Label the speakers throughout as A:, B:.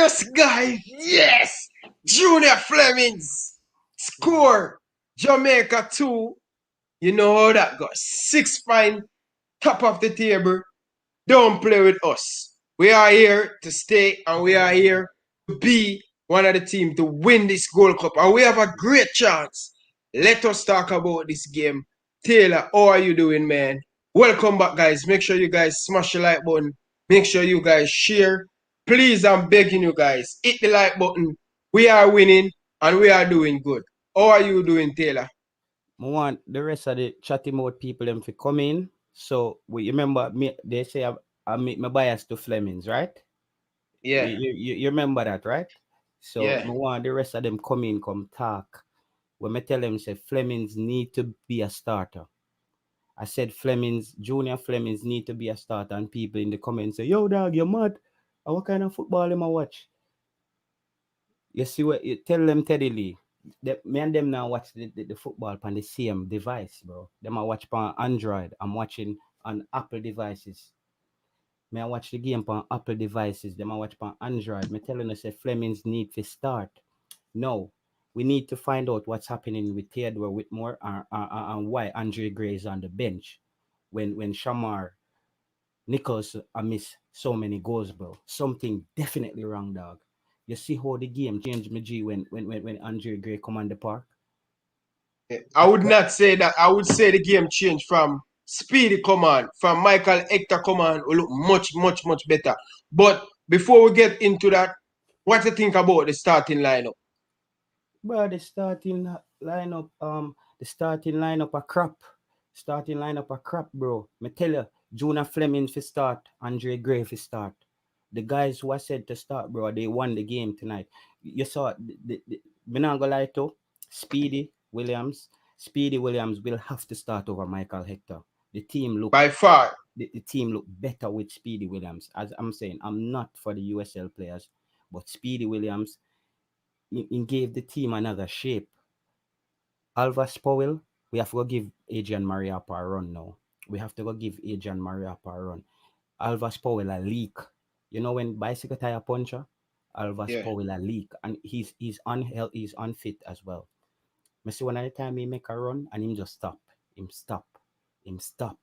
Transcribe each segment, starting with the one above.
A: Yes, guys. Yes. Junior Flemings score. Jamaica 2. You know how that goes. 6 point, top of the table. Don't play with us. We are here to stay and we are here to be one of the team to win this Gold Cup. And we have a great chance. Let us talk about this game. Taylor, how are you doing, man? Welcome back, guys. Make sure you guys smash the like button. Make sure you guys share. Please, I'm begging you guys, hit the like button. We are winning and we are doing good. How are you doing, Taylor?
B: I want the rest of the chatty mode people them to come in. So we remember me. They say I make my bias to Flemings, right?
A: Yeah,
B: You remember that, right? So I
A: yeah.
B: want the rest of them come in, come talk. When I tell them say Flemings need to be a starter. I said Flemings, Junior Flemings need to be a starter, and people in the comments say, "Yo, dog, you're mad. What kind of football am I watch?" You see what you tell them, Teddy Lee. Me and them now watch the football on the same device, bro. Them I watch on Android. I'm watching on Apple devices. Me I watch the game on Apple devices. Them I watch on Android. Me telling us that Flemings need to start. No, we need to find out what's happening with Theodore Whitmore and why Andre Gray is on the bench when Shamar Nichols I miss so many goals, bro. Something definitely wrong, dog. You see how the game changed me, G, when Andre Gray come on the park?
A: I would not say that. I would say the game changed from Speedy command, from Michael Hector command, will look much, much, much better. But before we get into that, what do you think about the starting lineup?
B: Bro, the starting lineup a crap. Starting lineup a crap, bro. Me tell you, Jonah Fleming for start, Andre Gray for start. The guys who I said to start, bro, they won the game tonight. You saw me not gonna lie to Speedy Williams will have to start over Michael Hector. The team look
A: By far.
B: the team look better with Speedy Williams. As I'm saying, I'm not for the USL players, but Speedy Williams he gave the team another shape. Alvas Powell, we have to go give Adrian Mariappa a run now. We have to go give Adrian Mariappa a run. Alvas Powell a leak. You know when bicycle tire puncher? Alvas
A: Yeah.
B: Powell a leak. And he's unfit as well. I see one at the time he make a run and him just stop. Him stop. Him stop.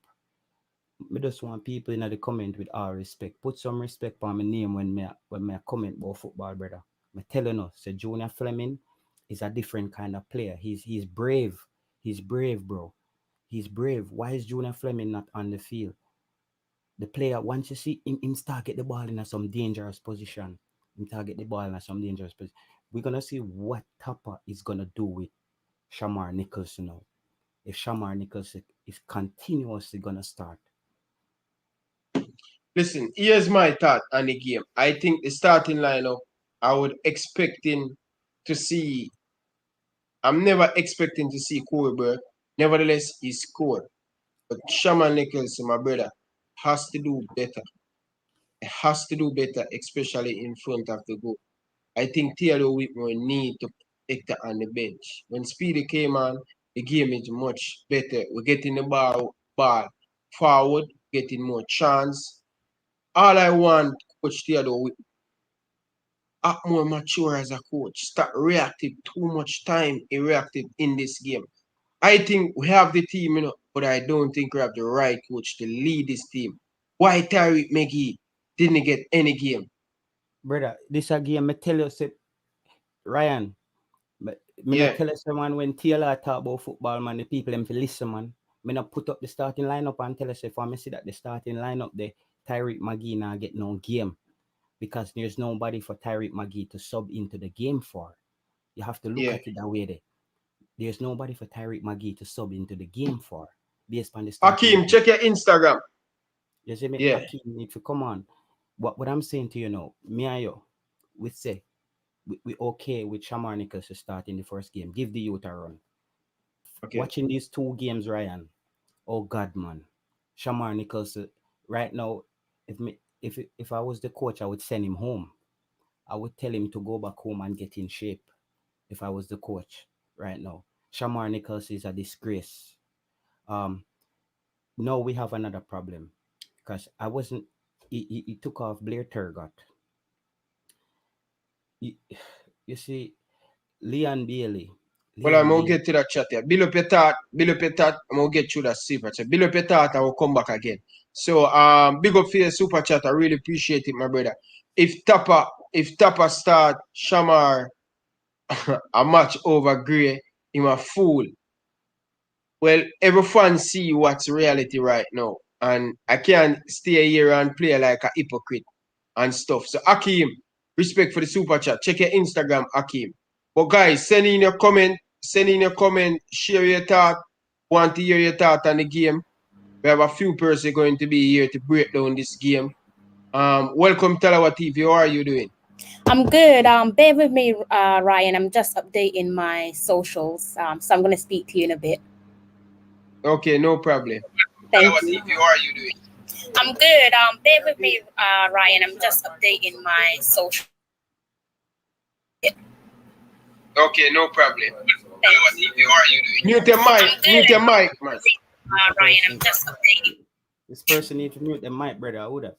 B: I just want people in the comment with all respect. Put some respect on my name when I comment about football, brother. I'm telling us, so Junior Fleming is a different kind of player. He's brave. He's brave, bro. He's brave. Why is Junior Fleming not on the field? The player, once you see him start get the ball in some dangerous position. Him target the ball in some dangerous position. We're gonna see what Tapa is gonna do with Shamar Nicholson now. If Shamar Nicholson is continuously gonna start.
A: Listen, here's my thought on the game. I think the starting lineup, I would expecting to see. I'm never expecting to see Corey. Nevertheless, he scored. But Shaman Nicholson, my brother, has to do better. It has to do better, especially in front of the goal. I think Theodore Whitmore need to take that on the bench. When Speedy came on, the game is much better. We're getting the ball forward, getting more chance. All I want, Coach Theodore Whitmore, act more mature as a coach. Start reactive too much time. He reactive in this game. I think we have the team, but I don't think we have the right coach to lead this team. Why Tyreek McGee didn't get any game?
B: Brother, this a game, I tell you, say, Ryan, me not
A: Yeah,
B: tell you someone when Taylor talk about football, man, the people them to listen, man. Me not put up the starting lineup and tell us if I see that the starting lineup there, Tyreek McGee now get no game because there's nobody for Tyreek McGee to sub into the game for. You have to look
A: yeah.
B: at it that way there. There's nobody for Tyreek McGee to sub into the game for based on the starting
A: Hakeem,
B: lineup.
A: check your Instagram.
B: You see me,
A: Yeah,
B: Akeem need to come on. What I'm saying to you now, me and you, we say we okay with Shamar Nichols to start in the first game. Give the youth a run.
A: okay.
B: Watching these two games, Ryan. Oh God, man. Shamar Nichols, right now, if I was the coach, I would send him home. I would tell him to go back home and get in shape. If I was the coach right now, Shamar Nichols is a disgrace. Um, now we have another problem because I wasn't. He took off Blair Turgott. you see, Leon Bailey.
A: Well, I'm going to get to that chat here. Build up your thought. I'm going to get through that super chat. Build up your thought, I will come back again. So, big up for your super chat. I really appreciate it, my brother. If Tapper start Shamar a match over Gray, I'm a fool. Well, every fan see what's reality right now. And I can't stay here and play like a hypocrite and stuff. So, Akeem, respect for the super chat. Check your Instagram, Akeem. But guys, send in your comment, share your thought. Want to hear your thought on the game. We have a few persons going to be here to break down this game. Welcome, Talawa TV. How are you doing?
C: I'm good. Bear with me, Ryan. I'm just updating my socials. So I'm going to speak to you in a bit.
A: Okay, no problem.
C: Thank
A: Talawa
C: you.
A: TV, how are you doing?
C: I'm good. Bear with me, Ryan. I'm just updating my social.
A: Okay, no problem.
C: Thank you.
A: How are you doing? Mute your mic, man.
C: Ryan, I'm just updating.
B: This person needs to mute the mic, brother. Who that?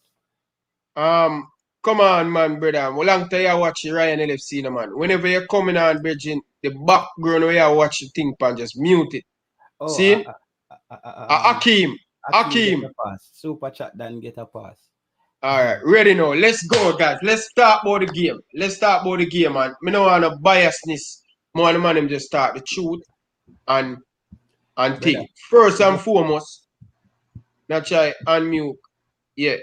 A: Come on, man, brother. Well, long time you watch Ryan LFC, no, man. Whenever you're coming on, Virgin, the background where you watch the thing, pan, just mute it.
B: Oh,
A: see? Akeem.
B: Get a pass. Super chat then get a pass.
A: All right, ready now. Let's go, guys. Let's start about the game. Man. Me no want no biasness. More the man him just start the truth and thing. First and foremost, not try unmute. Yeah.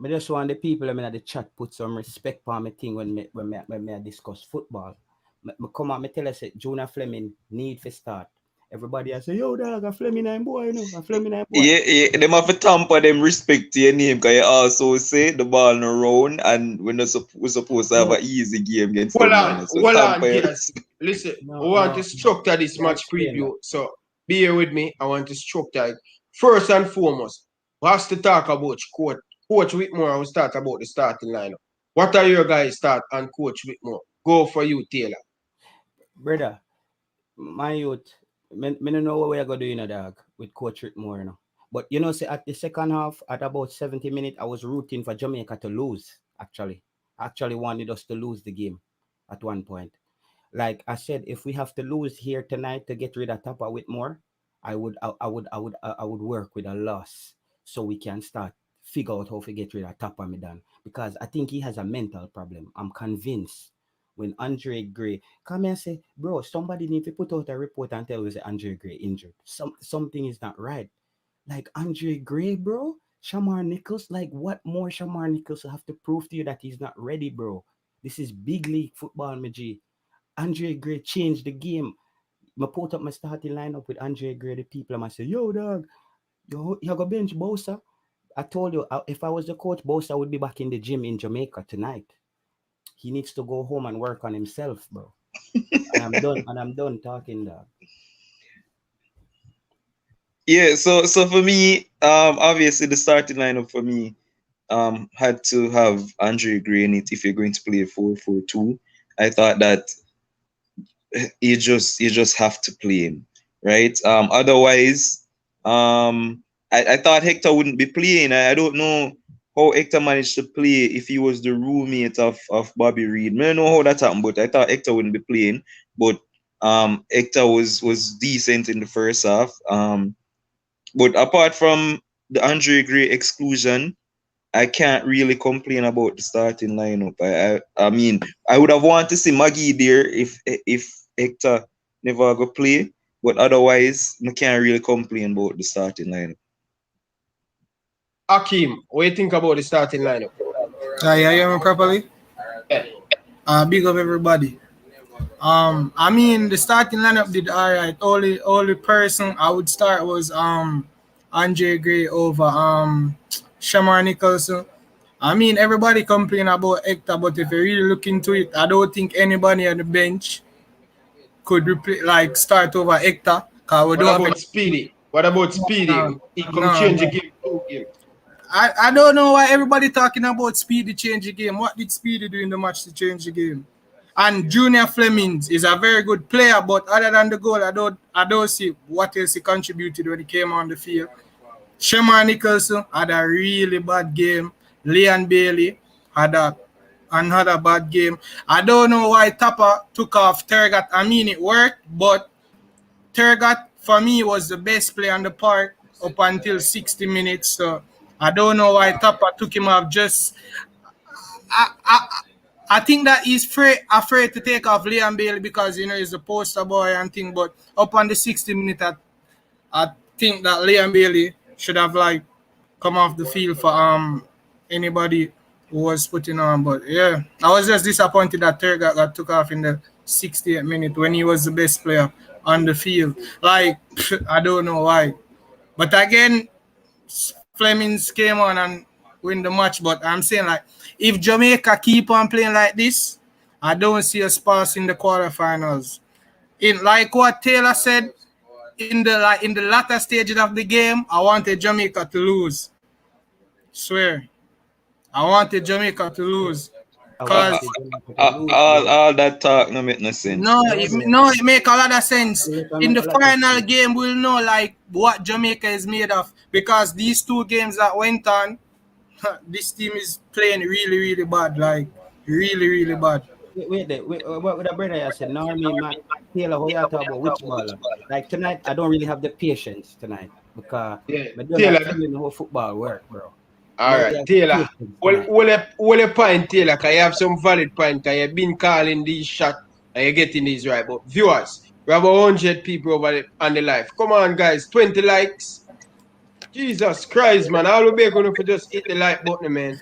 B: I just want the people in the chat put some respect for me thing when me discuss football. Me come on, me tell us that Jonah Fleming need to start. Everybody I say, yo dog, a Fleming and boy, you know, a Fleming and boy.
D: Yeah, them have to tamper them respect to your name, because you also say the ball no round and we're supposed to have an easy game against them.
A: Hold on, yes. Listen, I want to structure this match preview. So be here with me. I want to structure it. First and foremost, we have to talk about Coach Whitmore. I will start about the starting lineup. What are your guys' start on Coach Whitmore? Go for you, Taylor.
B: Brother, my youth, I don't know what we are going to do, dog, with Coach Whitmore, you know. But, you know, say at the second half, at about 70 minutes, I was rooting for Jamaica to lose, actually. I actually wanted us to lose the game at one point. Like I said, if we have to lose here tonight to get rid of Tapper Whitmore, I would work with a loss so we can start figure out how to get rid of Tapper Midan, because I think he has a mental problem. I'm convinced. When Andre Gray come and say, bro, somebody need to put out a report and tell us that Andre Gray injured. Something is not right. Like Andre Gray, bro, Shamar Nichols, like what more Shamar Nichols have to prove to you that he's not ready, bro? This is big league football, my G. Andre Gray changed the game. I put up my starting lineup with Andre Gray. The people, I say, yo, dog, you go bench Bosa. I told you, if I was the coach, Bosa would be back in the gym in Jamaica tonight. He needs to go home and work on himself, bro. And I'm done talking, dog.
D: Yeah, so for me, obviously the starting lineup for me had to have Andre Gray in it if you're going to play 4-4-2. I thought that you just have to play him, right? Otherwise, I thought Hector wouldn't be playing. I don't know how Hector managed to play if he was the roommate of Bobby Reed. I don't know how that happened, but I thought Hector wouldn't be playing. But Hector was decent in the first half. But apart from the Andre Gray exclusion, I can't really complain about the starting lineup. I mean, I would have wanted to see Maggie there if Hector never go play, but otherwise, I can't really complain about the starting lineup.
A: Akeem, what do you think about the starting lineup?
E: Yeah, you hear me properly?
A: Yeah.
E: Big up everybody. I mean the starting lineup did alright. Only person I would start was Andre Gray over Shamar Nicholson. I mean everybody complain about Hector, but if you really look into it, I don't think anybody on the bench could start over Hector.
A: What about Speedy? He can change the game to game.
E: I don't know why everybody talking about Speedy change the game. What did Speedy do in the match to change the game? And Junior Fleming is a very good player, but other than the goal, I don't see what else he contributed when he came on the field. Shamar Nicholson had a really bad game. Leon Bailey had a another bad game. I don't know why Tapa took off Tergat. I mean, it worked, but Tergat for me was the best player on the park up until 60 minutes. So I don't know why Tapa took him off. Just I think that he's afraid to take off Liam Bailey because he's a poster boy and thing. But up on the 60 minute, I think that Liam Bailey should have come off the field for anybody who was putting on. But yeah, I was just disappointed that Tergat got took off in the 68th minute when he was the best player on the field. I don't know why. But again, Flemings came on and win the match. But I'm saying if Jamaica keep on playing like this, I don't see us passing the quarterfinals. In like what Taylor said, in the latter stages of the game, I wanted Jamaica to lose. Swear. I wanted Jamaica to lose. Cause
D: all that talk no make no sense.
E: It make a lot of sense. In the final game, we'll know what Jamaica is made of, because these two games that went on, this team is playing really, really bad. Really, really bad.
B: Wait, what would a brother I said? Now I mean, Taylor, how you talk about which baller? Tonight, I don't really have the patience tonight because I don't know how football work, bro.
A: All right, Taylor. Well, a point, Taylor, because you have some valid point, because you've been calling these shots and you're getting these right. But viewers, we have 100 people over on the live. Come on, guys, 20 likes. Jesus Christ, man. All we be going to just hit the like button, man.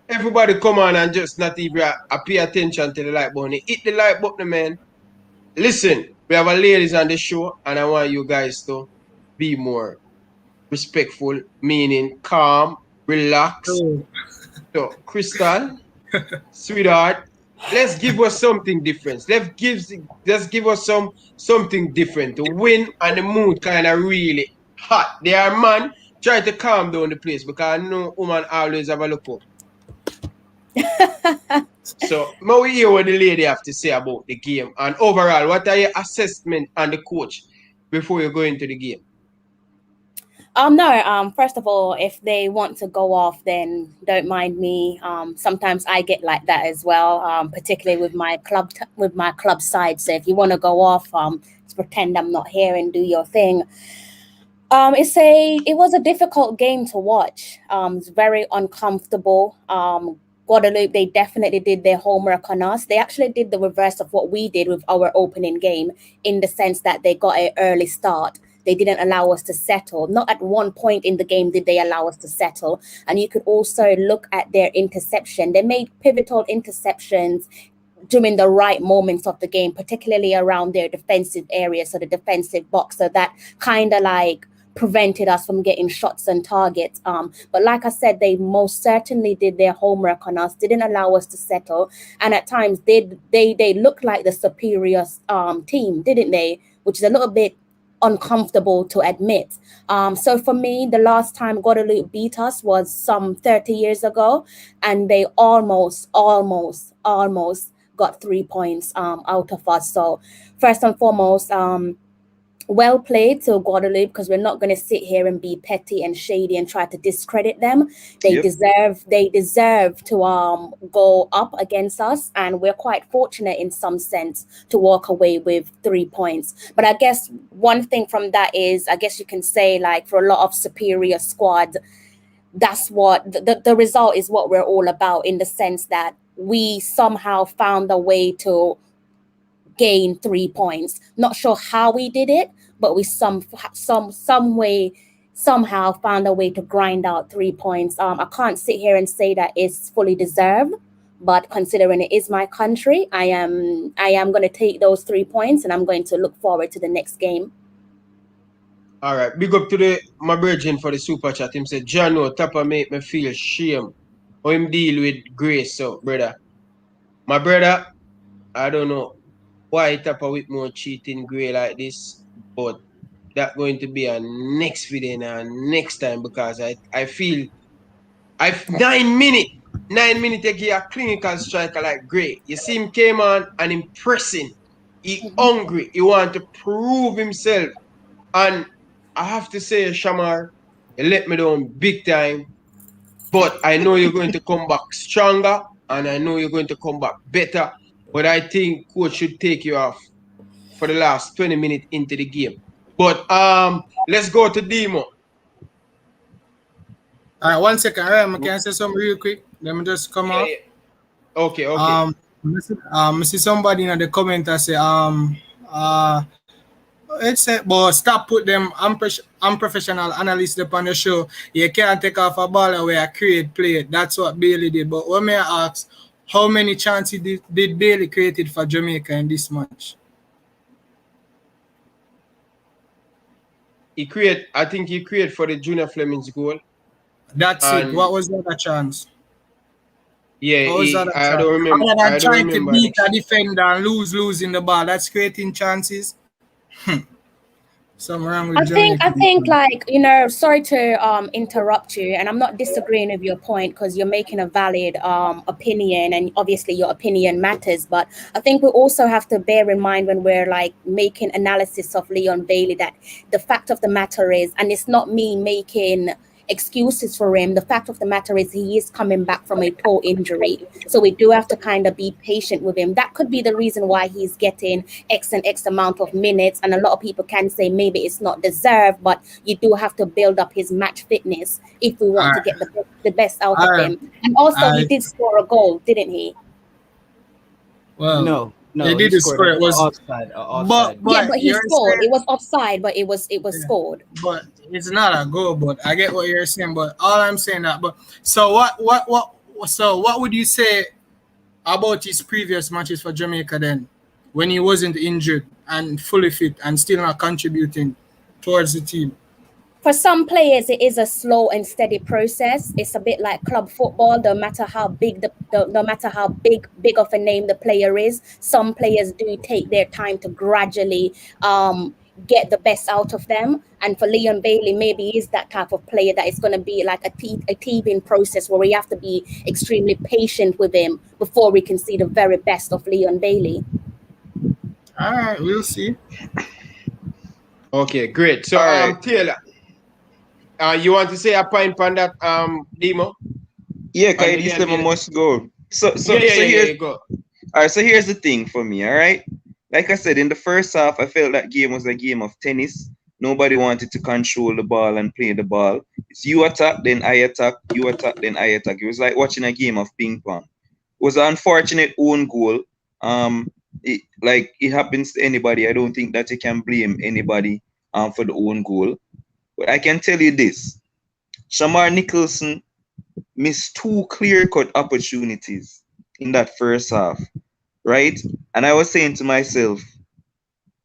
A: Everybody come on and just not even pay attention to the like button. Hit the like button, man. Listen, we have a ladies on the show, and I want you guys to be more respectful, meaning calm, relax. So, Crystal, sweetheart, let's give us something different. Let's give us something different. The wind and the mood kind of really hot. They are man. Try to calm down the place because I know woman always have a look up. So, now we hear what the lady have to say about the game. And overall, what are your assessment on the coach before you go into the game?
C: No, first of all, if they want to go off, then don't mind me. Sometimes I get like that as well, particularly with my club side. So if you want to go off, just pretend I'm not here and do your thing. It was a difficult game to watch. It's very uncomfortable. Guadeloupe, they definitely did their homework on us. They actually did the reverse of what we did with our opening game, in the sense that they got an early start. They didn't allow us to settle. Not at one point in the game did they allow us to settle. And you could also look at their interception. They made pivotal interceptions during the right moments of the game, particularly around their defensive area, so the defensive box. So that kind of prevented us from getting shots and targets. But like I said, they most certainly did their homework on us, didn't allow us to settle. And at times they looked like the superior team, didn't they? Which is a little bit uncomfortable to admit. So for me, the last time Guadeloupe beat us was some 30 years ago, and they almost got 3 points out of us. So first and foremost, well played to Guadeloupe, because we're not going to sit here and be petty and shady and try to discredit them. They deserve to go up against us, and we're quite fortunate in some sense to walk away with 3 points. But I guess one thing from that is, I guess you can say, for a lot of superior squad, that's what the result is what we're all about, in the sense that we somehow found a way to gain 3 points. Not sure how we did it, but we somehow found a way to grind out 3 points. I can't sit here and say that it's fully deserved, but considering it is my country, I am going to take those 3 points, and I'm going to look forward to the next game.
A: All right, big up to my virgin for the super chat. Him said, Jano, Tapa make me feel shame. How him deal with grace, so brother. My brother, I don't know why Tapa with more cheating gray like this, but that's going to be a next video and next time, because I feel 9 minutes to get a clinical striker like Gray. You see him came on and impressing. He hungry. He want to prove himself. And I have to say, Shamar, you let me down big time. But I know you're going to come back stronger and I know you're going to come back better. But I think coach should take you off for the last 20 minutes into the game. But let's go to Demo.
E: All right, 1 second. All right, I can say something real quick. Let me just come off.
A: Yeah. Okay.
E: I see somebody in the comment that say it's a, but stop put them unprofessional analysts up on the show. You can't take off a ball away a create play. That's what Bailey did. But when me ask, how many chances did Bailey created for Jamaica in this match?
A: I think he created for the Junior Fleming's goal.
E: That's it. What was the other chance?
A: Yeah, I don't remember.
E: Other than trying to beat a defender and losing the ball, that's creating chances. Something wrong with
C: I think like, you know, sorry to interrupt you, and I'm not disagreeing with your point because you're making a valid opinion, and obviously your opinion matters, but I think we also have to bear in mind when we're like making analysis of Leon Bailey that the fact of the matter is, and it's not me making excuses for him, the fact of the matter is he is coming back from a toe injury, so we do have to kind of be patient with him. That could be the reason why he's getting X and X amount of minutes, and a lot of people can say maybe it's not deserved, but you do have to build up his match fitness if we want to get the best out of him. And also he did score a goal, didn't he?
E: Well,
B: No,
E: he did score. It was
B: offside.
E: But
C: he scored. It was offside, but it was scored.
E: But it's not a goal. But I get what you're saying. But all I'm saying that. But so what would you say about his previous matches for Jamaica then, when he wasn't injured and fully fit and still not contributing towards the team?
C: For some players, it is a slow and steady process. It's a bit like club football. No matter how big no matter how big of a name the player is, some players do take their time to gradually get the best out of them. And for Leon Bailey, maybe he's that type of player that is going to be like a teething process where we have to be extremely patient with him before we can see the very best of Leon Bailey.
E: All right, we'll see.
A: Okay, great. So Taylor, you want to say a point on that, Demo?
D: Yeah, Kaidi said must go. So here's
A: go.
D: All right, so here's the thing for me, all right? Like I said, in the first half, I felt that game was a game of tennis. Nobody wanted to control the ball and play the ball. It's you attack, then I attack, you attack, then I attack. It was like watching a game of ping pong. It was an unfortunate own goal. It happens to anybody. I don't think that you can blame anybody for the own goal. But I can tell you this. Shamar Nicholson missed 2 clear-cut opportunities in that first half, right? And I was saying to myself,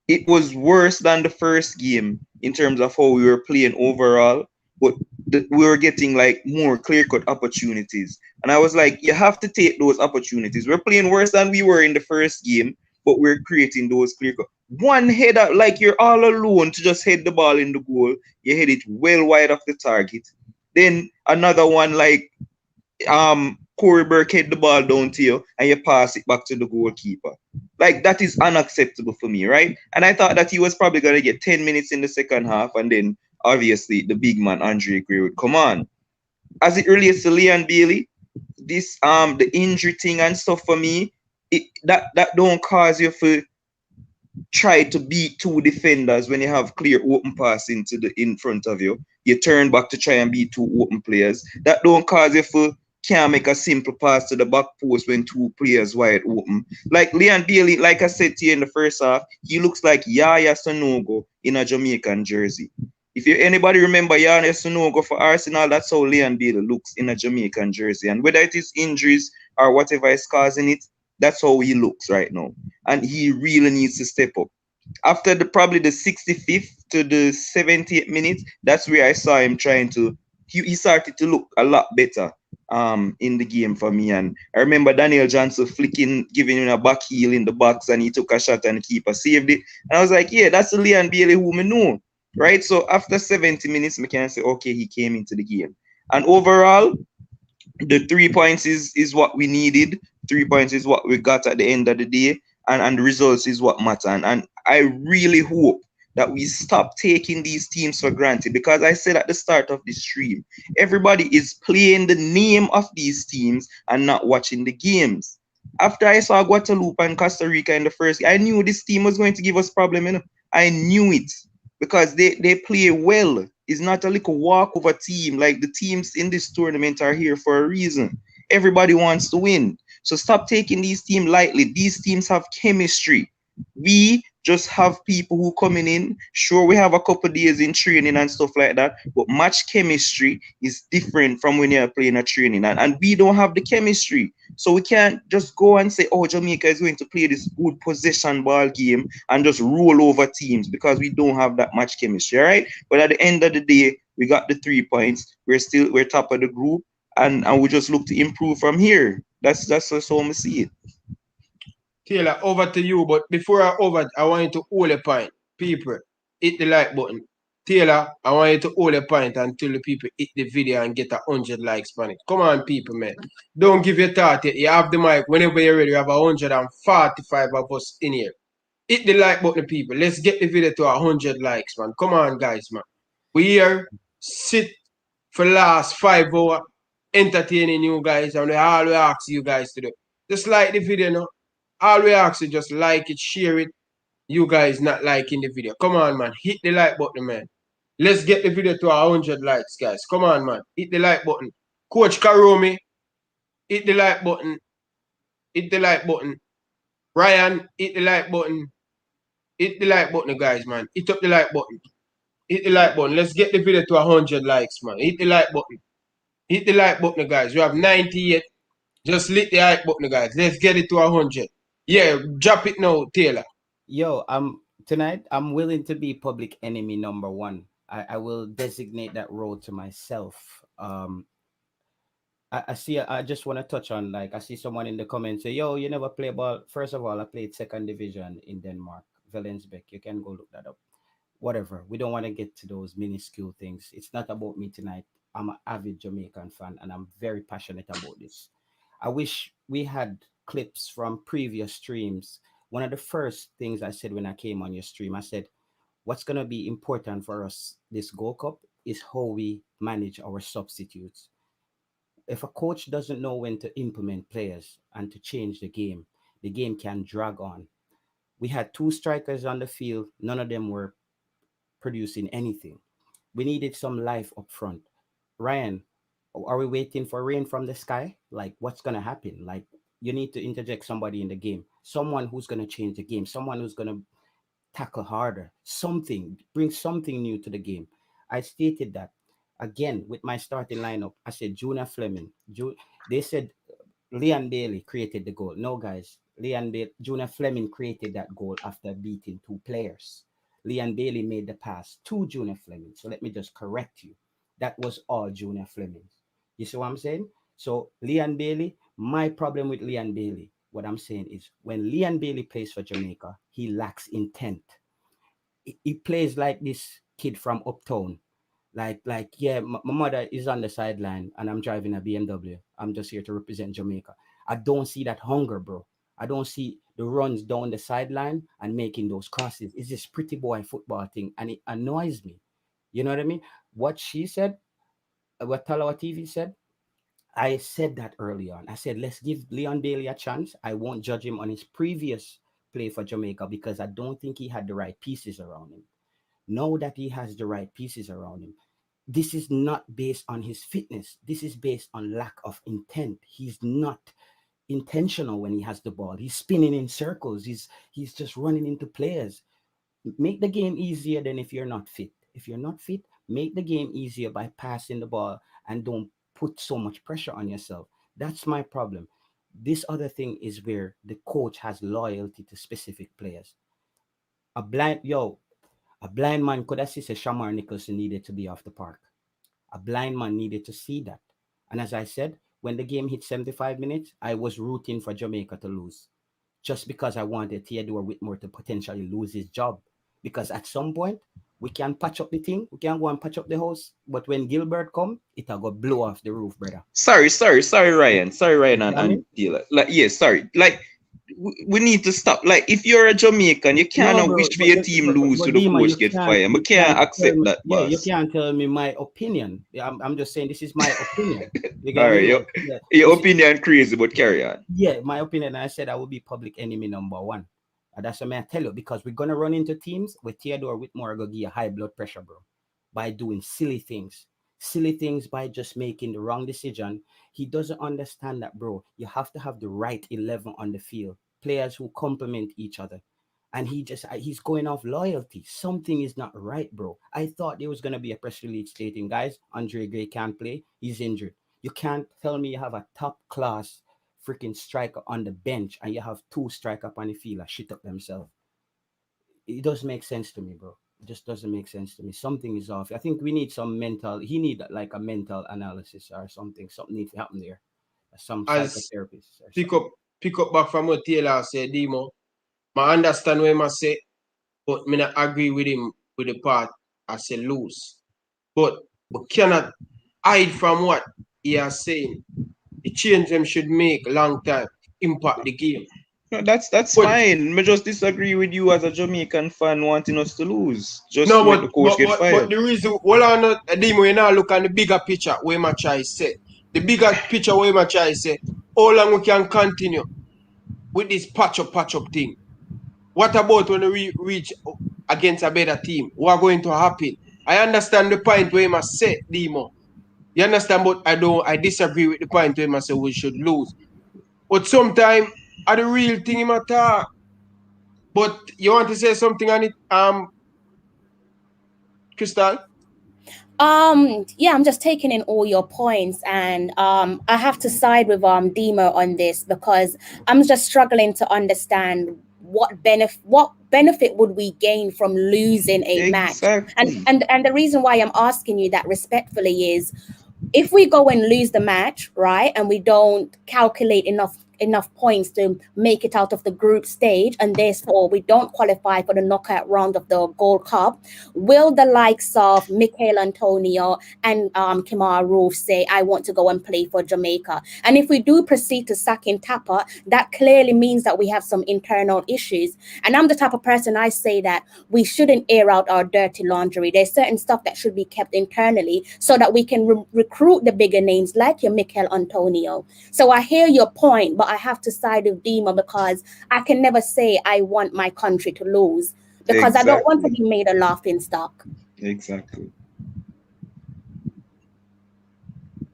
D: it was worse than the first game in terms of how we were playing overall, but we were getting like more clear-cut opportunities. And I was like, you have to take those opportunities. We're playing worse than we were in the first game, but we're creating those clear-cut. One header, like you're all alone to just head the ball in the goal. You head it well wide of the target. Then another one like Corey Burke head the ball down to you and you pass it back to the goalkeeper. Like, that is unacceptable for me, right? And I thought that he was probably going to get 10 minutes in the second half, and then obviously the big man, Andre Gray, would come on. As it relates to Leon Bailey, this the injury thing and stuff for me, that don't cause you to try to beat 2 defenders when you have clear open pass in front of you. You turn back to try and beat 2 open players. That don't cause you to can't make a simple pass to the back post when 2 players wide open. Like Leon Bailey, like I said to you in the first half, he looks like Yaya Sanogo in a Jamaican jersey. If anybody remember Yaya Sanogo for Arsenal, that's how Leon Bailey looks in a Jamaican jersey. And whether it is injuries or whatever is causing it, that's how he looks right now. And he really needs to step up. After probably the 65th to the 70th minute, that's where I saw him trying to, he started to look a lot better in the game for me. And I remember Daniel Johnson giving him a back heel in the box, and he took a shot and the keeper saved it. And I was like, yeah, that's the Leon Bailey who me know, right? So after 70 minutes, I can say, okay, he came into the game. And overall, the 3 points is what we needed. 3 points is what we got at the end of the day, and the results is what matter. And I really hope that we stop taking these teams for granted. Because I said at the start of the stream, everybody is playing the name of these teams and not watching the games. After I saw Guadeloupe and Costa Rica in the first, I knew this team was going to give us problem. You know? I knew it because they play well. It's not a little walkover team. Like the teams in this tournament are here for a reason. Everybody wants to win. So stop taking these teams lightly. These teams have chemistry. We just have people who coming in. Sure, we have a couple days in training and stuff like that, but match chemistry is different from when you're playing a training, and we don't have the chemistry. So we can't just go and say, oh, Jamaica is going to play this good possession ball game and just roll over teams because we don't have that much chemistry, all right? But at the end of the day, we got the 3 points. We're top of the group, and we just look to improve from here. That's just how I see it.
A: Taylor, over to you. But before I want you to hold a point. People, hit the like button. Taylor, I want you to hold a point until the people hit the video and get 100 likes on it. Come on, people, man. Don't give your thought yet. You have the mic. Whenever you're ready, you have 145 of us in here. Hit the like button, people. Let's get the video to 100 likes, man. Come on, guys, man. We here, sit for the last 5 hours, entertaining you guys, and all we ask you guys to do. Just like the video, no? All we ask you, just like it, share it. You guys not liking the video. Come on, man. Hit the like button, man. Let's get the video to 100 likes, guys. Come on, man. Hit the like button. Coach Karomi, hit the like button. Hit the like button. Ryan, hit the like button. Hit the like button, guys, man. Hit up the like button. Hit the like button. Let's get the video to 100 likes, man. Hit the like button. Hit the like button, guys. We have 98. Just hit the like button, guys. Let's get it to 100. Yeah, drop it now, Taylor.
B: Yo, tonight I'm willing to be public enemy number 1. I will designate that role to myself. I see. I just want to touch on, like, I see someone in the comments say, "Yo, you never play ball." First of all, I played second division in Denmark, Velensbeck. You can go look that up. Whatever. We don't want to get to those minuscule things. It's not about me tonight. I'm an avid Jamaican fan, and I'm very passionate about this. I wish we had clips from previous streams. One of the first things I said when I came on your stream, I said, what's going to be important for us this Gold Cup is how we manage our substitutes. If a coach doesn't know when to implement players and to change the game can drag on. We had 2 strikers on the field. None of them were producing anything. We needed some life up front. Ryan, are we waiting for rain from the sky? Like, what's going to happen? Like, you need to interject somebody in the game, someone who's going to change the game, someone who's going to tackle harder, something, bring something new to the game. I stated that again with my starting lineup. I said Junior Fleming. They said Leon Bailey created the goal. No, guys, Junior Fleming created that goal after beating 2 players. Leon Bailey made the pass to Junior Fleming. So let me just correct you. That was all Junior Fleming. You see what I'm saying? So Leon Bailey, my problem with Leon Bailey, what I'm saying is when Leon Bailey plays for Jamaica, he lacks intent. He plays like this kid from Uptown. Like, yeah, my mother is on the sideline and I'm driving a BMW. I'm just here to represent Jamaica. I don't see that hunger, bro. I don't see the runs down the sideline and making those crosses. It's this pretty boy football thing, and it annoys me. You know what I mean? What she said, what Talawa TV said, I said that early on. I said, let's give Leon Bailey a chance. I won't judge him on his previous play for Jamaica because I don't think he had the right pieces around him. Now that he has the right pieces around him, this is not based on his fitness. This is based on lack of intent. He's not intentional when he has the ball. He's spinning in circles. He's just running into players. Make the game easier than if you're not fit. If you're not fit, make the game easier by passing the ball and don't put so much pressure on yourself. That's my problem. This other thing is where the coach has loyalty to specific players. A blind man could have said Shamar Nicholson needed to be off the park. A blind man needed to see that. And as I said, when the game hit 75 minutes, I was rooting for Jamaica to lose. Just because I wanted Theodore Whitmore to potentially lose his job. Because at some point, we can patch up the thing. We can go and patch up the house. But when Gilbert come, it'll go blow off the roof, brother.
D: Sorry, Ryan. Sorry, Ryan and Dealer. Like, yeah, sorry. Like, we need to stop. Like, if you're a Jamaican, you cannot
B: bro,
D: wish for your team lose so the
B: Dima,
D: coach get fired. We can't accept that,
B: yeah, you
D: boss.
B: can't tell me my opinion. I'm just saying this is my opinion. You get
D: All right,
B: me?
D: your,
B: Yeah.
D: your opinion crazy, but carry on.
B: Yeah, my opinion. I said I will be public enemy number one. And that's what I tell you, because we're gonna run into teams with Theodore Whitmore go give you high blood pressure, bro, by doing silly things. Silly things by just making the wrong decision. He doesn't understand that, bro. You have to have the right 11 on the field. Players who complement each other. And he's going off loyalty. Something is not right, bro. I thought there was gonna be a press release stating, guys, Andre Gray can't play. He's injured. You can't tell me you have a top class freaking striker on the bench and you have two striker on the field that shit up themselves. It doesn't make sense to me, bro. It just doesn't make sense to me. Something is off. I think we need he need like a mental analysis or something. Something needs to happen there. Some psychotherapist.
A: Pick up back from what Taylor said, Demo. I understand what he say, but I not agree with him with the part I say lose. But we cannot hide from what he is saying. The change them should make long time impact the game.
D: No, that's fine. I just disagree with you as a Jamaican fan wanting us to lose. Just to make the coach get fired.
A: But the reason, well, I'm not, Demo, you now look at the bigger picture where my try say. The bigger picture where my try say, how long we can continue with this patch up thing? What about when we reach against a better team? What going to happen? I understand the point where you must say, Demo. You understand, but I disagree with the point where you must say we should lose. But sometimes are the real thing in my talk. But you want to say something on it, Crystal?
C: Yeah, I'm just taking in all your points, and I have to side with Demo on this, because I'm just struggling to understand what benefit would we gain from losing a match. And the reason why I'm asking you that respectfully is, if we go and lose the match, right, and we don't calculate enough points to make it out of the group stage, and therefore we don't qualify for the knockout round of the Gold Cup, will the likes of Michael Antonio and Kimara Roof say, I want to go and play for Jamaica? And if we do proceed to sacking Tapper, that clearly means that we have some internal issues. And I'm the type of person, I say that we shouldn't air out our dirty laundry. There's certain stuff that should be kept internally so that we can recruit the bigger names like your Michael Antonio. So I hear your point, but I have to side with Dima, because I can never say I want my country to lose, because I don't want to be made a laughing stock.
D: Exactly.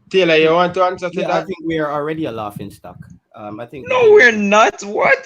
A: Taylor, you want to answer to that?
B: I think we are already a laughing stock. I think
D: no, we're not. What?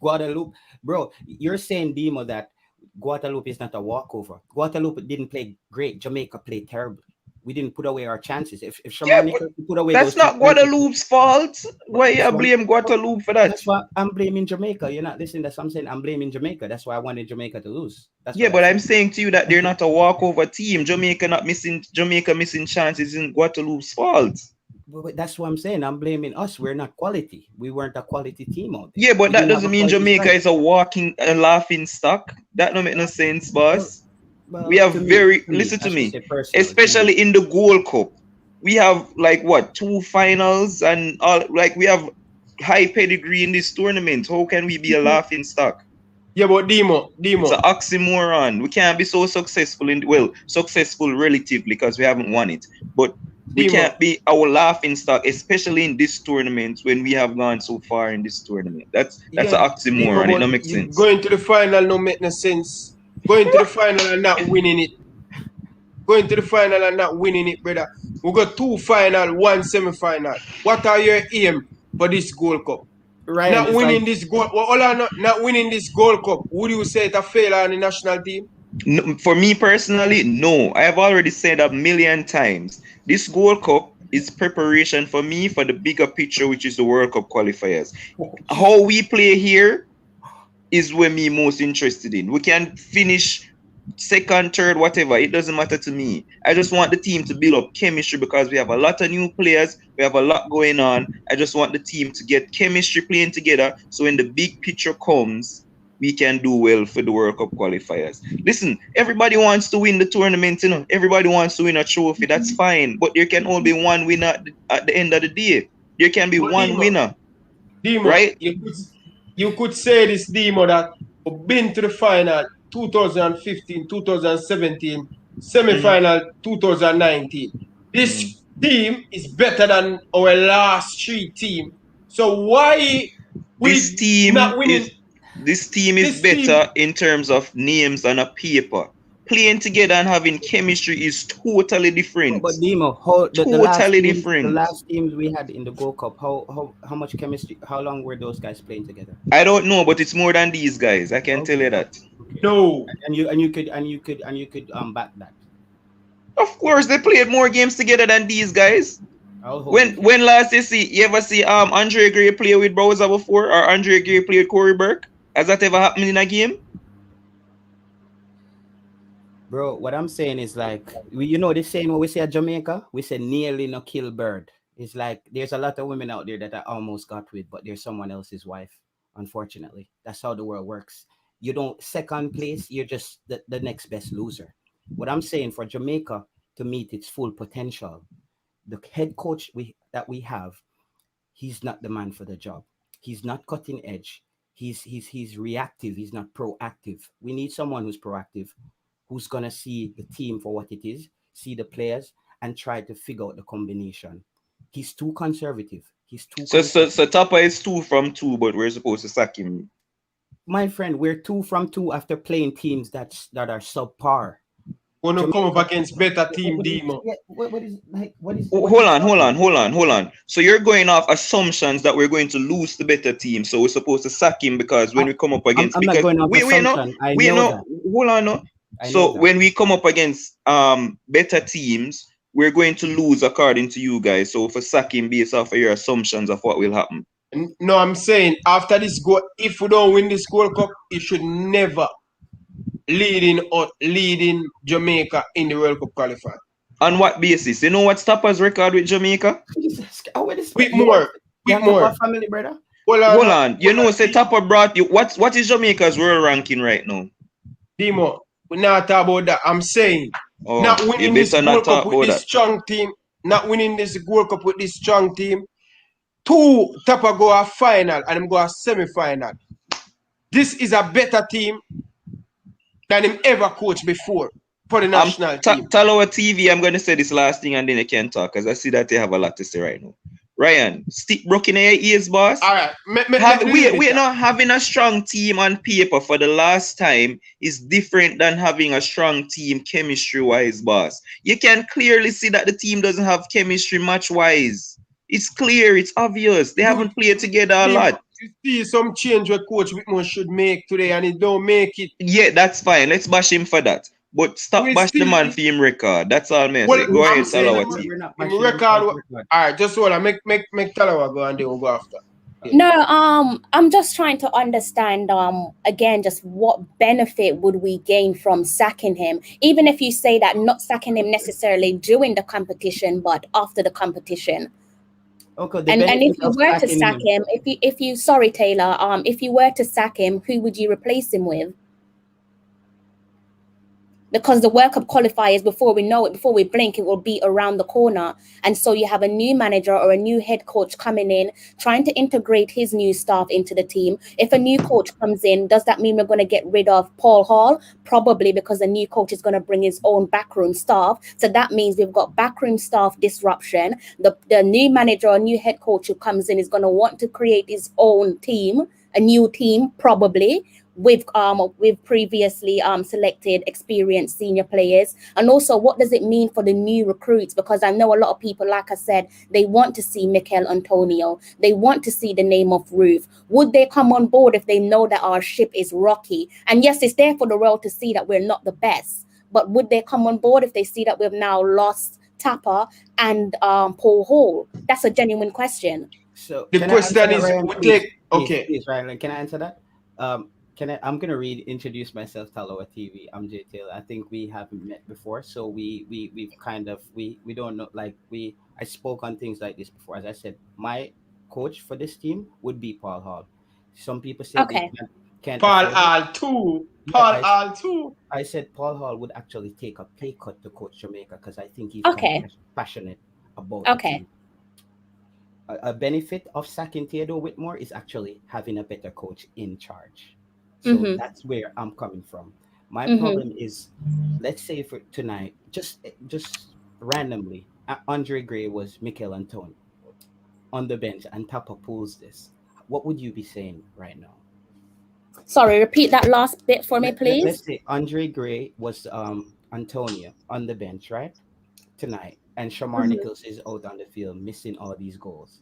B: Guadeloupe, bro, you're saying, Dima, that Guadeloupe is not a walkover. Guadeloupe didn't play great. Jamaica played terrible. We didn't put away our chances. If put away,
D: that's not Guadeloupe's fault. Why you blame Guadeloupe for that?
B: That's why I'm blaming Jamaica. You're not listening. That's what I'm saying. I'm blaming Jamaica. That's why I wanted Jamaica to lose.
D: But I'm saying to you that they're not a walkover team. Jamaica missing chances isn't Guadeloupe's fault.
B: But that's what I'm saying. I'm blaming us. We're not quality. We weren't a quality team out there.
D: Yeah, but that doesn't mean Jamaica is a laughing stock. That don't make no sense, boss. Well, we have listen to me, especially in the Gold Cup, we have like what, 2 finals and all, like we have high pedigree in this tournament. How can we be a laughing stock?
A: Yeah, but Demo.
D: It's an oxymoron. We can't be so successful successful relatively because we haven't won it. But we can't be our laughing stock, especially in this tournament when we have gone so far in this tournament. That's an oxymoron. It don't make sense.
A: Going to the final don't make no sense. Going to the final and not winning it. Going to the final and not winning it, brother. We got 2 final, 1 semi-final. What are your aim for this Gold Cup?
B: Right.
A: Not winning this Gold not winning this Gold Cup. Would you say it's a failure on the national team?
D: No, for me personally, no. I have already said a million times. This Gold Cup is preparation for me for the bigger picture, which is the World Cup qualifiers. How we play here is what me most interested in. We can finish second, third, whatever. It doesn't matter to me. I just want the team to build up chemistry because we have a lot of new players. We have a lot going on. I just want the team to get chemistry playing together. So when the big picture comes, we can do well for the World Cup qualifiers. Listen, everybody wants to win the tournament, Everybody wants to win a trophy. That's fine. But there can only be one winner at the end of the day. There can be one winner.
A: Demo,
D: right?
A: you could say this Demo that we've been to the final 2015, 2017, semi-final 2019. This team is better than our last 3 teams. So why
D: This
A: we
D: team
A: not winning?
D: this team is
A: This team,
D: better in terms of names on a paper. Playing together and having chemistry is totally
B: No,
D: different.
B: but Demo, the
D: Totally
B: the
D: different.
B: last teams we had in the Gold Cup, how much chemistry? How long were those guys playing together?
D: I don't know, but it's more than these guys. I can tell you that.
B: Okay.
A: no.
B: And you could back that.
D: Of course, they played more games together than these guys.
B: I'll hold it.
D: When last you ever see Andre Gray play with Bowser before, or Andre Gray play with Corey Burke? Has that ever happened in a game?
B: Bro, what I'm saying is like, you know this saying what we say at Jamaica? We say nearly no kill bird. It's like there's a lot of women out there that I almost got with, but they're someone else's wife, unfortunately. That's how the world works. You don't second place, you're just the next best loser. What I'm saying for Jamaica to meet its full potential, the head coach that we have, he's not the man for the job. He's not cutting edge. He's reactive. He's not proactive. We need someone who's proactive, who's gonna see the team for what it is, see the players, and try to figure out the combination. He's too conservative.
D: So Tapa is 2 from 2, but we're supposed to sack him.
B: My friend, we're 2 from 2 after playing teams that are subpar.
A: Gonna come up against better team,
B: What is-
A: Demo.
B: yeah, what is like what is
D: Hold on. So you're going off assumptions that we're going to lose the better team. So we're supposed to sack him because when we come up against,
B: I'm not
D: because
B: going off assumption. I know that.
D: hold on, no.
B: I know
D: So
B: that.
D: when we come up against better teams, we're going to lose according to you guys. So for sacking based off of your assumptions of what will happen.
A: No, I'm saying after this goal, if we don't win this World Cup, it should never leading Jamaica in the World Cup qualifier.
D: On what basis? You know what Tappa's record with Jamaica?
A: With more.
B: Family, brother.
D: Hold on. You know, say Tappa brought you. What is Jamaica's world ranking right now?
A: Demo, we're not talking about that. I'm saying not winning
D: you
A: this
D: better
A: World
D: not
A: Cup
D: talk
A: with
D: about
A: this
D: that.
A: strong team. Not winning this World Cup with this strong team. 2, Tapa go a final and him go a semi-final. This is a better team than him ever coached before for the national team.
D: Tell our TV, I'm going to say this last thing and then you can talk because I see that they have a lot to say right now. Ryan, stick broken in your ears, boss.
A: All right.
D: We're not having a strong team on paper for the last time is different than having a strong team chemistry-wise, boss. You can clearly see that the team doesn't have chemistry match-wise. It's clear, it's obvious. They haven't played together a lot.
A: You see some change what Coach Whitmore should make today and he don't make it.
D: Yeah, that's fine. Let's bash him for that. But stop bash the man for him record. That's all, man.
A: Well,
D: go
A: I'm
D: ahead,
A: saying
D: tell our team.
A: All right, just hold on. Make Talawa go and then we'll go after.
C: No, I'm just trying to understand, again, just what benefit would we gain from sacking him? Even if you say that not sacking him necessarily during the competition, but after the competition.
B: Okay,
C: and if you were to sack him, if you sorry Taylor, if you were to sack him, who would you replace him with? Because the World Cup qualifiers, before we know it, before we blink, it will be around the corner. And so you have a new manager or a new head coach coming in, trying to integrate his new staff into the team. If a new coach comes in, does that mean we're going to get rid of Paul Hall? Probably, because the new coach is going to bring his own backroom staff. So that means we've got backroom staff disruption. The new manager or new head coach who comes in is going to want to create his own team, a new team, probably, with previously selected experienced senior players. And also, what does it mean for the new recruits? Because I know a lot of people, like I said, they want to see Mikel Antonio. They want to see the name of Ruth. Would they come on board if they know that our ship is rocky? And yes, it's there for the world to see that we're not the best. But would they come on board if they see that we've now lost Tappa and Paul Hall? That's a genuine question.
B: So
A: the question is,
B: Ryan,
A: we take okay.
B: Please, Ryan, can I answer that? I'm gonna introduce myself, Talawa TV. I'm Jay Taylor. I think we haven't met before, so we've kind of we don't know, like I spoke on things like this before. As I said, my coach for this team would be Paul Hall. Some people say
C: okay.
B: they can't
A: Paul Hall too. Paul Hall too.
B: I said Paul Hall would actually take a pay cut to coach Jamaica because I think he's
C: okay.
B: passionate about
C: okay.
B: a benefit of sacking Theodore Whitmore is actually having a better coach in charge. So that's where I'm coming from. My problem is, let's say for tonight, just randomly, Andre Gray was Mikel Antonio on the bench and Tapa pulls this. What would you be saying right now?
C: Sorry, repeat that last bit for me, please.
B: Let's say Andre Gray was Antonio on the bench, right? Tonight, and Shamar Nichols is out on the field missing all these goals.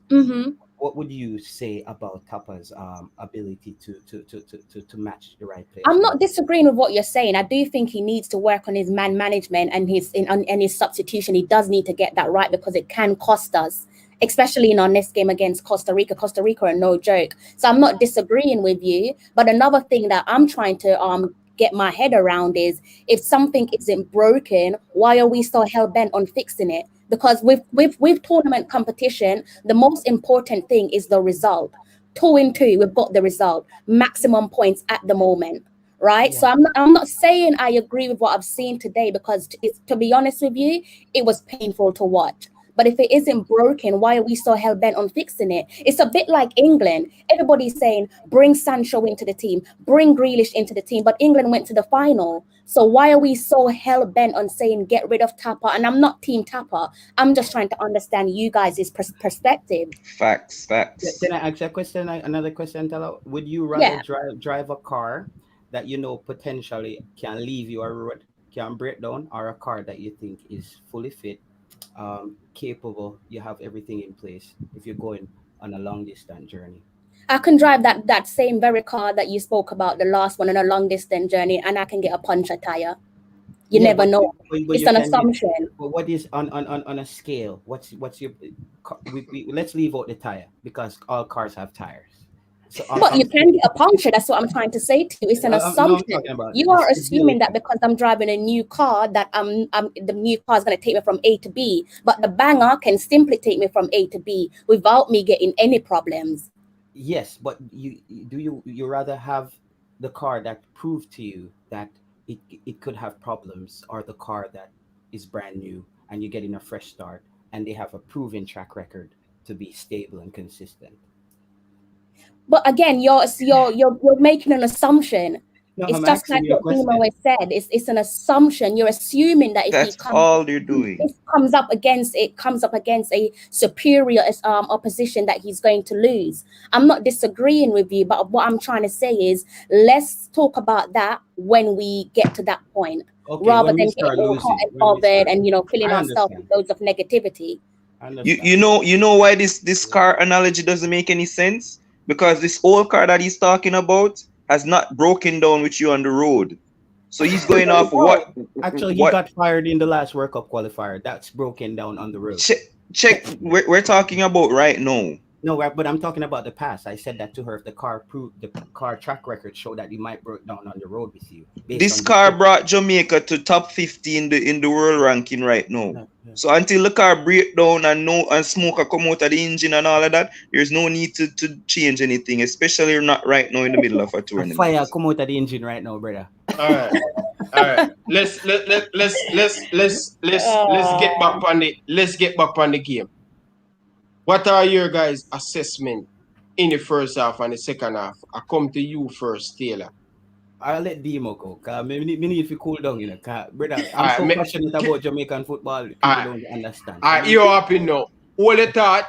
B: What would you say about Tapa's ability to match the right players?
C: I'm not disagreeing with what you're saying. I do think he needs to work on his man management and his substitution. He does need to get that right because it can cost us, especially in our next game against Costa Rica. Costa Rica are no joke. So I'm not disagreeing with you. But another thing that I'm trying to get my head around is, if something isn't broken, why are we so hell-bent on fixing it? Because with tournament competition, the most important thing is the result. 2-2, we've got the result, maximum points at the moment, right? So I'm not saying I agree with what I've seen today, because to be honest with you, it was painful to watch. But if it isn't broken, why are we so hell-bent on fixing it? It's a bit like England. Everybody's saying, bring Sancho into the team, bring Grealish into the team, but England went to the final. So why are we so hell-bent on saying get rid of Tapa? And I'm not Team Tapa. I'm just trying to understand you guys' perspective.
D: Facts.
B: Can I ask a question? Another question, Tala? Would you rather drive a car that you know potentially can leave you a road, can break down, or a car that you think is fully fit, capable, you have everything in place if you're going on a long distance journey?
C: I can drive that same very car that you spoke about, the last one, on a long distance journey, and I can get a puncture tire. You never know.
B: But
C: it's an assumption.
B: But what is on a scale? What's your? Let's leave out the tire, because all cars have tires. So
C: but you can get a puncture. That's what I'm trying to say to you. It's an assumption. You are assuming that because I'm driving a new car, that the new car is going to take me from A to B. But the banger can simply take me from A to B without me getting any problems.
B: Yes, but you rather have the car that proved to you that it could have problems, or the car that is brand new and you're getting a fresh start and they have a proven track record to be stable and consistent?
C: But again, you're making an assumption.
B: No,
C: it's just like what Dimo said. It's an assumption. You're assuming that if
D: that's all you're doing.
C: It comes up against a superior opposition that he's going to lose. I'm not disagreeing with you, but what I'm trying to say is, let's talk about that when we get to that point, rather than getting all hot and bothered and filling ourselves with loads of negativity.
D: You know why this car analogy doesn't make any sense? Because this old car that he's talking about has not broken down with you on the road. So he's going off what?
B: Actually, he got fired in the last World Cup qualifier. That's broken down on the road.
D: Check. We're talking about right now.
B: No, but I'm talking about the past. I said that to her. If the car track record showed that he might break down on the road with you.
D: This car brought Jamaica to top 50 in the world ranking right now. So until the car break down and smoke come out of the engine and all of that, there's no need to change anything, especially not right now in the middle of a tournament.
B: Fire come out of the engine right now, brother.
A: All right. Let's get back on the game. What are your guys' assessment in the first half and the second half? I come to you first, Taylor.
B: I'll let Dimo go, because me need to cool down, brother. I'm so passionate about Jamaican football. People don't understand.
A: You're happy now. All the thought,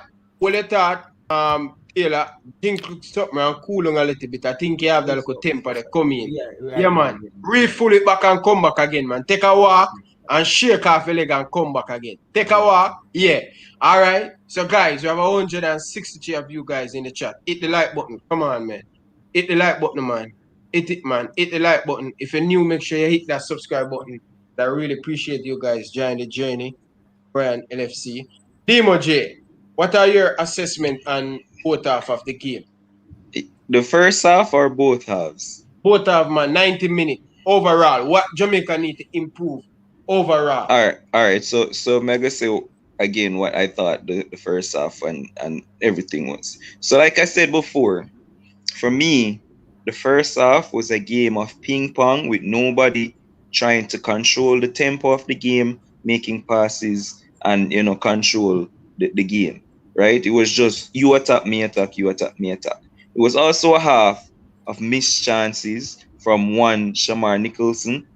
A: Taylor, think something and cool down a little bit. I think you have that little temper that come in. Yeah, man. Refuel it back and come back again, man. Take a walk and shake off your leg and come back again. Take a walk. Yeah. All right. So, guys, we have 163 of you guys in the chat. Hit the like button. Come on, man. Hit the like button, man. Hit it, man. Hit the like button. If you're new, make sure you hit that subscribe button. I really appreciate you guys joining the journey. RYAN LFC. Demo J, what are your assessment on both half of the game?
D: The first half or both halves?
A: Both half, man. 90 minutes overall. What Jamaica need to improve overall?
D: All right. So mega say again what I thought the first half and everything was. So like I said before, for me, the first half was a game of ping pong with nobody trying to control the tempo of the game, making passes and control the game. right? It was just you attack, me attack, you attack, me attack. It was also a half of missed chances from one Shamar Nicholson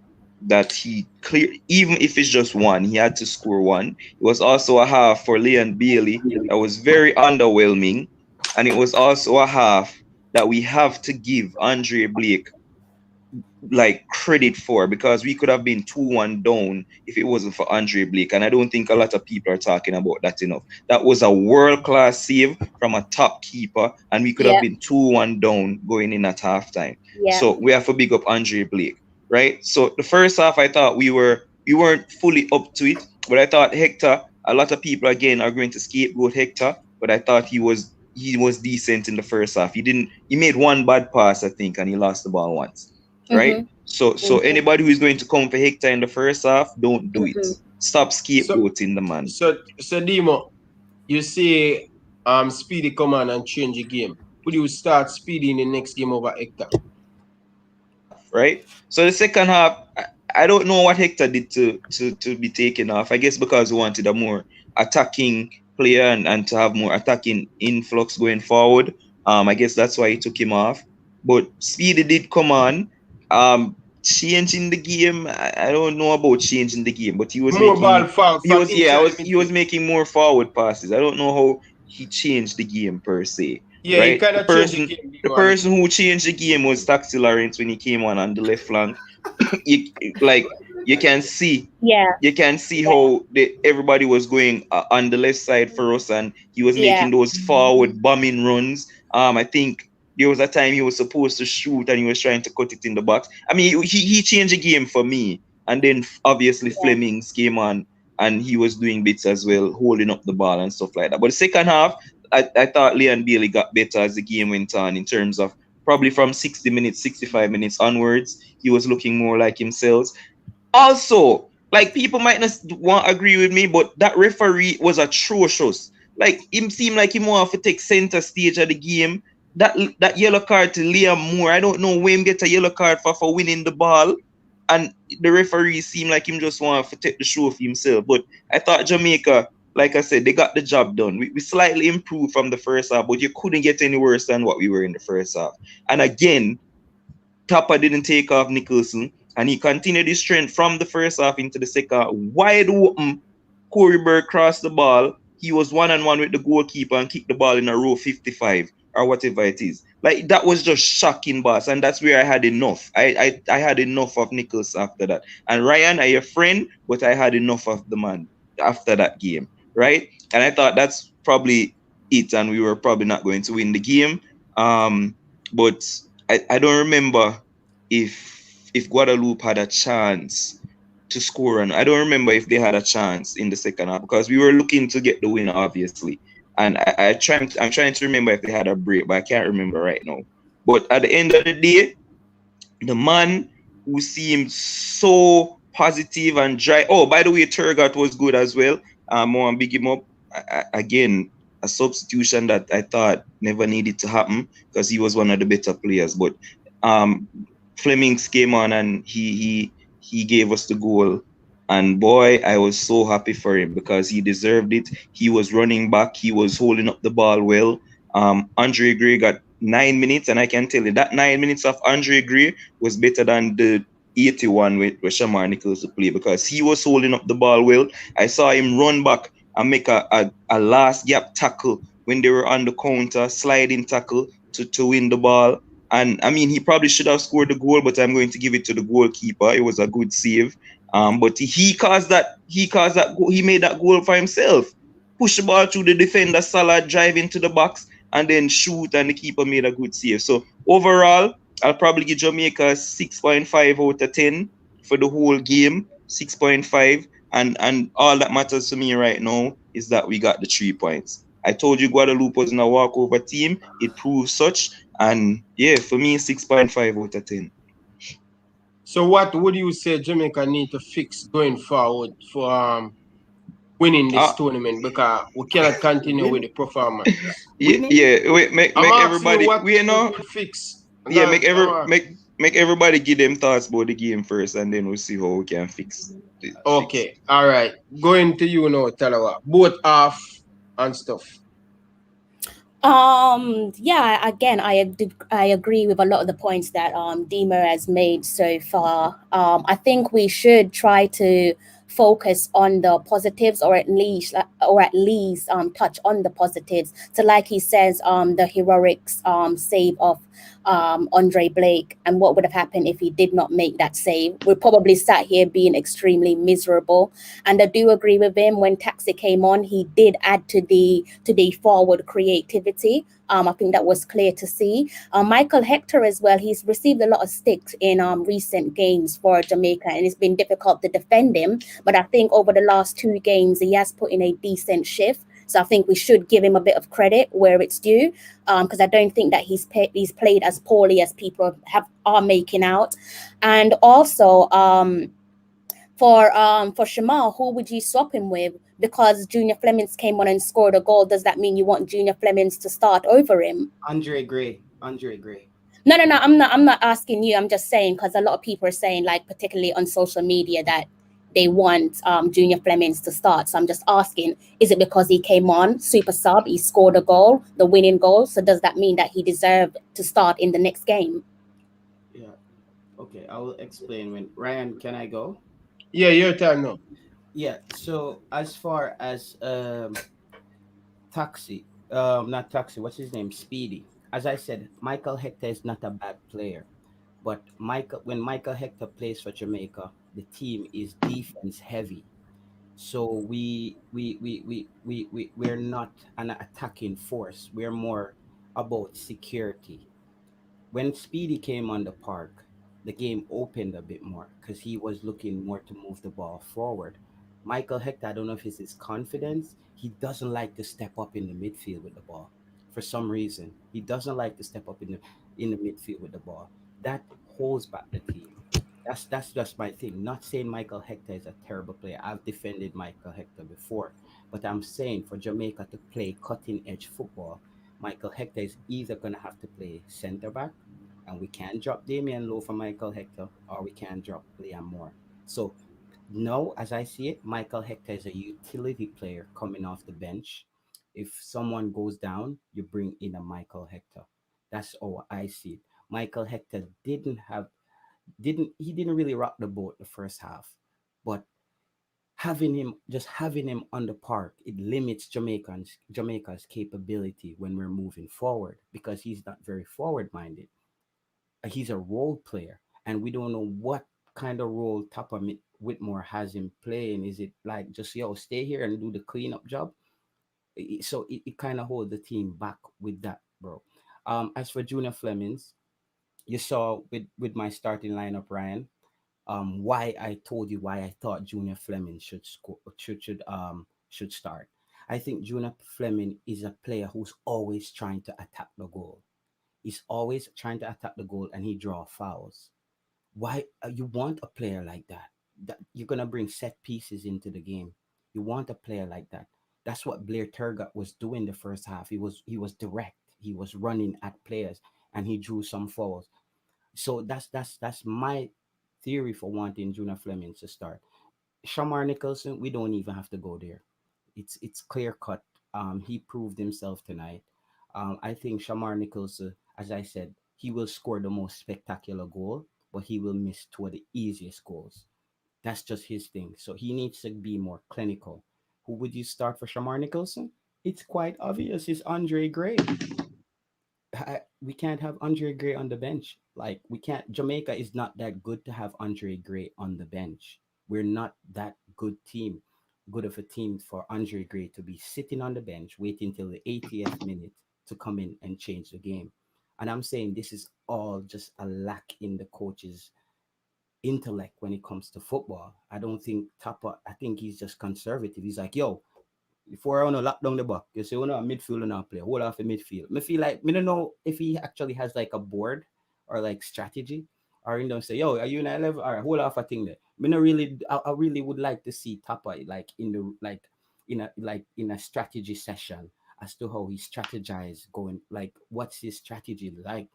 D: that he clear, even if it's just one, he had to score one. It was also a half for Leon Bailey that was very underwhelming, and it was also a half that we have to give Andre Blake like credit for, because we could have been 2-1 down if it wasn't for Andre Blake, and I don't think a lot of people are talking about that enough. That was a world-class save from a top keeper, and we could have been 2-1 down going in at halftime. So we have to big up Andre Blake, right? So the first half, I thought we weren't fully up to it, but I thought Hector, a lot of people again are going to scapegoat Hector, but I thought he was decent in the first half. He made one bad pass, I think, and he lost the ball once. Right? So anybody who is going to come for Hector in the first half, don't do it. Stop scapegoating the man.
A: So Demo, you say Speedy come on and change the game. Would you start Speedy in the next game over Hector?
D: Right? So the second half, I don't know what Hector did to be taken off. I guess because we wanted a more attacking player and to have more attacking influx going forward. I guess that's why he took him off. But Speedy did come on. Changing the game, I don't know about changing the game, but he was
A: more ball forward.
D: He was making more forward passes. I don't know how he changed the game per se.
A: Yeah,
D: right?
A: He kind of changed the game.
D: The person who changed the game was Taxi Lawrence when he came on the left flank. You can see how everybody was going on the left side for us, and he was making those forward bombing runs. I think there was a time he was supposed to shoot and he was trying to cut it in the box. I mean, he changed the game for me. And then obviously Flemings came on and he was doing bits as well, holding up the ball and stuff like that. But the second half, I thought Leon Bailey got better as the game went on, in terms of probably from 60 minutes, 65 minutes onwards, he was looking more like himself. Also, like, people might not want to agree with me, but that referee was atrocious. Like, him seemed like he wanted to take center stage of the game. That yellow card to Liam Moore, I don't know when him get a yellow card for winning the ball, and the referee seemed like him just wanted to take the show for himself. But I thought Jamaica, like I said, they got the job done. We slightly improved from the first half, but you couldn't get any worse than what we were in the first half. And again, Tapa didn't take off Nicholson, and he continued his trend from the first half into the second. Wide open, Corey Bird crossed the ball. He was 1-on-1 with the goalkeeper and kicked the ball in a row 55 or whatever it is. Like, that was just shocking, boss. And that's where I had enough. I had enough of Nichols after that. And Ryan, I your friend, but I had enough of the man after that game, right? And I thought that's probably it, and we were probably not going to win the game. But I don't remember if Guadeloupe had a chance to score, and I don't remember if they had a chance in the second half, because we were looking to get the win, obviously. And I'm trying to remember if they had a break, but I can't remember right now. But at the end of the day, the man who seemed so positive and dry. Oh, by the way, Turgot was good as well. I want to big him up. Again, a substitution that I thought never needed to happen, because he was one of the better players. But Flemings came on and he gave us the goal. And boy, I was so happy for him, because he deserved it. He was running back. He was holding up the ball well. Andre Gray got 9 minutes, and I can tell you that 9 minutes of Andre Gray was better than the 81 with Shamar Nichols to play, because he was holding up the ball well. I saw him run back and make a last gap tackle when they were on the counter, sliding tackle to win the ball. And I mean, he probably should have scored the goal, but I'm going to give it to the goalkeeper. It was a good save. But he caused that goal. He made that goal for himself. Push the ball through the defender, Salah, drive into the box, and then shoot, and the keeper made a good save. So overall, I'll probably give Jamaica 6.5 out of 10 for the whole game. 6.5. And all that matters to me right now is that we got the 3 points. I told you Guadeloupe wasn't a walkover team. It proved such. And yeah, for me, 6.5 out of 10.
A: So what would you say Jamaica need to fix going forward for winning this tournament? Because we cannot continue with the performance.
D: Make everybody
A: fix.
D: Yeah, make everybody give them thoughts about the game first, and then we'll see how we can fix it.
A: Okay, all right. Going to you now, Talawa. Both half and stuff.
C: Yeah, again, I agree with a lot of the points that Dima has made so far. I think we should try to focus on the positives, or at least touch on the positives. So like he says, the heroics save of Andre Blake, and what would have happened if he did not make that save. We're probably sat here being extremely miserable. And I do agree with him. When Taxi came on, he did add to the forward creativity. I think that was clear to see. Michael Hector as well. He's received a lot of sticks in recent games for Jamaica, and it's been difficult to defend him. But I think over the last two games, he has put in a decent shift. So I think we should give him a bit of credit where it's due, because I don't think that he's played as poorly as people are making out. And also, for Shamal, who would you swap him with? Because Junior Flemings came on and scored a goal. Does that mean you want Junior Flemings to start over him?
B: Andre Gray. Andre Gray.
C: No. I'm not asking you. I'm just saying, because a lot of people are saying, like, particularly on social media, that they want Junior Flemings to start. So I'm just asking, is it because he came on super sub, he scored a goal, the winning goal? So does that mean that he deserved to start in the next game?
B: Yeah. Okay, I will explain when Ryan, can I go?
A: Yeah, your time now.
B: Yeah. So as far as Taxi, not Taxi, what's his name? Speedy. As I said, Michael Hector is not a bad player. But when Michael Hector plays for Jamaica, the team is defense heavy. So we're not an attacking force. We're more about security. When Speedy came on the park, the game opened a bit more because he was looking more to move the ball forward. Michael Hector, I don't know if it's his confidence. He doesn't like to step up in the midfield with the ball. For some reason, he doesn't like to step up in the midfield with the ball. That holds back the team. That's just my thing. Not saying Michael Hector is a terrible player. I've defended Michael Hector before, but I'm saying for Jamaica to play cutting edge football, Michael Hector is either gonna have to play centre back, and we can drop Damian Lowe for Michael Hector, or we can drop Liam Moore. So no, as I see it, Michael Hector is a utility player coming off the bench. If someone goes down, you bring in a Michael Hector. That's how I see it. Michael Hector didn't really rock the boat the first half, but having him on the park, it limits Jamaica's capability when we're moving forward because he's not very forward minded. He's a role player, and we don't know what kind of role Whitmore has him playing. Is it like just stay here and do the cleanup job? So it kind of hold the team back with that, bro. As for Junior Flemings, you saw with my starting lineup, Ryan. Why I told you why I thought Junior Fleming should score should start. I think Junior Fleming is a player who's always trying to attack the goal. He's always trying to attack the goal and he draw fouls. Why you want a player like that? That you're gonna bring set pieces into the game. You want a player like that. That's what Blair Turgott was doing the first half. He was direct. He was running at players and he drew some fouls. So that's my theory for wanting Junior Fleming to start. Shamar Nicholson, we don't even have to go there. It's clear cut. He proved himself tonight. I think Shamar Nicholson, as I said, he will score the most spectacular goal, but he will miss two of the easiest goals. That's just his thing. So he needs to be more clinical. Who would you start for Shamar Nicholson? It's quite obvious. It's Andre Gray. We can't have Andre Gray on the bench. Like we can't. Jamaica is not that good to have Andre Gray on the bench. We're not that good of a team for Andre Gray to be sitting on the bench waiting till the 80th minute to come in and change the game. And I'm saying this is all just a lack in the coach's intellect when it comes to football. I don't think Tapa. I think he's just conservative. He's like, yo, before I want to lock down the back, you say, a midfield and not play, hold off the midfield. I feel like, I don't know if he actually has like a board or like strategy, or he don't say, yo, are you in 11? All right, hold off a thing there. I really would like to see Tapa like in a strategy session as to how he strategize going, like what's his strategy like?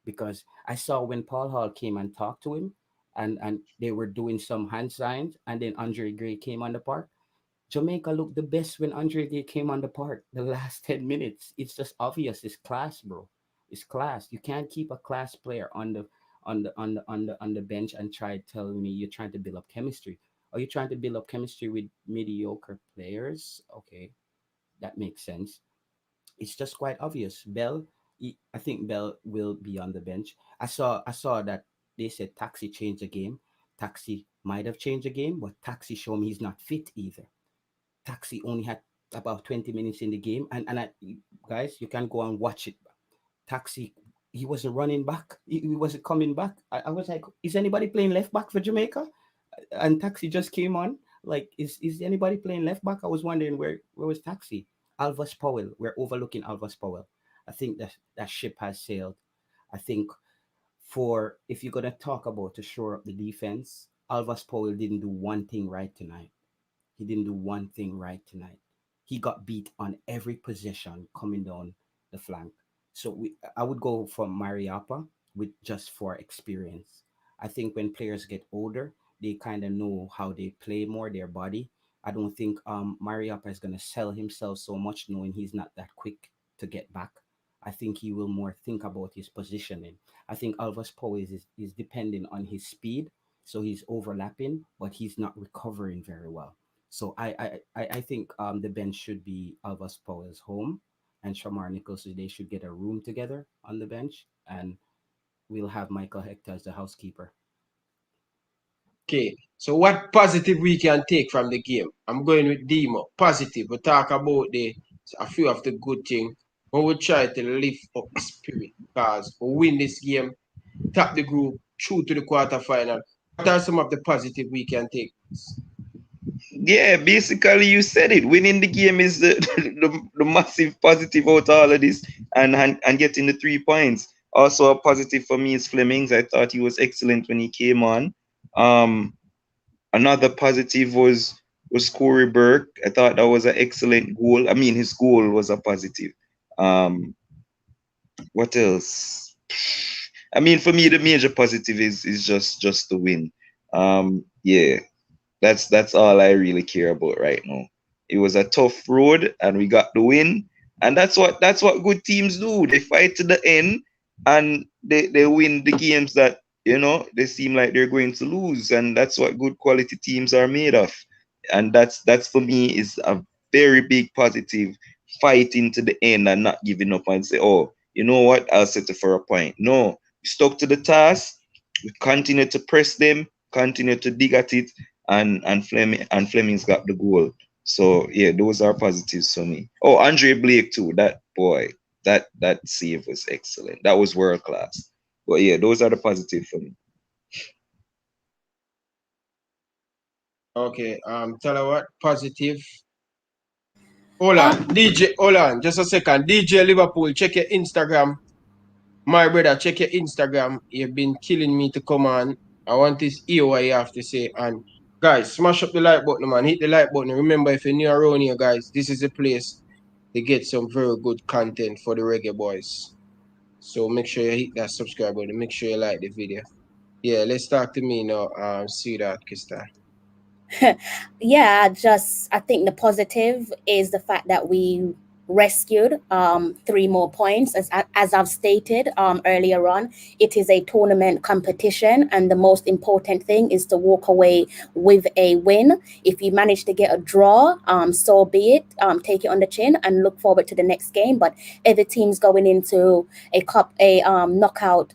B: Because I saw when Paul Hall came and talked to him, and they were doing some hand signs, and then Andre Gray came on the park. Jamaica looked the best when Andre Gay came on the park the last 10 minutes. It's just obvious. It's class, bro. It's class. You can't keep a class player on the bench and try telling me you're trying to build up chemistry. Are you trying to build up chemistry with mediocre players? Okay, that makes sense. It's just quite obvious. I think Bell will be on the bench. I saw that they said Taxi changed the game. Taxi might have changed the game, but Taxi showed me he's not fit either. Taxi only had about 20 minutes in the game, and guys, you can go and watch it. Taxi, he wasn't running back. He wasn't coming back. I was like, is anybody playing left back for Jamaica? And Taxi just came on. Like, is anybody playing left back? I was wondering where was Taxi? Alvas Powell. We're overlooking Alvas Powell. I think that ship has sailed. I think for if you're gonna talk about to shore up the defense, Alvas Powell didn't do one thing right tonight. He didn't do one thing right tonight. He got beat on every possession coming down the flank. So I would go for Mariapa with just for experience. I think when players get older, they kind of know how they play more their body. I don't think Mariapa is gonna sell himself so much knowing he's not that quick to get back. I think he will more think about his positioning. I think Alvas Poe is depending on his speed, so he's overlapping, but he's not recovering very well. So I think the bench should be Alvas Poe's home and Shamar Nichols. They should get a room together on the bench, and we'll have Michael Hector as the housekeeper.
A: Okay, so what positive we can take from the game? I'm going with Demo. Positive. We talk about a few of the good things. We will try to lift up the spirit because we win this game, top the group, through to the quarterfinal. What are some of the positive we can take?
D: Yeah, basically you said it. Winning the game is the massive positive out of all of this, and getting the 3 points. Also a positive for me is Flemings. I thought he was excellent when he came on. Another positive was Corey Burke. I thought that was an excellent goal. I mean, his goal was a positive. What else? I mean, for me, the major positive is just the win. Yeah, that's all I really care about right now. It was a tough road, and we got the win, and that's what good teams do. They fight to the end, and they win the games that they seem like they're going to lose, and that's what good quality teams are made of. And that's for me is a very big positive. Fighting to the end and not giving up and say, oh, you know what, I'll settle for a point. No, we stuck to the task. We continue to press them, continue to dig at it, and Fleming's got the goal. So yeah, those are positives for me. Oh, Andre Blake too. That boy, that save was excellent. That was world class. But yeah, those are the positives for me.
A: Okay, tell her what positive. Hold on, DJ. Hold on, just a second. DJ Liverpool, check your Instagram. My brother, check your Instagram. You've been killing me to come on. I want to hear what you have to say. And guys, smash up the like button, man. Hit the like button. Remember, if you're new around here, guys, this is a place to get some very good content for the Reggae Boyz. So make sure you hit that subscribe button. Make sure you like the video. Yeah, let's talk to me now. See that, Krista.
C: Yeah, I think the positive is the fact that we rescued 3 more points. As I've stated earlier on, it is a tournament competition, and the most important thing is to walk away with a win. If you manage to get a draw, so be it. Take it on the chin and look forward to the next game. But every team's going into a knockout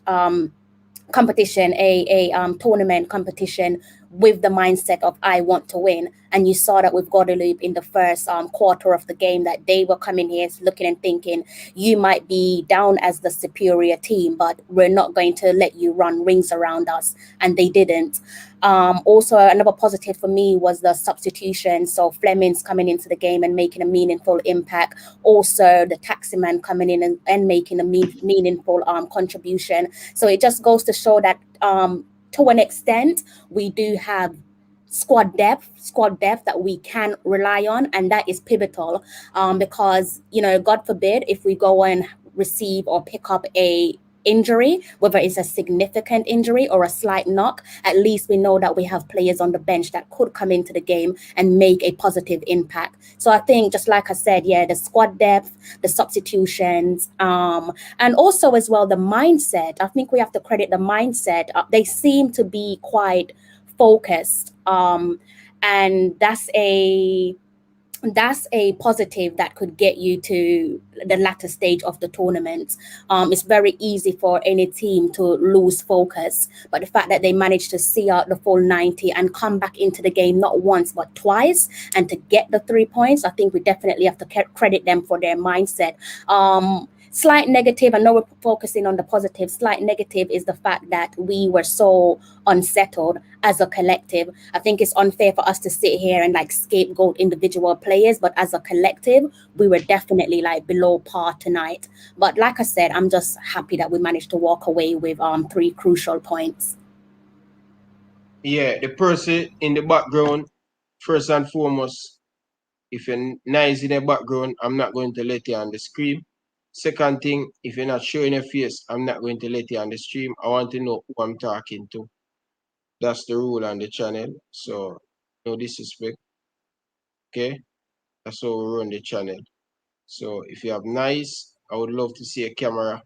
C: competition, a tournament competition with the mindset of I want to win. And you saw that with Guadeloupe in the first quarter of the game, that they were coming here looking and thinking, you might be down as the superior team, but we're not going to let you run rings around us. And they didn't. Also, another positive for me was the substitution. So Fleming's coming into the game and making a meaningful impact. Also, the taximan coming in and making a meaningful contribution. So it just goes to show that to an extent, we do have squad depth that we can rely on, and that is pivotal because, God forbid, if we go and receive or pick up a injury, whether it's a significant injury or a slight knock, at least we know that we have players on the bench that could come into the game and make a positive impact. So I think, just like I said, the squad depth, the substitutions, and also as well the mindset. I think we have to credit the mindset. They seem to be quite focused, and that's a positive that could get you to the latter stage of the tournament. It's very easy for any team to lose focus, but the fact that they managed to see out the full 90 and come back into the game not once but twice and to get the 3 points, I think we definitely have to credit them for their mindset. Slight negative, I know we're focusing on the positive. Slight negative is the fact that we were so unsettled as a collective. I think it's unfair for us to sit here and like scapegoat individual players, but as a collective, we were definitely like below par tonight. But like I said, I'm just happy that we managed to walk away with 3 crucial points.
A: Yeah, the person in the background, first and foremost, if you're nice in the background, I'm not going to let you on the screen. Second thing, if you're not showing your face, I'm not going to let you on the stream. I want to know who I'm talking to. That's the rule on the channel. So, no disrespect. Okay? That's how we run the channel. So, if you have nice, I would love to see a camera.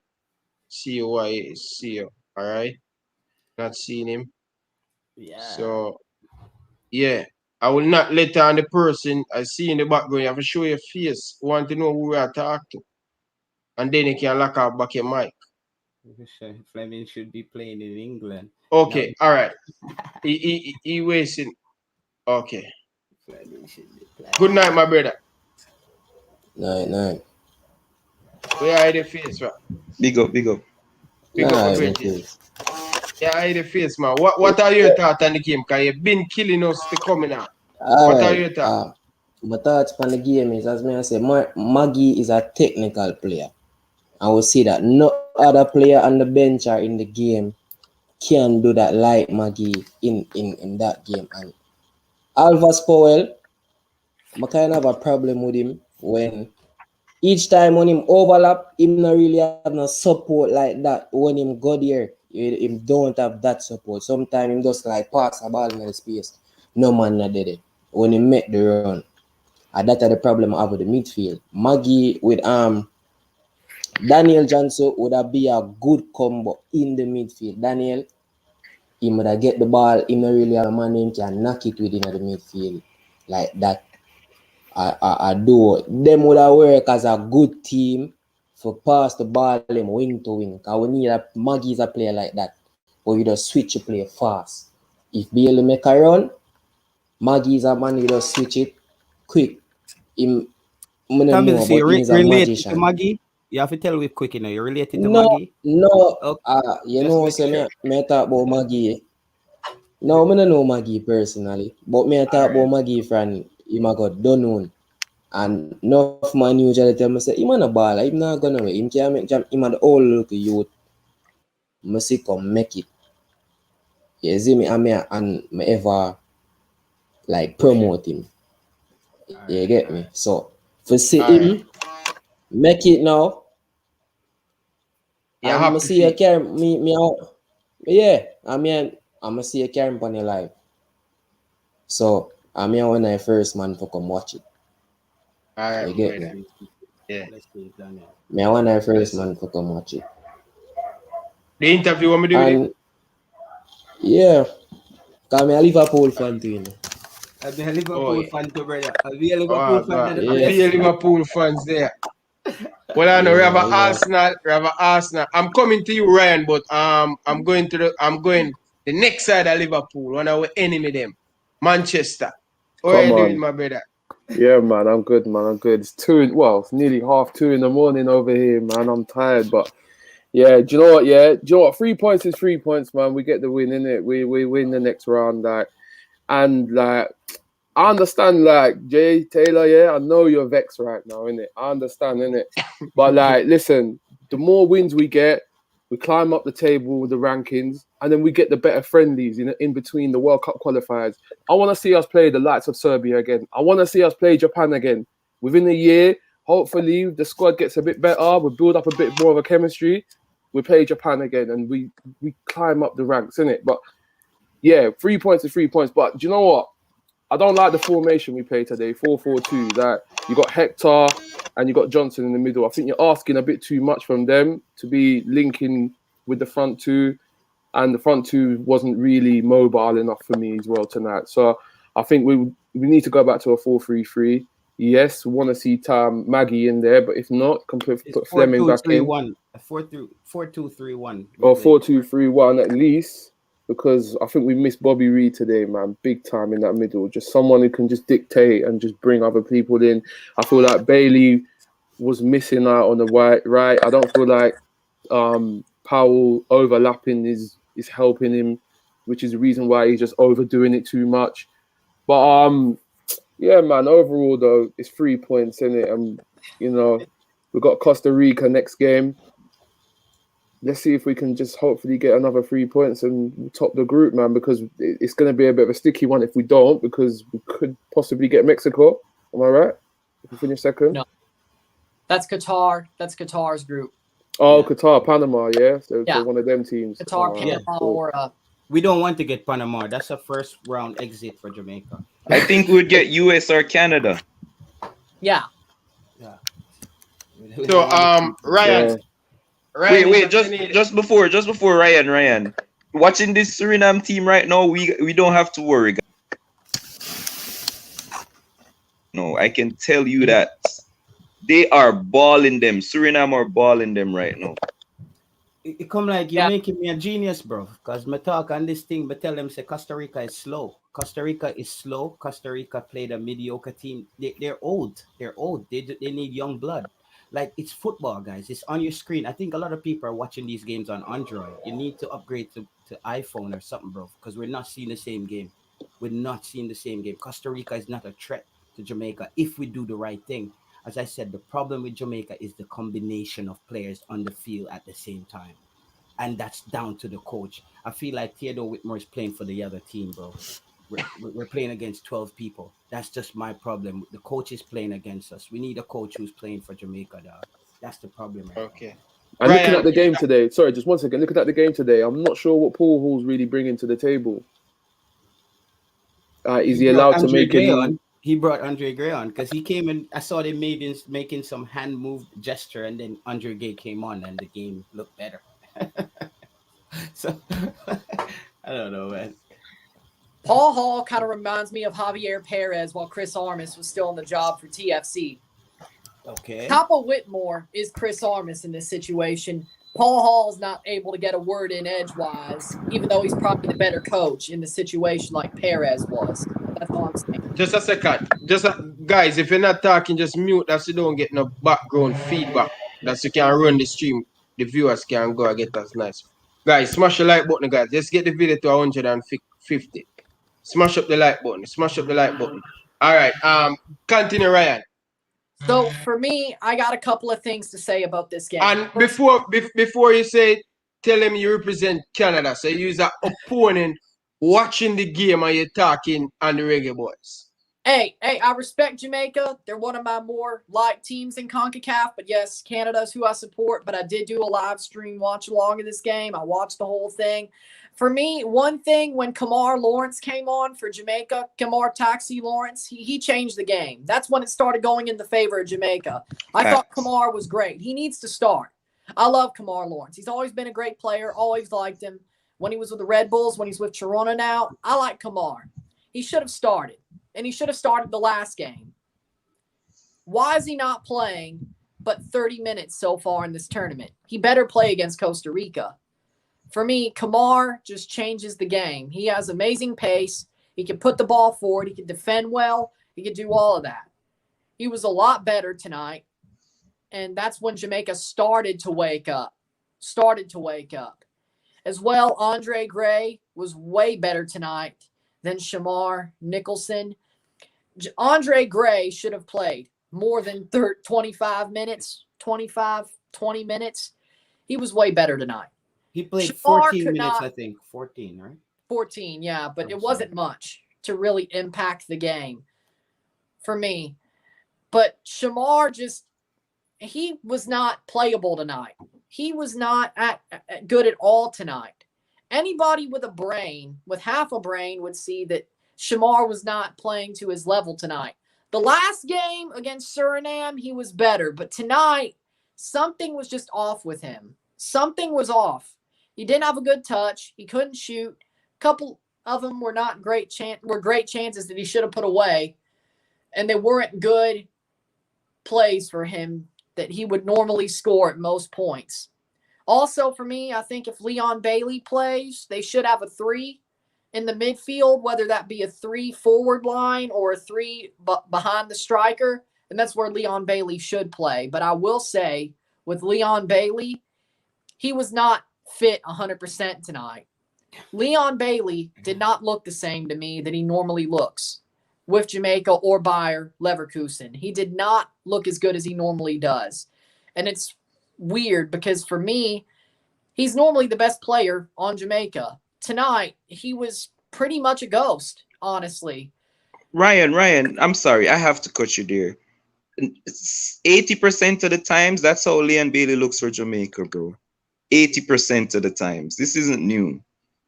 A: See you while I see you. Alright? Not seeing him.
B: Yeah.
A: So, yeah. I will not let on the person I see in the background. You have to show your face. I want to know who we are talking to. And then you can lock off back your mic.
B: Fleming should be playing in England.
A: Okay, all right. He wasting. Okay.
B: Fleming should be playing.
A: Good night, my brother.
F: Night.
A: Where are the face, man?
D: Big up.
A: Big up, my brother. Yeah, I the face, man. What are your thoughts on the game? Because you've been killing us to coming out. What are your thoughts?
F: My thoughts on the game is, as I say, Maggie is a technical player. I will see that no other player on the bench or in the game can do that like Maggie in that game. And Alvas Powell, I kind of have a problem with him when each time when him overlap, him not really have no support like that. When him go there, him don't have that support. Sometimes him just like pass a ball in the space. No man not did it. When he make the run. And that's the problem I have with the midfield. Maggie with Daniel Johnson would have be a good combo in the midfield. Daniel, he would have get the ball, he not really have a man who can knock it within the midfield like that. I do. Them would have work as a good team for pass the ball them wing to wing. Because we need Maggie is a player like that. But you just switch to play fast. If Bailey make a run, Maggie is a man who just switch it quick. Him,
B: Related to Maggie? You have to tell me quick, you know. You're related to Maggie?
F: No. Okay. You know, so me talk about Maggie. No, I don't know Maggie personally. But me talk about Maggie from him I got done on. And enough man usually tell me say, him on a ball, him not gonna away. Him can't make jump, him on the old look youth. I see come make it. You see me and me ever like promote him. You get me? So for see him make it now.
A: Yeah,
F: I'm see you carry me out. Yeah, I'm see you carry on your live. So I'm here when I first man for come watch it.
A: Alright,
F: you get me?
A: Yeah.
F: Me when I first man for come watch it.
A: The interview what me doing?
F: Yeah. Cause I'm a Liverpool fan too, you know.
B: I'll be a Liverpool fan too, brother. I'll be a Liverpool fan.
A: I'll be a Liverpool fans there. Well, I know we have Arsenal. I'm coming to you, Ryan, but I'm going the next side of Liverpool. When I enemy them, Manchester. How are you doing, my brother?
G: Yeah, man, I'm good, man. It's it's nearly 2:30 in the morning over here, man. I'm tired, but yeah, do you know what? Yeah, do you know what? 3 points is 3 points, man. We get the win, innit? We win the next round, and I understand, Jay Taylor, yeah, I know you're vexed right now, innit? I understand, innit? But, listen, the more wins we get, we climb up the table with the rankings, and then we get the better friendlies in between the World Cup qualifiers. I want to see us play the likes of Serbia again. I want to see us play Japan again. Within a year, hopefully, the squad gets a bit better. We build up a bit more of a chemistry. we play Japan again, and we climb up the ranks, innit? But yeah, 3 points is 3 points. But do you know what? I don't like the formation we play today, 4-4-2. That you got Hector and you got Johnson in the middle. I think you're asking a bit too much from them to be linking with the front two, and the front two wasn't really mobile enough for me as well tonight. So I think we need to go back to a 4-3-3. Yes, we want to see Maggie in there, but if not, put Fleming back in.
B: 4-2-3-1.
G: Or 4-2-3-1 at least, because I think we missed Bobby Reed today, man, big time in that middle. Just someone who can just dictate and just bring other people in. I feel like Bailey was missing out on the right. I don't feel like Powell overlapping is helping him, which is the reason why he's just overdoing it too much. But yeah, man, overall though, it's 3 points in it, and you know, we've got Costa Rica next game. Let's see if we can just hopefully get another 3 points and top the group, man, because it's going to be a bit of a sticky one if we don't, because we could possibly get Mexico. Am I right? If we finish second?
H: No. That's Qatar. That's Qatar's group.
G: Oh, yeah. Qatar, Panama, yeah? So
H: yeah.
G: One of them teams.
H: Qatar, Panama, or...
B: We don't want to get Panama. That's a first round exit for Jamaica.
D: I think we'd get US or Canada.
H: Yeah.
B: Yeah.
A: So, Ryan...
D: Yeah. Wait, just before Ryan, watching this Suriname team right now, we don't have to worry. No, I can tell you that they are balling them. Suriname are balling them right now.
B: It come like you're making me a genius, bro. Because me talk on this thing, but tell them say Costa Rica is slow. Costa Rica is slow. Costa Rica played a mediocre team. They're old. They're old. They need young blood. Like, it's football, guys. It's on your screen. I think a lot of people are watching these games on Android. You need to upgrade to iPhone or something, bro, because we're not seeing the same game. We're not seeing the same game. Costa Rica is not a threat to Jamaica if we do the right thing. As I said, the problem with Jamaica is the combination of players on the field at the same time. And that's down to the coach. I feel like Theodore Whitmore is playing for the other team, bro. We're playing against 12 people. That's just my problem. The coach is playing against us. We need a coach who's playing for Jamaica, dog. That's the problem. Right
A: okay.
G: Now. And looking at the game today, sorry, just 1 second. Looking at the game today, I'm not sure what Paul Hall's really bringing to the table. Is he allowed to make it?
B: He brought Andre Gray on because he came and I saw them making some hand move gesture, and then Andre Gray came on and the game looked better. So I don't know, man.
H: Paul Hall kind of reminds me of Javier Perez while Chris Armas was still on the job for TFC.
B: Okay.
H: Papa Whitmore is Chris Armas in this situation. Paul Hall's not able to get a word in edgewise, even though he's probably the better coach in the situation like Perez was. That's all I'm saying.
A: Just a second. Guys, if you're not talking, just mute that so you don't get no background feedback. That you can run the stream. The viewers can go and get us nice. Guys, smash the like button, guys. Let's get the video to 150. Smash up the like button. Smash up the like button. All right. Continue, Ryan.
H: So for me, I got a couple of things to say about this game.
A: And before you say, tell them you represent Canada. So you use an opponent watching the game and you're talking on the Reggae Boyz.
H: Hey, I respect Jamaica. They're one of my more liked teams in CONCACAF. But yes, Canada's who I support. But I did do a live stream watch along of this game. I watched the whole thing. For me, one thing, when Kamar Lawrence came on for Jamaica, Kamar Taxi Lawrence, he changed the game. That's when it started going in the favor of Jamaica. I thought Kamar was great. He needs to start. I love Kamar Lawrence. He's always been a great player, always liked him. When he was with the Red Bulls, when he's with Toronto now, I like Kamar. He should have started, and he should have started the last game. Why is he not playing but 30 minutes so far in this tournament? He better play against Costa Rica. For me, Kamar just changes the game. He has amazing pace. He can put the ball forward. He can defend well. He can do all of that. He was a lot better tonight. And that's when Jamaica started to wake up. As well, Andre Gray was way better tonight than Shamar Nicholson. Andre Gray should have played more than 25 minutes, 20 minutes. He was way better tonight.
B: He played 14 minutes, I think. 14, right?
H: 14, yeah, but it wasn't much to really impact the game for me. But Shamar he was not playable tonight. he was not good at all tonight. Anybody with a brain, with half a brain, would see that Shamar was not playing to his level tonight. The last game against Suriname, he was better. But tonight, something was just off with him. Something was off. He didn't have a good touch. He couldn't shoot. A couple of them were not great chances that he should have put away. And they weren't good plays for him that he would normally score at most points. Also, for me, I think if Leon Bailey plays, they should have a 3 in the midfield, whether that be a 3 forward line or a 3 behind the striker. And that's where Leon Bailey should play. But I will say, with Leon Bailey, he was not fit 100% tonight. Leon Bailey did not look the same to me that he normally looks with Jamaica or Bayer Leverkusen. He did not look as good as he normally does. And it's weird because for me, he's normally the best player on Jamaica. Tonight, he was pretty much a ghost, honestly.
D: Ryan, I'm sorry, I have to cut you there. 80% of the times, that's how Leon Bailey looks for Jamaica, bro. 80% of the times. This isn't new.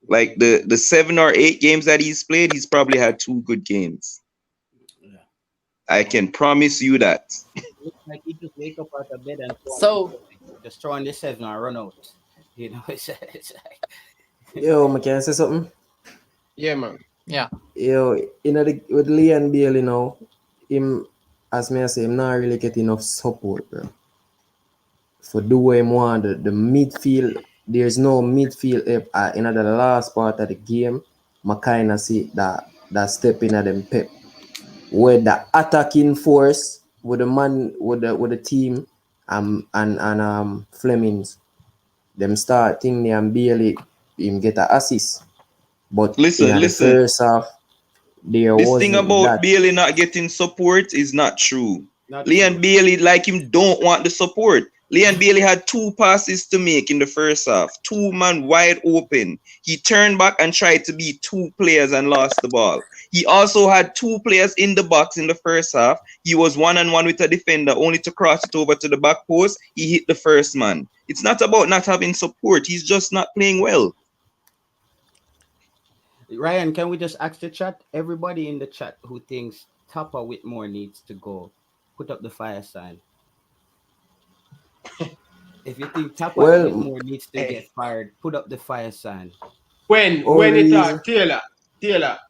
D: Like the 7 or 8 games that he's played, he's probably had 2 good games.
B: Yeah.
D: I can promise you that.
B: Looks like he just wake up out of bed and just throw on the 7 and run out. You know, it's like...
F: Yo, can I say something?
A: Yeah, man.
H: Yeah.
F: Yo, with Leon Bailey now, him, as me I say, him not really get enough support, bro. For do what him want, the midfield, there's no midfield in the last part of the game. I kind of see that step in at them pep. Where the attacking force with the man with the team and Flemings, them start thinking and Bailey him get an assist. But
D: listen.
F: The first half,
D: this thing about Bailey not getting support is not true. Leon Bailey, like him, don't want the support. Leon Bailey had 2 passes to make in the first half. 2 man wide open. He turned back and tried to beat 2 players and lost the ball. He also had 2 players in the box in the first half. He was 1-on-1 with a defender, only to cross it over to the back post. He hit the first man. It's not about not having support. He's just not playing well.
B: Ryan, can we just ask the chat? Everybody in the chat who thinks Tapa Whitmore needs to go, put up the fire sign. If you think Tapa Whitmore needs to get fired, put up the fire sign.
A: When Taylor,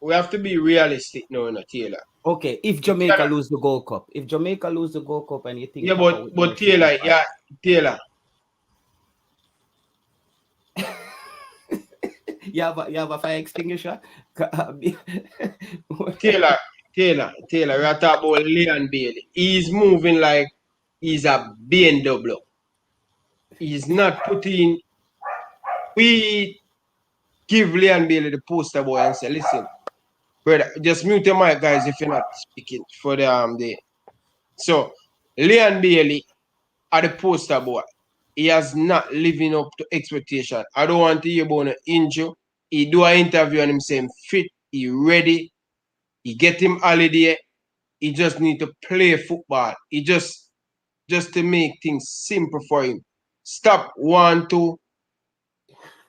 A: we have to be realistic now, Taylor.
B: Okay, if Jamaica lose the Gold Cup, and you think
A: but Taylor.
B: You have a fire extinguisher?
A: Taylor, we are talking about Leon Bailey. He's moving like he's a BMW. He's not putting... We give Leon Bailey the poster boy and say, listen, brother, just mute your mic, guys, if you're not speaking for the day. So, Leon Bailey are the poster boy. He has not living up to expectation. I don't want to hear about an injury. He do an interview and him saying fit, he ready, he get him holiday. He just need to play football. He just to make things simple for him. Stop 1-2,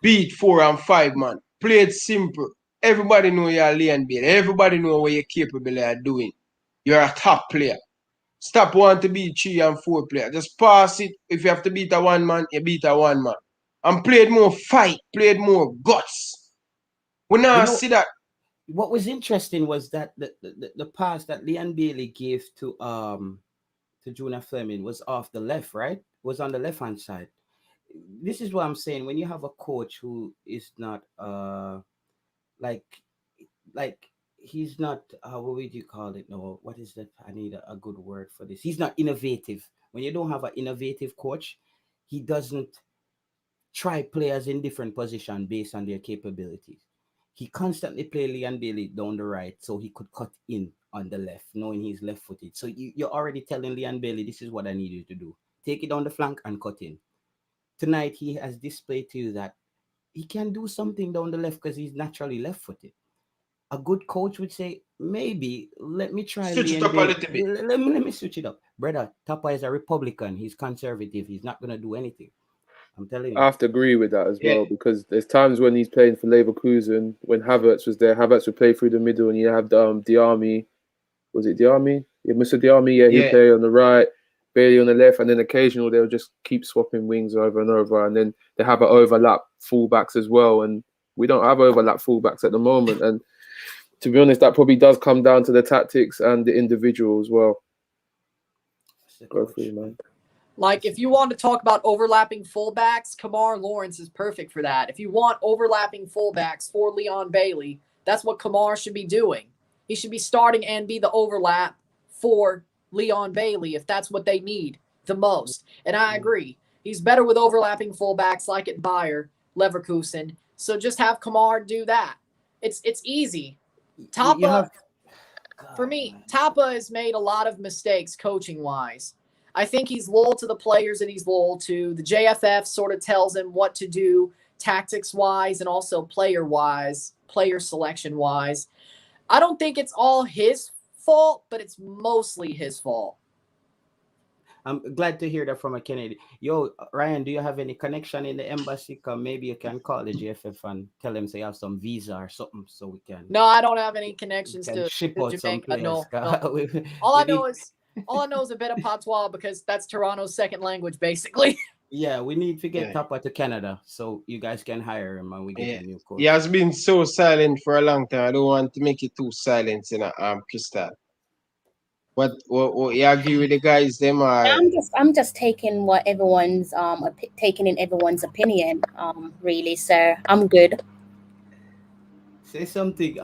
A: beat 4 and 5 man. Play it simple. Everybody know you're Leon Bailey. Everybody know what you're capable of doing. You're a top player. Stop wanting to beat 3 and 4 player. Just pass it. If you have to beat a 1 man, you beat a 1 man. And play it more fight, play it more guts. We now see that.
B: What was interesting was that the pass that Leon Bailey gave to Junior Fleming was off the left, right? Was on the left hand side. This is what I'm saying. When you have a coach who is not like he's not what would you call it? No, what is that? I need a good word for this. He's not innovative. When you don't have an innovative coach, he doesn't try players in different positions based on their capabilities. He constantly played Leon Bailey down the right so he could cut in on the left, knowing he's left-footed. So you're already telling Leon Bailey, this is what I need you to do. Take it down the flank and cut in. Tonight, he has displayed to you that he can do something down the left because he's naturally left-footed. A good coach would say, maybe, let me try.
A: Switch it up a little bit.
B: Let me switch it up. Brother, Tapa is a Republican. He's conservative. He's not going to do anything. I'm telling
G: I
B: you.
G: have to agree with that as
A: Yeah.
G: well, because there's times when he's playing for Leverkusen, when Havertz was there, Havertz would play through the middle, and you have Diarmi. Was it Diarmi? Yeah, Mr. Diarmi. Yeah, he'd
A: Yeah.
G: play on the right, Bailey on the left, and then occasionally they'll just keep swapping wings over and over, and then they have an overlap fullbacks as well, and we don't have overlap fullbacks at the moment. And to be honest, that probably does come down to the tactics and the individual as well.
B: It's the
G: Go
B: coach,
G: for it, man.
H: Like, if you want to talk about overlapping fullbacks, Kamar Lawrence is perfect for that. If you want overlapping fullbacks for Leon Bailey, that's what Kamar should be doing. He should be starting and be the overlap for Leon Bailey if that's what they need the most. And I agree. He's better with overlapping fullbacks like at Bayer, Leverkusen. So just have Kamar do that. It's easy. Tapa,
B: You have
H: for me, Tapa has made a lot of mistakes coaching-wise. I think he's loyal to the players that he's loyal to. The JFF sort of tells him what to do tactics-wise and also player-wise, player selection-wise. I don't think it's all his fault, but it's mostly his fault.
B: I'm glad to hear that from a Kennedy. Yo, Ryan, do you have any connection in the embassy? Maybe you can call the JFF and tell them say you have some visa or something so we can.
H: No, I don't have any connections
B: can
H: to
B: ship
H: to
B: out some
H: Jamaica.
B: players.
H: No.
B: We-
H: All I
B: we
H: know
B: need-
H: is a bit of patois because that's Toronto's second language, basically.
B: Yeah, we need to get
A: Yeah.
B: Tapa to Canada so you guys can hire him and we get
A: Yeah.
B: a new coach.
A: He has been so silent for a long time. I don't want to make it too silent, Crystal. What you agree with the guys? Them are
C: I'm just taking what everyone's taking in everyone's opinion, really. So I'm good.
B: Say something,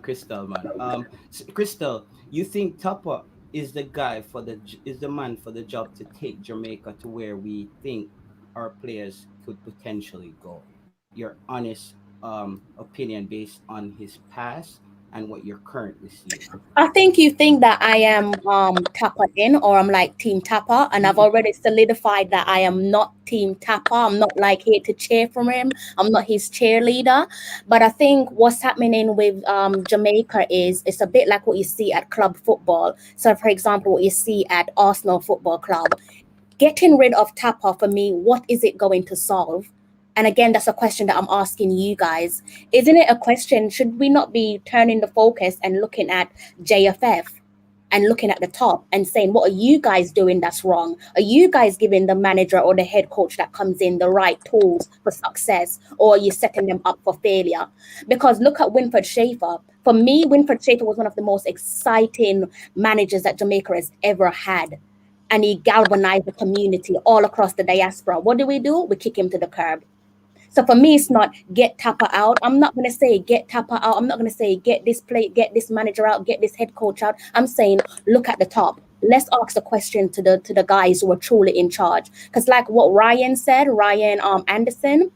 B: Crystal, man. Crystal, you think Tapa is the guy is the man for the job to take Jamaica to where we think our players could potentially go? Your honest opinion based on his past and what you're currently seeing.
C: I think you think that I am Tapper in, or I'm like Team Tapper, and I've already solidified that I am not Team Tapper. I'm not like here to cheer for him. I'm not his cheerleader. But I think what's happening with Jamaica is it's a bit like what you see at club football. So, for example, what you see at Arsenal Football Club. Getting rid of Tapper for me, what is it going to solve? And again, that's a question that I'm asking you guys. Isn't it a question, should we not be turning the focus and looking at JFF and looking at the top and saying, what are you guys doing that's wrong? Are you guys giving the manager or the head coach that comes in the right tools for success, or are you setting them up for failure? Because look at Winfred Schaefer. For me, Winfred Schaefer was one of the most exciting managers that Jamaica has ever had. And he galvanized the community all across the diaspora. What do? We kick him to the curb. So for me, it's not get Tapper out. I'm not going to say get Tapper out. I'm not going to say get this manager out, get this head coach out. I'm saying look at the top. Let's ask the question to the guys who are truly in charge. Because like what Ryan said, Ryan Anderson,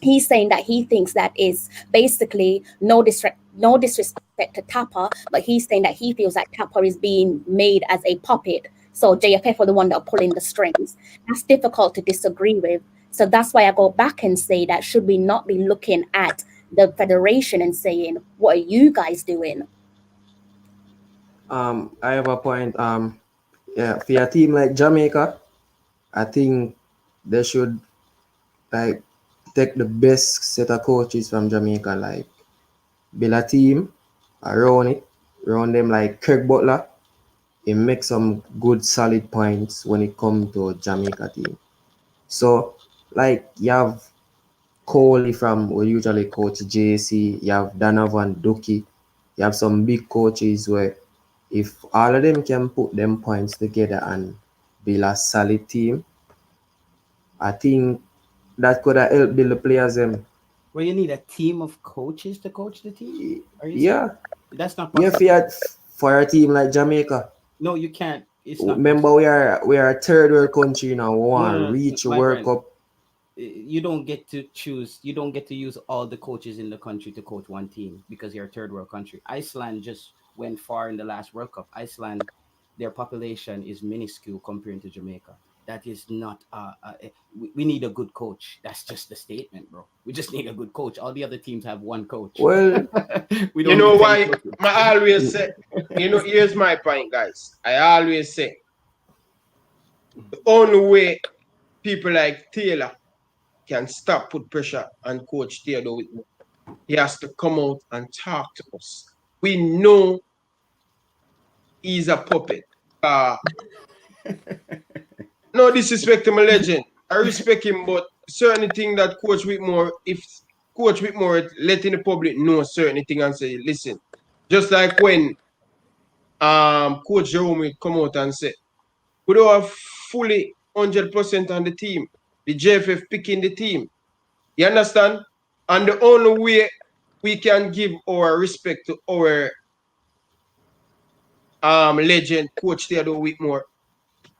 C: he's saying that he thinks that is basically no disrespect to Tapper, but he's saying that he feels like Tapper is being made as a puppet. So JFF are the one that are pulling the strings. That's difficult to disagree with. So that's why I go back and say that should we not be looking at the federation and saying, what are you guys doing?
F: I have a point. Yeah, for a team like Jamaica, I think they should like take the best set of coaches from Jamaica, like build a team around them like Kirk Butler. He makes some good solid points when it comes to Jamaica team. So like you have Coley from we usually coach JC, you have Donovan Ducky, you have some big coaches where if all of them can put them points together and build a solid team, I think that could have helped build the players them.
B: Well, you need a team of coaches to coach the team. Are you
F: Yeah.
B: saying? That's not
F: Yeah,
B: possible.
F: for a team like Jamaica.
B: No, you can't. It's not
F: Remember,
B: possible.
F: we are a third world country now. We want to
B: No,
F: reach
B: my
F: World
B: friend.
F: Cup.
B: You don't get to choose. You don't get to use all the coaches in the country to coach one team because you're a third world country. Iceland just went far in the last World Cup. Iceland, their population is minuscule compared to Jamaica. That is not. We need a good coach. That's just the statement, bro. We just need a good coach. All the other teams have one coach.
F: Well,
B: we
A: You
B: don't
A: know
B: need 10
A: why?
B: coaches.
A: I always say, here's my point, guys. I always say, the only way people like Taylor can stop put pressure on Coach Theodore Whitmore. He has to come out and talk to us. We know he's a puppet. No disrespect to my legend. I respect him, but certain thing that Coach Whitmore, if Coach Whitmore letting the public know certain thing and say, listen, just like when Coach Jerome will come out and say, we don't have fully 100% on the team. The JFF picking the team. You understand? And the only way we can give our respect to our legend, Coach Theodore Whitmore,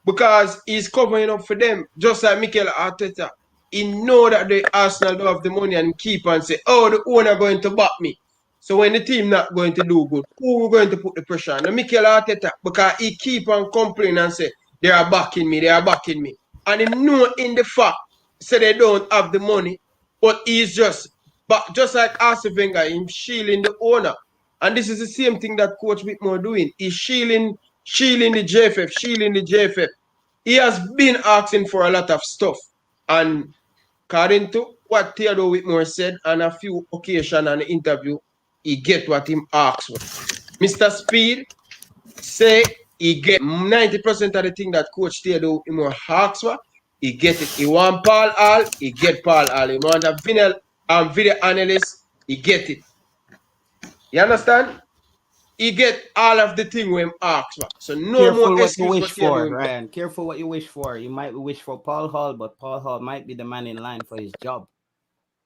A: because he's covering up for them, just like Mikel Arteta. He know that the Arsenal don't have the money and keep and say, oh, the owner going to back me. So when the team not going to do good, who we going to put the pressure on? The Mikel Arteta, because he keep on complaining and say, they are backing me, they are backing me. And he know in the fact, say they don't have the money, but he's just like Arsene Wenger, he's shielding the owner. And this is the same thing that Coach Whitmore doing. He's shielding the JFF. He has been asking for a lot of stuff. And according to what Theodore Whitmore said on a few occasions on the interview, he get what him asked for. Mr. Speed say he get 90% of the thing that Coach Theodore Whitmore asks for. He get it. He want Paul Hall, he get Paul Hall. He want a video analyst, he get it. You understand? He get all of the thing when him asks for. So no
B: Careful
A: more
B: what you
A: excuse
B: wish for, Ryan. Careful what you wish for. You might wish for Paul Hall, but Paul Hall might be the man in line for his job.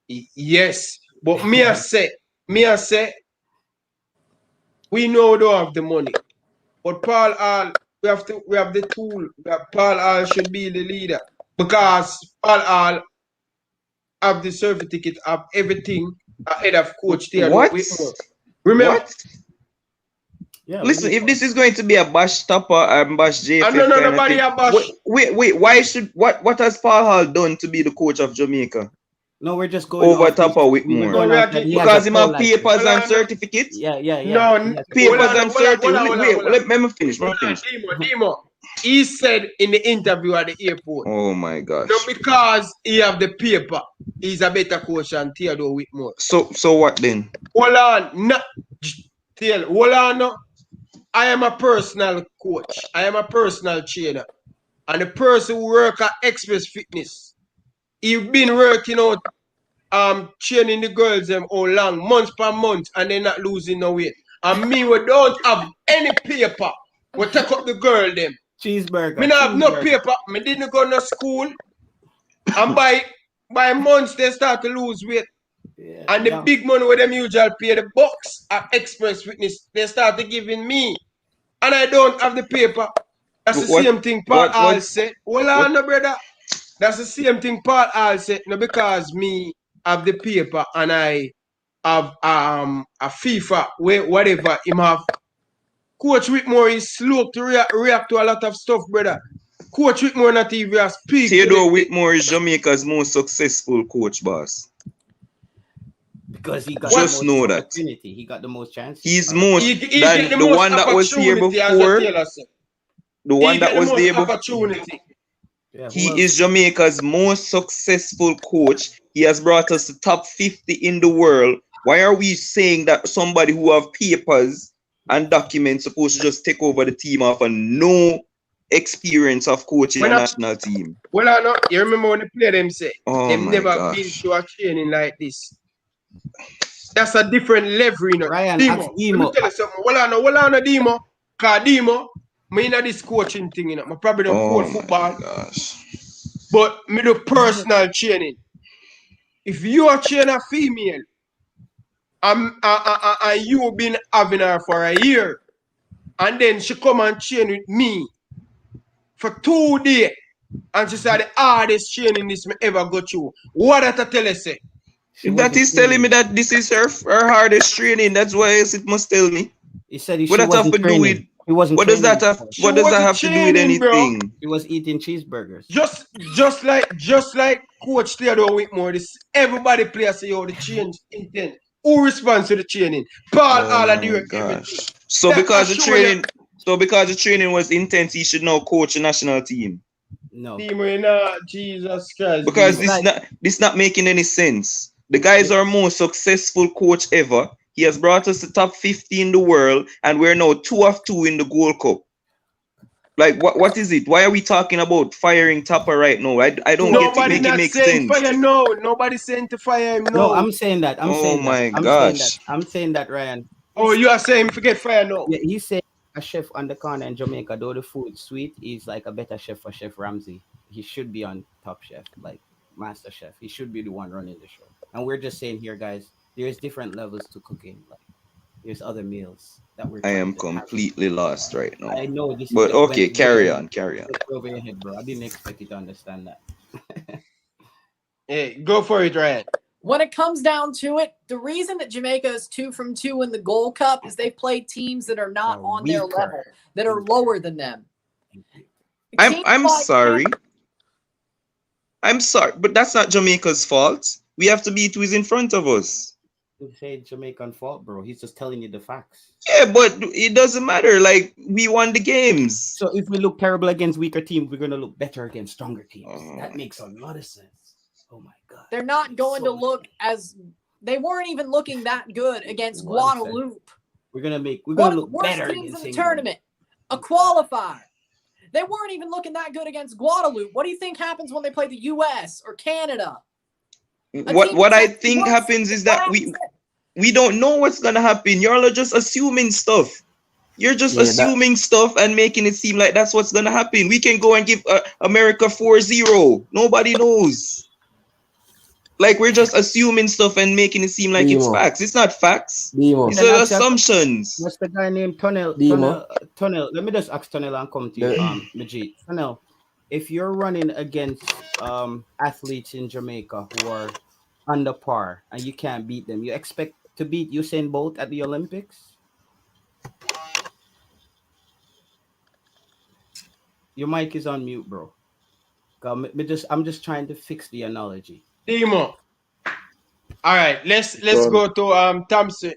A: Yes, but me I say, we know we don't have the money. But Paul Hall, we have the tool. Paul Hall should be the leader. Because Paul Hall have the certificate of everything ahead of Coach Theodore Whitmore. Remember?
D: What? Yeah, listen, if this is going to be a bash stopper and bash JFF,
A: no, nobody a bash.
D: Wait, why should what has Paul Hall done to be the coach of Jamaica?
B: No, we're just going
D: over top of Whitmore. Because he have papers and certificates.
B: Yeah.
A: No,
D: papers and certificates. Let me finish.
A: Demo. He said in the interview at the airport.
D: Oh my gosh.
A: No, because he have the paper, he's a better coach than Theodore Whitmore.
D: So what then?
A: Hold on. I am a personal coach. I am a personal trainer. And the person who work at Express Fitness, he's been working out training the girls them all long, months per month, and they're not losing no weight. And me, we don't have any paper. We take up the girl them.
B: Cheeseburger.
A: Me not have no paper. Me didn't go to school. And by months they start to lose weight. Yeah, and the big money where them usually pay the box at Express Fitness, they start to giving me. And I don't have the paper. That's the same thing Paul Hall said. Hold on, no, brother. That's the same thing Paul Hall said. No, because me have the paper and I have a FIFA, whatever him have. Coach Whitmore is slow to react to a lot of stuff, brother. Coach Whitmore not even speak.
D: Theodore Whitmore is Jamaica's most successful coach, boss.
B: Because he got
D: just
B: the most
D: know that
B: opportunity. He got the most chances.
D: He's most than the one that was here before. The one that was there before.
B: Yeah,
D: he is Jamaica's most successful coach. He has brought us to top 50 in the world. Why are we saying that somebody who have papers and documents supposed to just take over the team off and no experience of coaching a national team?
A: Well, I know. You remember when the player them say they've never been to a training like this. That's a different level, you know.
B: Ryan,
A: Demo, let me tell you something. Well, I know Demo. Because Demo, me not this coaching thing, you know. I probably don't coach football. But me do personal training. If you are training a female, and you been having her for a year, and then she come and train with me for 2 days, and she said the hardest training this me ever go through. What did I tell her say?
D: That is telling me that this is her hardest training. That's why it must tell me.
B: He said what does that have to do with? He wasn't.
D: What does that have? What does that have to do with anything?
B: Bro. He was eating cheeseburgers.
A: Just like Coach Theodore Whitmore. This everybody players say, "Oh, the change intent." Who responds to the training? Paul Hall and everything.
D: So because the training was intense, he should now coach a national team.
B: No.
A: Demo, you know, Jesus Christ.
D: Because
A: Demo.
D: this not making any sense. The guy is our most successful coach ever. He has brought us to top 50 in the world, and we're now 2 of 2 in the Gold Cup. Like, what is it? Why are we talking about firing Tapper right now? I don't
A: Nobody
D: make it
A: not
D: make
A: saying
D: sense.
A: fire no. Nobody's saying to fire him
B: No,
A: no.
B: I'm saying that. I'm
D: Oh
B: saying that.
D: my
B: I'm
D: gosh.
B: saying that. I'm saying that, Ryan.
A: Oh, you are saying forget fire no.
B: Yeah, he said a chef on the corner in Jamaica, though the food sweet, is like a better chef for Chef Ramsay. He should be on Top Chef, like Master Chef. He should be the one running the show. And we're just saying here, guys, there's different levels to cooking. Like there's other meals that we're
D: I
B: trying
D: am
B: to have.
D: completely lost right now.
B: I know this
D: But
B: just
D: okay,
B: went
D: carry
B: over-
D: on.
B: went over your head, bro. I didn't expect you to understand that.
A: Hey, go for it, Ryan.
H: When it comes down to it, the reason that Jamaica is 2 from 2 in the Gold Cup is they've played teams that are not on their
B: weaker.
H: level, that are lower than them.
D: I'm
H: Teams like
D: sorry. I'm sorry, but that's not Jamaica's fault. We have to beat who is in front of us.
B: You say Jamaican fault, bro. He's just telling you the facts.
D: Yeah, but it doesn't matter. Like, we won the games.
B: So if we look terrible against weaker teams, we're gonna look better against stronger teams. That makes a lot of sense. Oh my god.
H: They're not going to look as they weren't even looking that good against Guadeloupe.
B: We're gonna
H: One of the
B: look
H: worst
B: better
H: teams in
B: against
H: the
B: England.
H: tournament. A qualifier. They weren't even looking that good against Guadeloupe. What do you think happens when they play the US or Canada?
D: What I think happens is that we don't know what's gonna happen. Y'all are just assuming stuff. You're just assuming stuff and making it seem like that's what's gonna happen. We can go and give America 4-0. Nobody knows. Like, we're just assuming stuff and making it seem like it's facts. It's not facts. It's assumptions.
B: What's the guy named Tunnel? Tunnel. Let me just ask Tunnel and come to you, Majid. Tunnel, if you're running against athletes in Jamaica who are under par and you can't beat them, you expect to beat Usain Bolt at the Olympics? Your mic is on mute, bro. I'm just trying to fix the analogy.
A: Demo. All right, let's go to Thompson.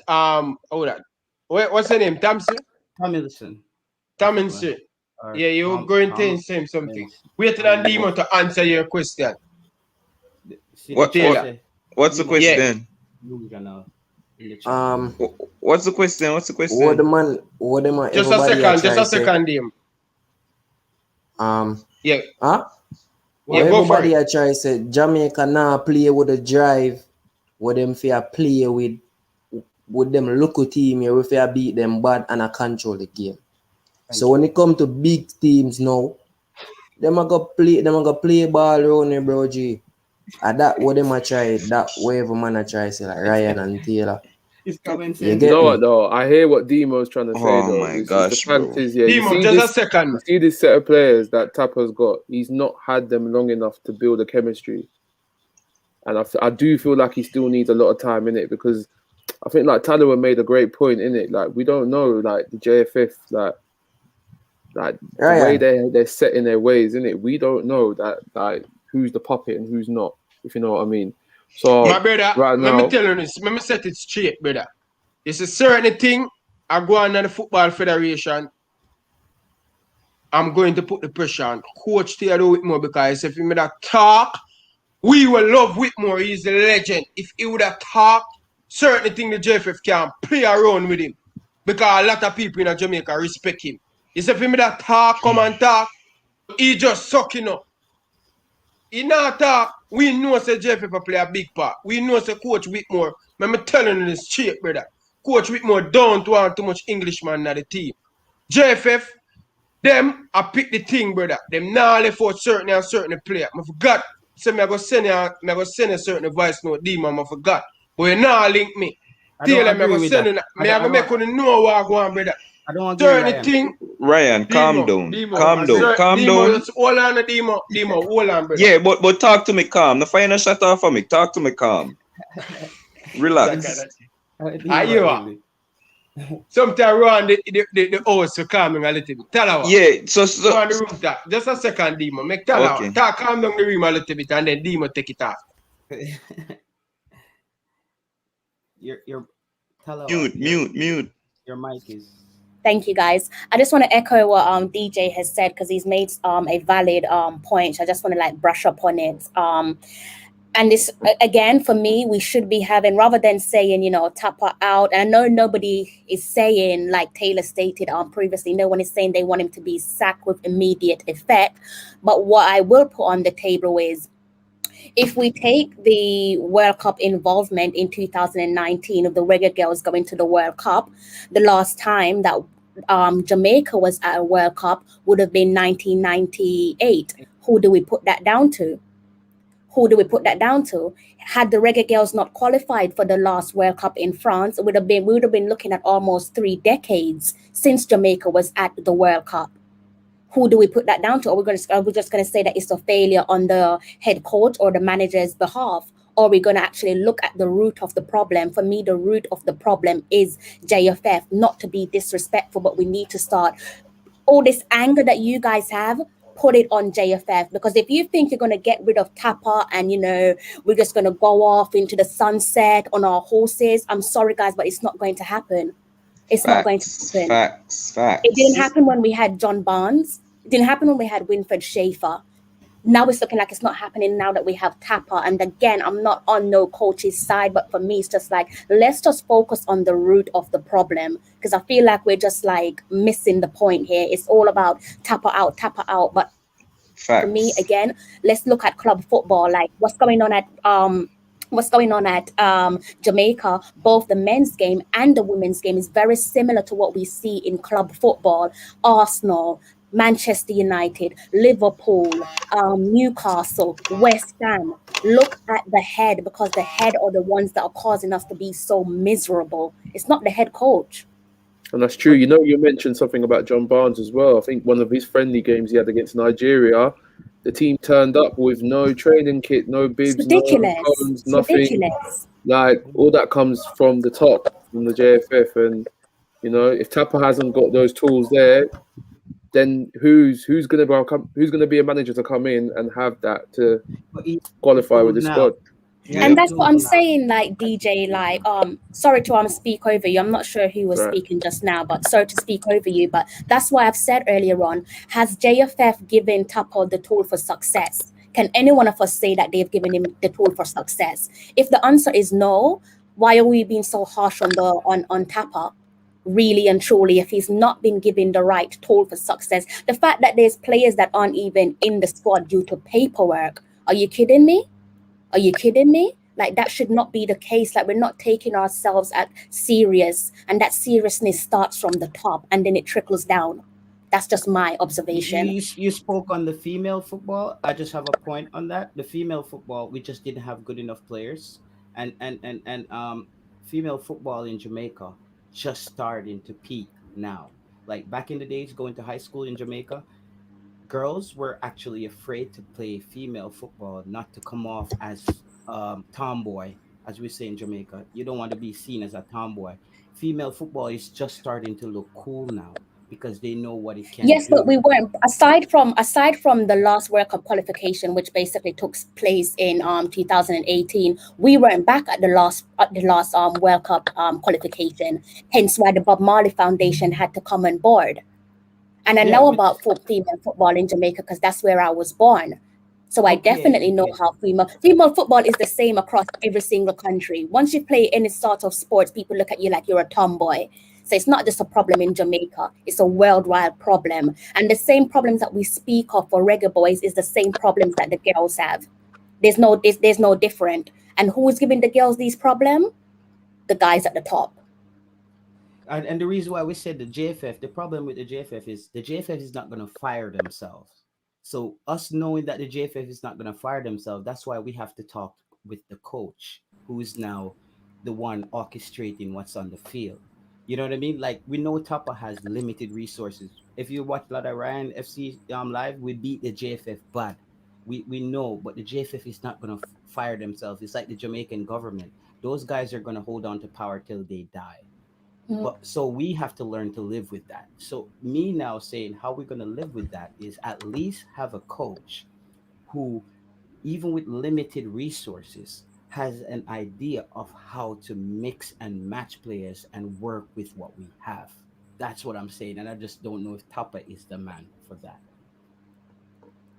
A: Hold on. What's her name? Thompson?
B: Tomlinson.
A: Yeah, you're going to say him something. Waiting on Demo to answer your question.
D: What's the question? What's the question? What's the question?
F: What the man
A: just a second, Demo. Yeah.
F: Huh?
A: Yeah,
F: everybody I try to say Jamaica now play with the drive, with them fair play with them local team here, we fair beat them bad and I control the game. So when it come to big teams now, them are gonna play ball around here, bro G. And that what them I try, that whatever man I try say like Ryan and Taylor.
G: No, I hear what Demo's trying to say.
D: Oh
G: though.
D: my gosh,
G: the fact is, yeah,
A: Demo, just a second.
G: You see this set of players that Tapper's got. He's not had them long enough to build a chemistry, and I do feel like he still needs a lot of time in it because I think like Tyler made a great point in it. Like we don't know like the JFF like the way they're set in their ways in it. We don't know that like who's the puppet and who's not. If you know what I mean. So,
A: my brother,
G: right now,
A: let me tell you this. Let me set it straight, brother. It's a certain thing I go on the Football Federation. I'm going to put the pressure on Coach Theodore Whitmore because if he made a talk, we will love Whitmore. He's a legend. If he would have talked, certain thing the JFF can play around with him because a lot of people in Jamaica respect him. If he made a talk, come and talk, he just sucking up. He not talk. We know say JFF play a big part. We know say Coach Whitmore. I'm telling you this straight, brother. Coach Whitmore don't want too much Englishman in the team. JFF, them I pick the thing, brother. Them now left for certain and certain player. I forgot. So I go send a certain voice note, Dima, I forgot. But you now link me. Tell them I go send it. I go make you know what I go on, brother.
B: I don't agree,
A: certain thing.
D: Ryan, calm down. Calm down.
A: Hold on, Demo, hold on, brother.
D: Yeah, but talk to me calm. The final shut off for me. Talk to me calm. Relax.
A: You are. Sometimes around the house to calming a little bit. Tell her what.
D: Yeah, so
A: on the room talk. Just a second, Demo. Make tell her what. Talk calm down the room a little bit and then Demo take it off.
B: You're tell her
D: mute.
B: Your mic is
C: Thank you, guys. I just want to echo what DJ has said because he's made a valid point. I just want to like brush up on it. And this again for me, we should be having rather than saying Tapa out. And I know nobody is saying like Taylor stated previously. No one is saying they want him to be sacked with immediate effect. But what I will put on the table is, if we take the World Cup involvement in 2019 of the Reggae Girls going to the World Cup, the last time that Jamaica was at a World Cup would have been 1998. Who do we put that down to? Who do we put that down to? Had the Reggae Girls not qualified for the last World Cup in France, we would have been looking at almost 3 decades since Jamaica was at the World Cup. Who do we put that down to? Are we just going to say that it's a failure on the head coach or the manager's behalf? Or are we going to actually look at the root of the problem? For me, the root of the problem is JFF. Not to be disrespectful, but we need to start all this anger that you guys have, put it on JFF. Because if you think you're going to get rid of Tapa and, we're just going to go off into the sunset on our horses, I'm sorry, guys, but it's not going to happen. It's not going to happen.
D: Facts.
C: It didn't happen when we had John Barnes. It didn't happen when we had Winfred Schaefer. Now it's looking like it's not happening now that we have Tapa. And again, I'm not on no coach's side, but for me, it's just like, let's just focus on the root of the problem. Because I feel like we're just like missing the point here. It's all about Tapa out. But
D: Facts.
C: for me, again, let's look at club football. Like what's going on at Jamaica, both the men's game and the women's game is very similar to what we see in club football. Arsenal, Manchester United, Liverpool, Newcastle, West Ham. Look at the head, because the head are the ones that are causing us to be so miserable. It's not the head coach.
G: And that's true. You mentioned something about John Barnes as well. I think one of his friendly games he had against Nigeria, the team turned up with no training kit, no bibs,
C: It's ridiculous.
G: no phones,
C: It's
G: nothing.
C: ridiculous.
G: Like all that comes from the top, from the JFF. And if Tapa hasn't got those tools there, then who's going to be a manager to come in and have that to qualify with the squad?
C: And that's what I'm saying, like DJ, like sorry to speak over you. I'm not sure who was speaking just now, but sorry to speak over you. But that's why I've said earlier on, has JFF given Tapa the tool for success? Can any one of us say that they've given him the tool for success? If the answer is no, why are we being so harsh on Tapa? Really and truly, if he's not been given the right tool for success, the fact that there's players that aren't even in the squad due to paperwork, are you kidding me? Are you kidding me? Like that should not be the case. Like we're not taking ourselves at serious, and that seriousness starts from the top and then it trickles down. That's just my observation.
B: You spoke on the female football. I just have a point on that. The female football, we just didn't have good enough players, and female football in Jamaica just starting to peak now. Like back in the days, going to high school in Jamaica, girls were actually afraid to play female football, not to come off as tomboy, as we say in Jamaica. You don't want to be seen as a tomboy. Female football is just starting to look cool now because they know what it can
C: Yes,
B: do.
C: but we weren't, aside from the last World Cup qualification, which basically took place in 2018, we weren't back at the last World Cup qualification. Hence why the Bob Marley Foundation had to come on board. And I know about female football in Jamaica because that's where I was born. So I definitely know how female football is the same across every single country. Once you play any sort of sports, people look at you like you're a tomboy. So it's not just a problem in Jamaica. It's a worldwide problem. And the same problems that we speak of for Reggae Boyz is the same problems that the girls have. There's no different. And who's giving the girls these problems? The guys at the top.
B: And the reason why we said the JFF, the problem with the JFF is not going to fire themselves. So us knowing that the JFF is not going to fire themselves, that's why we have to talk with the coach, who is now the one orchestrating what's on the field. You know what I mean? Like we know Tapa has limited resources. If you watch a lot of Ryan FC live, we beat the JFF bad. We know, but the JFF is not going to fire themselves. It's like the Jamaican government. Those guys are going to hold on to power till they die. But so we have to learn to live with that. So me now saying how we're going to live with that is at least have a coach who, even with limited resources, has an idea of how to mix and match players and work with what we have. That's what I'm saying, and I just don't know if Tapa is the man for that.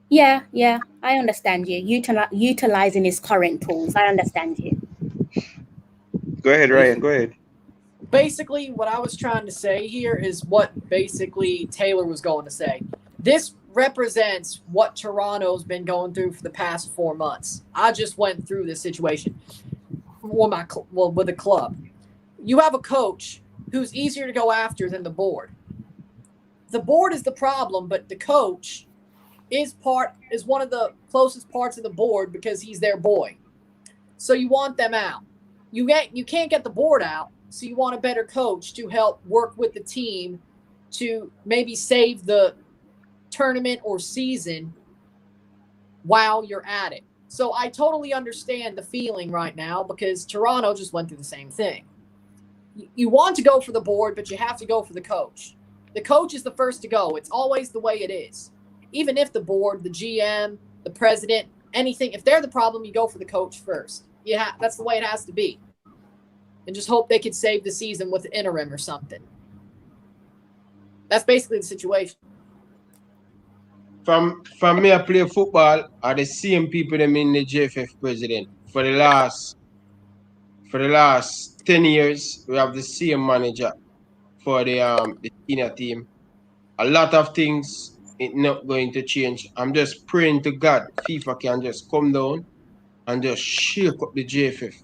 C: Yeah, I understand you. Utilizing his current tools. I understand you.
D: Go ahead, Ryan. Go ahead.
H: Basically, what I was trying to say here is what basically Taylor was going to say. This represents what Toronto's been going through for the past 4 months. I just went through this situation with the club. You have a coach who's easier to go after than the board. The board is the problem, but the coach is one of the closest parts of the board because he's their boy. So you want them out. You can't get the board out, so you want a better coach to help work with the team to maybe save the tournament or season while you're at it. So I totally understand the feeling right now because Toronto just went through the same thing. You want to go for the board, but you have to go for the coach. The coach is the first to go. It's always the way it is. Even if the board, the GM, the president, anything, if they're the problem, you go for the coach first. Yeah, that's the way it has to be. And just hope they could save the season with interim or something. That's basically the situation.
A: From me, I play football are the same people that in the JFF president. For the last 10 years, we have the same manager for the senior team. A lot of things it's not going to change. I'm just praying to God FIFA can just come down and just shake up the JFF.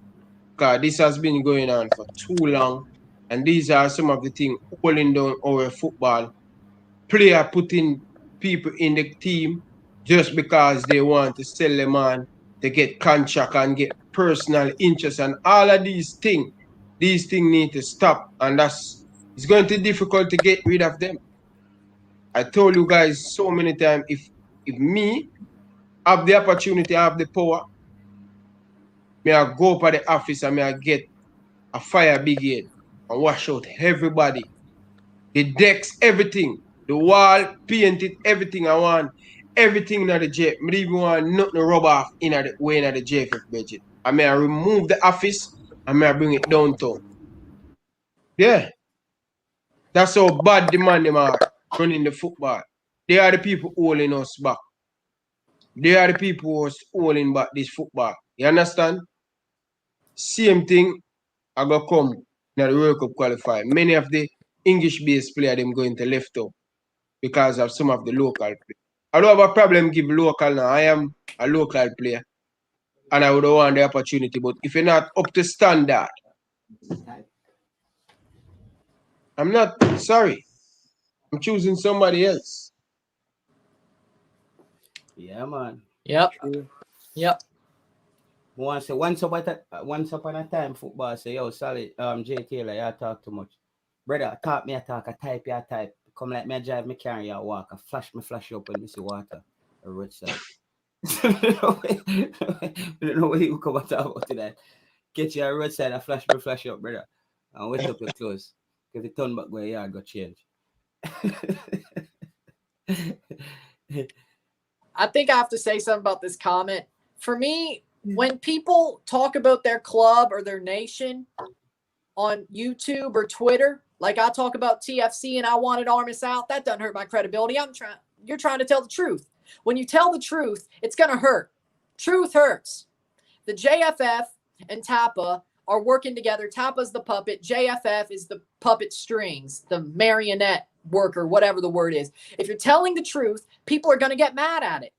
A: Because this has been going on for too long. And these are some of the things holding down our football. Player putting people in the team just because they want to sell them on to get contract and get personal interest and all of these things need to stop, and it's going to be difficult to get rid of them. I told you guys so many times, if me have the opportunity, I have the power, may I go up at the office and may I get a fire brigade and wash out everybody, the decks, everything. The wall, painted, everything I want. Everything in the jet. I don't even want nothing to rub off in the way in the JFF budget. I may remove the office and may I bring it downtown. Yeah. That's how bad the man them are running the football. They are the people holding us back. They are the people who are holding back this football. You understand? Same thing I go come in the World Cup qualifier. Many of the English-based players them going to left out because of some of the local players. I don't have a problem give local now. I am a local player and I would want the opportunity. But if you're not up to standard, I'm not sorry. I'm choosing somebody else.
B: Yeah, man.
H: Yep.
B: True.
H: Yep.
B: Once upon a time, football say, yo, solid, Jay Taylor, you talk too much. Brother, talk me, I talk, I type, you type. Come like me, I drive me car, you walk. I flash you up when you see water. A road side. I don't know where you come and talk about that. Get you a roadside, I flash you up, brother. And wet up your clothes. Because the turn back where you are, got change.
H: I think I have to say something about this comment. For me, when people talk about their club or their nation on YouTube or Twitter, like I talk about TFC and I wanted Armis out, that doesn't hurt my credibility. You're trying to tell the truth. When you tell the truth, it's going to hurt. Truth hurts. The JFF and Tapa are working together. Tapa's the puppet. JFF is the puppet strings, the marionette worker, whatever the word is. If you're telling the truth, people are going to get mad at it.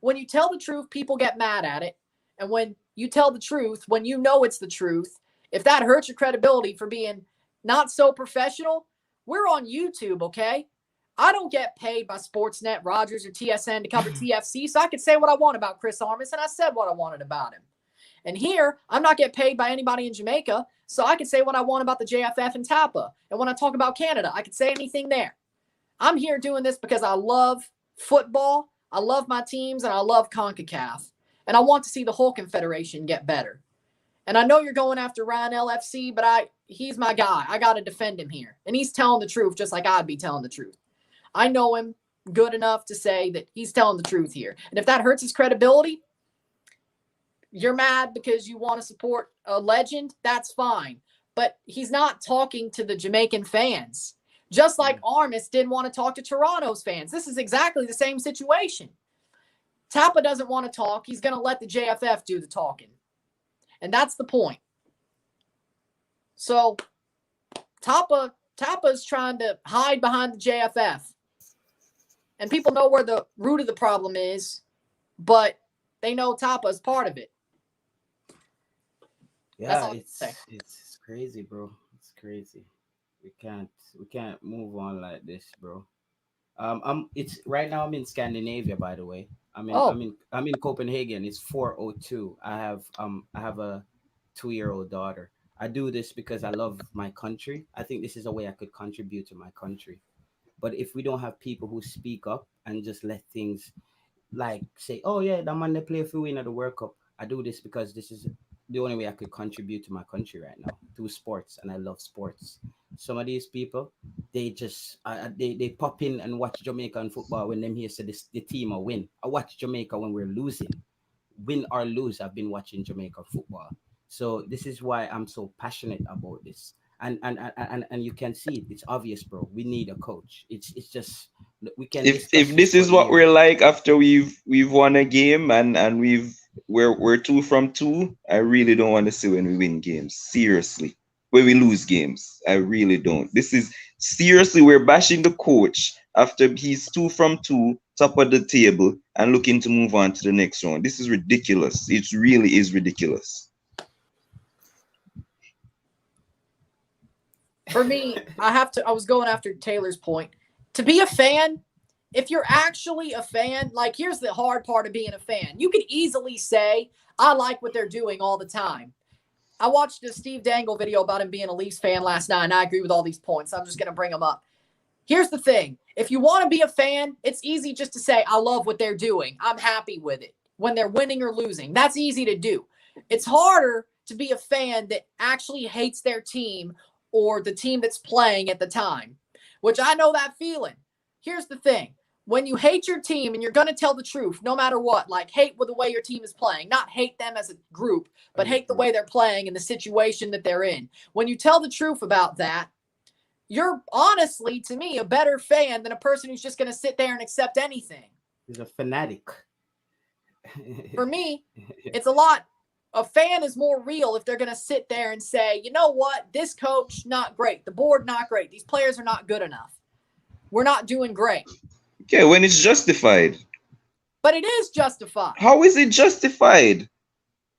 H: When you tell the truth, people get mad at it. And when you tell the truth, when you know it's the truth, if that hurts your credibility for being not so professional, we're on YouTube, okay? I don't get paid by Sportsnet, Rogers, or TSN to cover TFC, so I could say what I want about Chris Armis, and I said what I wanted about him. And here, I'm not getting paid by anybody in Jamaica, so I can say what I want about the JFF and Tapa. And when I talk about Canada, I can say anything there. I'm here doing this because I love football, I love my teams, and I love CONCACAF. And I want to see the whole confederation get better. And I know you're going after Ryan LFC, but he's my guy. I got to defend him here. And he's telling the truth just like I'd be telling the truth. I know him good enough to say that he's telling the truth here. And if that hurts his credibility, you're mad because you want to support a legend, that's fine. But he's not talking to the Jamaican fans. Just like Armis didn't want to talk to Toronto's fans. This is exactly the same situation. Tapa doesn't want to talk. He's going to let the JFF do the talking. And that's the point. So Tapa's trying to hide behind the JFF. And people know where the root of the problem is, but they know Tapa is part of it.
B: Yeah, it's crazy, bro. It's crazy. We can't move on like this, bro. It's right now. I'm in Scandinavia, by the way. I'm in Copenhagen. It's 4:02. I have a 2-year-old daughter. I do this because I love my country. I think this is a way I could contribute to my country. But if we don't have people who speak up and just let things like say, oh yeah, that man they play for win at the World Cup. I do this because this is the only way I could contribute to my country right now through sports, and I love sports. Some of these people, they just they pop in and watch Jamaican football when them here say the team will win. I watch Jamaica when we're losing, win or lose. I've been watching Jamaica football, so this is why I'm so passionate about this. And you can see it. It's obvious, bro. We need a coach. It's just we can.
D: If this is what we're like after we've won a game and we're 2 from 2, I really don't want to see when we win games. Seriously, when we lose games, I really don't. This is seriously, we're bashing the coach after he's 2 from 2, top of the table, and looking to move on to the next round. This is ridiculous. It really is ridiculous.
H: For me, I was going after Taylor's point. To be a fan, if you're actually a fan, like here's the hard part of being a fan. You could easily say, I like what they're doing all the time. I watched a Steve Dangle video about him being a Leafs fan last night, and I agree with all these points. I'm just going to bring them up. Here's the thing. If you want to be a fan, it's easy just to say, I love what they're doing. I'm happy with it. When they're winning or losing, that's easy to do. It's harder to be a fan that actually hates their team or the team that's playing at the time, which I know that feeling. Here's the thing. When you hate your team and you're going to tell the truth, no matter what, like hate with the way your team is playing, not hate them as a group, but hate the way they're playing and the situation that they're in. When you tell the truth about that, you're honestly, to me, a better fan than a person who's just going to sit there and accept anything.
B: He's a fanatic.
H: For me, it's a fan is more real if they're going to sit there and say, you know what, this coach, not great. The board, not great. These players are not good enough. We're not doing great.
D: Okay, when it's justified.
H: But it is justified.
D: How is it justified?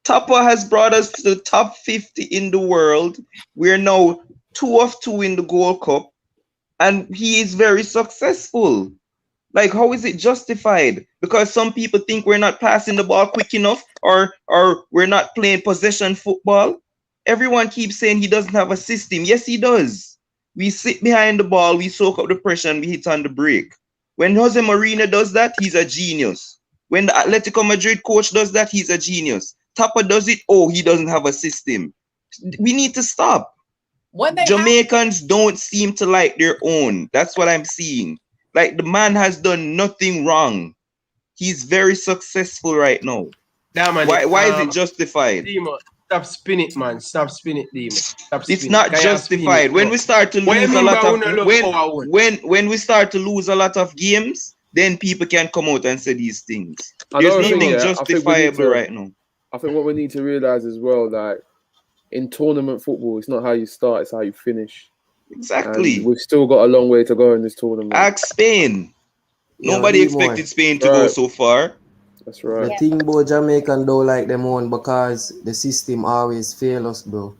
D: Tapa has brought us to the top 50 in the world. We're now 2 of 2 in the Gold Cup. And he is very successful. Like, how is it justified? Because some people think we're not passing the ball quick enough or we're not playing possession football. Everyone keeps saying he doesn't have a system. Yes, he does. We sit behind the ball, we soak up the pressure, and we hit on the break. When Jose Mourinho does that, he's a genius. When the Atletico Madrid coach does that, he's a genius. Tapa does it, oh, he doesn't have a system. We need to stop. Jamaicans don't seem to like their own. That's what I'm seeing. Like, the man has done nothing wrong. He's very successful right now.
A: Man,
D: why is it justified?
A: Demon, stop spinning it, man. Stop spinning it, Demon.
D: It's not justified. When we start to lose a lot of when we start to lose a lot of games, then people can come out and say these things. There's nothing justifiable right now.
G: I think what we need to realize as well, that in tournament football, it's not how you start, it's how you finish.
D: Exactly.
G: And we've still got a long way to go in this tournament.
D: Ask Spain. Nobody expected Spain to go so far.
G: That's right.
F: The thing about Jamaican don't like them on because the system always fail us, bro.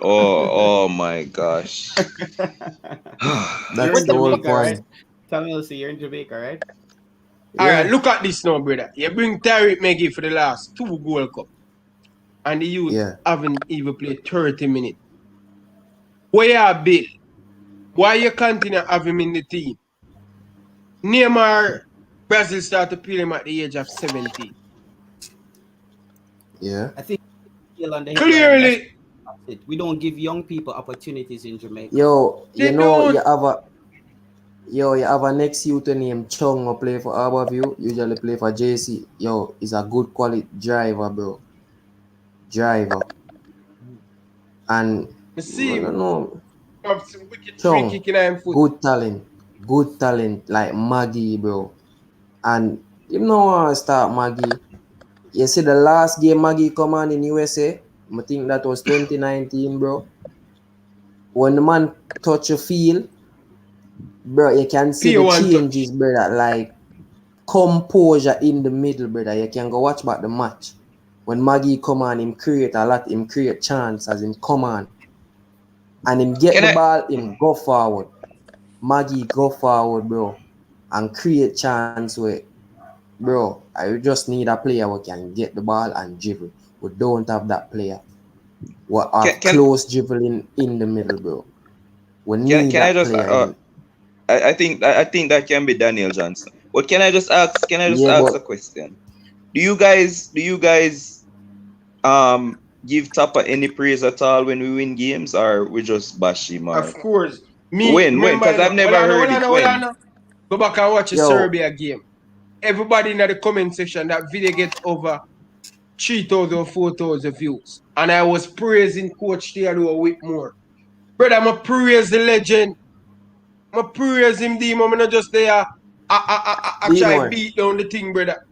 D: Oh my gosh.
F: That's the whole point.
B: Right? Panelist, you're in Jamaica, right?
A: All right, look at this now, brother. You bring Tariq Maggie for the last 2 Gold Cup. And the youth haven't even played 30 minutes. Where you Bill? Why you continue have him in the team? Neymar, Brazil started to play him at the age of 17.
F: Yeah.
B: I think
A: clearly
B: we don't give young people opportunities in Jamaica.
F: Yo, you have a next youth named Chung who play for Harborview, usually play for JC. Yo, he's a good quality driver, bro. And I don't know.
A: Have some wicked free
F: Chong,
A: kick in him foot.
F: good talent like Maggie, bro. And you know what start Maggie. You see the last game Maggie come on in USA, I think that was 2019, bro. When the man touch your field, bro, you can see
A: Pure
F: the
A: one
F: changes, brother. Like composure in the middle, brother. You can go watch back the match. When Maggie come on, him create a lot, him create chance as him come on. And him get the ball, him go forward. Maggie go forward, bro. And create chance with, bro, I just need a player who can get the ball and dribble. We don't have that player. We are close dribbling in the middle, bro. We need
D: Can I
F: that
D: just
F: player.
D: I think that can be Daniel Johnson. But can I just ask a question? Do you guys give Tapa any praise at all when we win games, or we just bash him?
A: Of course.
D: When? Because I've never heard it. When?
A: Go back and watch the Serbia game. Everybody in the comment section, that video get over 3,000 or 4,000 views. And I was praising Coach Theodore Whitmore. Brother, I'm a praise the legend. I'm a praise him, Demo. I'm not just there. I try to beat down the thing, brother.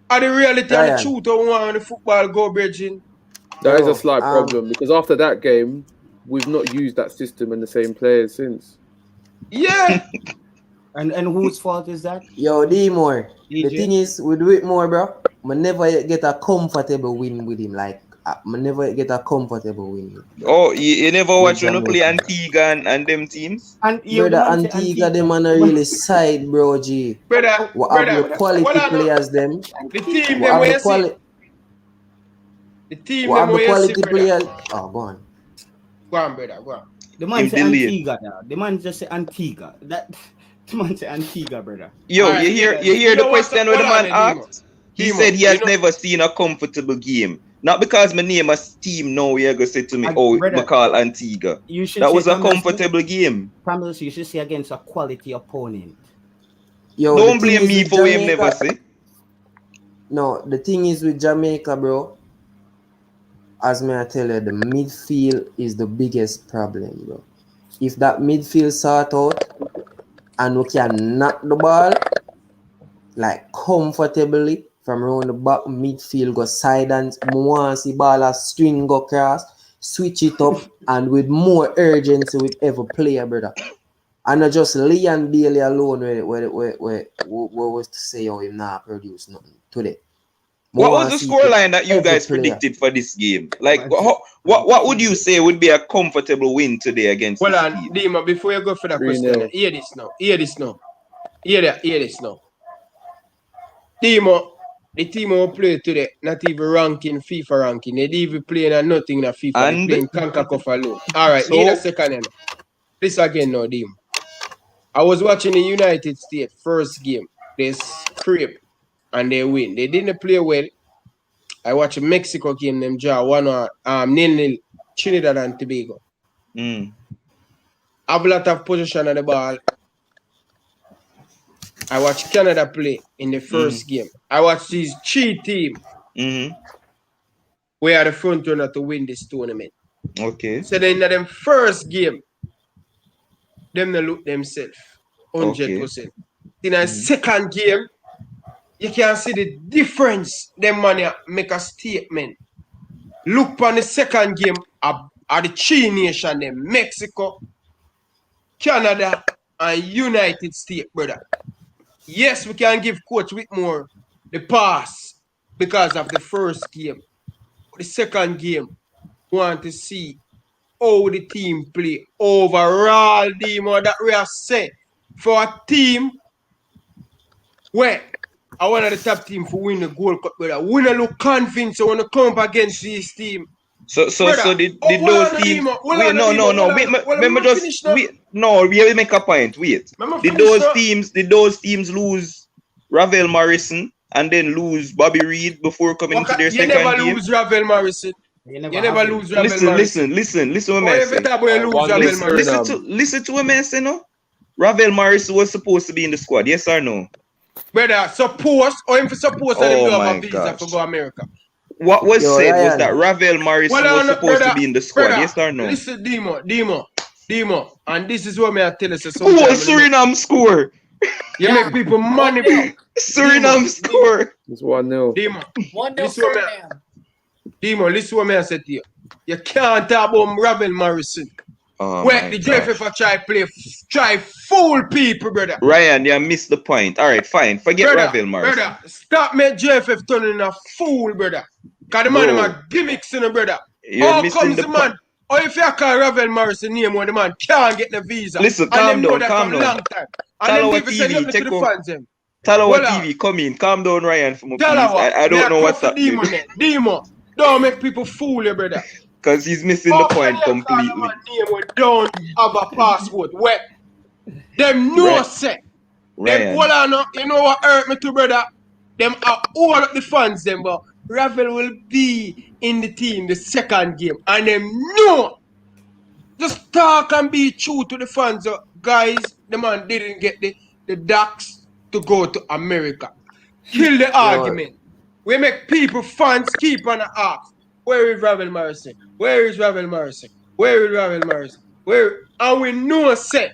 A: And the reality and the truth of when the football go, bridging.
G: That is a slight problem because after that game, we've not used that system and the same players since.
A: Yeah.
B: And whose fault is that?
F: Yo, D-More. The thing is, with Whitmore, bro, I never get a comfortable win with him. Like, I never get a comfortable win.
D: Oh, you never watch when we play Antigua and them teams?
F: Brother, Antigua, them on a really side, bro, G.
A: Brother,
F: what have the quality players, them?
A: The team, them where you see. The team,
F: what
A: them
F: have the
A: where
F: quality
A: you see,
F: players? Oh, go on.
A: Go on, brother, go on.
B: The man say Antigua now. The man just say Antigua. The man say Antigua, brother.
D: Yo, right, you hear the question where the man asked? He said he has never seen a comfortable game. Not because my name a team now you're gonna say to me, brother, McCall Antigua. That was a comfortable game.
B: Panelist, you should say against a quality opponent.
F: Yo,
D: don't blame me for him never say.
F: No, the thing is with Jamaica, bro. As may I tell you, the midfield is the biggest problem, bro. If that midfield sort out and we can knock the ball like comfortably from around the back midfield, go side and more see ball a string go cross, switch it up and with more urgency with every player, brother. And not just Leon Bailey alone where was to say how him not produce nothing today.
D: What was the scoreline that you guys predicted for this game? Like, what would you say would be a comfortable win today against?
A: Well, Dima, before you go for that question, hear this now. Hear this now. Dima, the team who play today, not even ranking, FIFA ranking. They didn't even play nothing in a FIFA. They playing CONCACAF alone. All right, need a second. This again now, Dima. I was watching the United States first game. They scrape and they win. They didn't play well. I watched a Mexico game, them draw 1-0 Trinidad and Tobago. Have a lot of possession of the ball. I watched Canada play in the first game. I watched these 3 teams. We are the front runner to win this tournament.
D: Okay.
A: So then in the first game, them they look themselves 100%.
D: Okay.
A: In a second game, you can see the difference. Them man make a statement. Look on the second game of the 3 nations, them Mexico, Canada, and United States, brother. Yes, we can give Coach Whitmore the pass because of the first game. The second game, we want to see how the team play overall, Demo, that we have said for a team where I one of the top team for win the Gold Cup, brother. We don't look convinced when we come up against this team.
D: So did those teams? Wait, we make a point. Wait, did those teams lose Ravel Morrison and then lose Bobby Reed before coming to their second game?
A: You never lose Ravel Morrison. You never lose Ravel Morrison.
D: Listen what I say. Listen to what I say, no? Ravel Morrison was supposed to be in the squad, yes or no?
A: Brother, supposed that they have a visa to go America.
D: What was said was that Ravel Morrison was supposed to be in the squad, yes or no?
A: Listen, Demo. Demo, and this is what me I tell you. So
D: Oh,
A: sometimes
D: Suriname score.
A: you make people money.
H: 1-0.
D: Suriname score.
G: It's 1-0.
A: Demo,
H: 1-0
A: This one,
H: Suriname.
A: Demo, listen what me I said to you. You can't talk about Ravel Morrison.
D: Oh
A: Where
D: my
A: the
D: gosh.
A: JFF try fool people, brother.
D: Ryan, you missed the point. All right, fine. Forget Ravel Morrison.
A: Brother, stop make JFF turning a fool, brother. Cause the man
D: Bro.
A: them a gimmicks in the brother.
D: You're
A: How
D: missing
A: comes
D: the
A: the man?
D: point.
A: Or if you call Ravel Morrison name when the man can't get the visa.
D: Listen,
A: and
D: calm
A: them know
D: down,
A: that
D: calm
A: from
D: down.
A: long time. And then
D: Talawa
A: people say
D: TV,
A: nothing to
D: take
A: the
D: off.
A: fans them.
D: Talawa
A: Well,
D: TV, come in. Calm down, Ryan, for me, please.
A: Talawa,
D: I don't know what's
A: up.
D: happening.
A: Demo, don't make people fool you, brother.
D: Because he's missing the
A: How can
D: point
A: you call
D: completely.
A: the man name when don't have a passport? Where them know
D: Right.
A: say.
D: Ryan.
A: Them, well, I know, you know what hurt me too, brother? Them are all of the fans, them, but Ravel will be in the team the second game. And them know. Just talk and be true to the fans. Guys, the man didn't get the Ducks to go to America. Kill the argument. We make people, fans, keep on the ask. Where is Ravel Morrison? Where is Ravel Morrison? Where is Ravel Morrison? Where? And we know, say,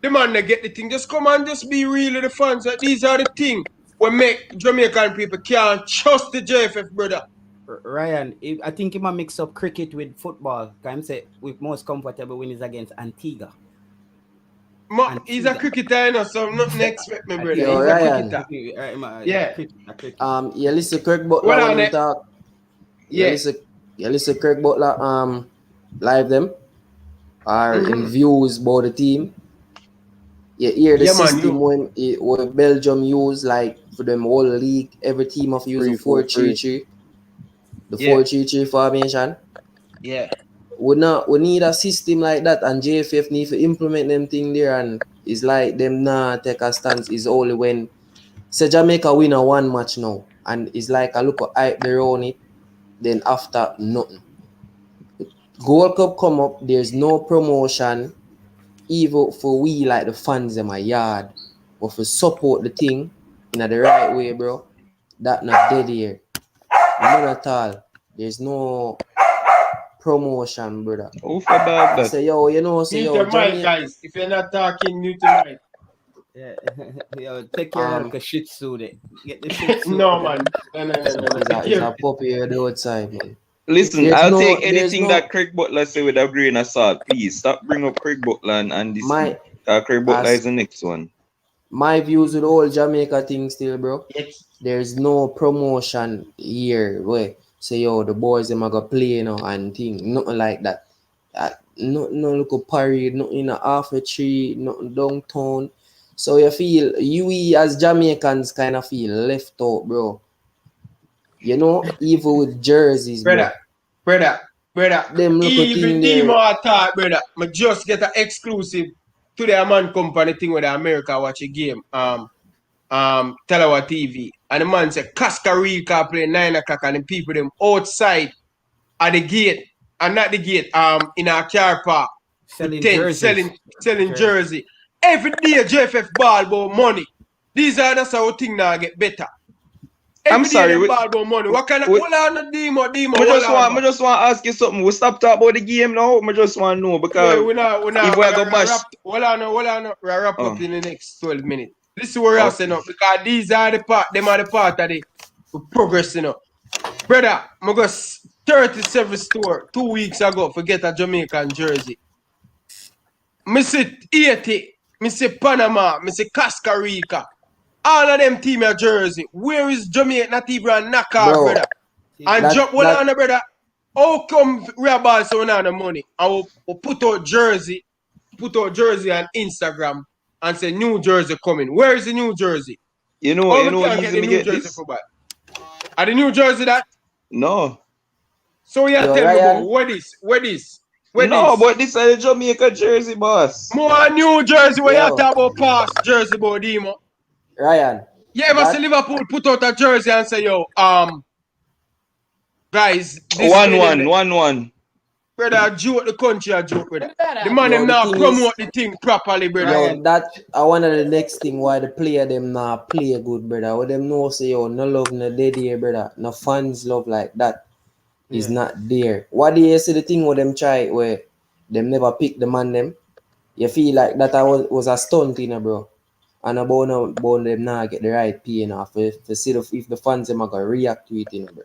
A: the man that get the thing. Just come and just be real with the fans. These are the things we make Jamaican people can't trust the JFF, brother.
B: Ryan, I think he might mix up cricket with football. Can say with most comfortable win is against Antigua.
A: He's a cricketer, you know, so nothing expect me, brother.
F: Yo,
A: He's
F: Ryan.
A: a cricketer.
B: Yeah.
F: You listen Kirk Butler
A: Well,
F: when he talk.
A: Yeah.
F: You listen Kirk Butler live them or in views about the team. You hear the system when Belgium use like for them whole league, every team of use a 4-3-3. The 4-3-3 formation.
A: Yeah.
F: We need a system like that, and JFF need to implement them thing there, and it's like them take a stance is only when say Jamaica win a one match now, and it's like a look of hype there on it, then after nothing. Gold Cup come up, there's no promotion, even for we like the fans in my yard, but for support the thing in the right way, bro. That not dead here. None at all. There's no promotion, brother.
D: Oh, for that.
F: Say yo, you know, say yo,
A: Jamaica, guys. If you're not talking, mute your mic.
B: Yeah, yo, take care of the shih tzu. Get the shih tzu.
A: No, man. No.
F: It's a puppy on the outside, man.
D: Listen, I'll take anything that Craig Butler say with a grain of salt. Please stop bringing up Craig Butler and this. Craig Butler is the next one.
F: My views with the whole Jamaica thing still, bro.
A: Yes.
F: There's no promotion here where say yo the boys them are gonna play, you know, and thing, nothing like that. No look a parade, nothing in a half a tree, nothing downtown. So you feel we as Jamaicans kind of feel left out, bro. You know, even with jerseys,
A: brother.
F: Them look
A: even Demo attack, brother. I just get an exclusive to the man company thing with the America watch a game. Talawa TV. And the man said Costa Rica play 9 o'clock and the people them outside at the gate. And not the gate, in our car park. Selling jersey. Every day JFF ball about money. That's how thing now get better.
D: I'm sorry.
A: Ball about money. What kind of hold on, Demo?
D: I just want to ask you something. We stop talking about the game now. I just want to know because
A: we're not
D: if we go bash.
A: Hold on. We'll wrap up in the next 12 minutes. Listen what I'm saying, because these are the part, them are the part of the progress, you know. Brother, I got 37 store 2 weeks ago for get a Jamaican jersey. I see 80, I see Panama, I see Costa Rica. All of them team are jersey. Where is Jamaica not even a knockout, brother? And brother, how come Rebels so not the money? I will put out jersey on Instagram and say New Jersey coming. Where is the New Jersey?
D: You know,
A: get the New Jersey for buy. Are the New Jersey that?
D: No.
A: So you tell me about where this?
D: But this is a Jamaica jersey, boss.
A: More New Jersey where you talk about past jersey, about Demo.
F: Ryan.
A: You ever see Liverpool put out a jersey and say, yo, guys, this
D: 1-1.
A: Brother, joke the country, brother. The man them now promote the thing properly, brother.
F: Yo, that I one of the next thing why the player them now play good, brother. What them know say yo, no love no dead here, brother. No fans love like that is not there. What do you see the thing with them try where them never pick the man them. You feel like that was a stunt, you know, bro. And about them now get the right pay, you know, to see if the fans them are gonna react to it, you know, bro.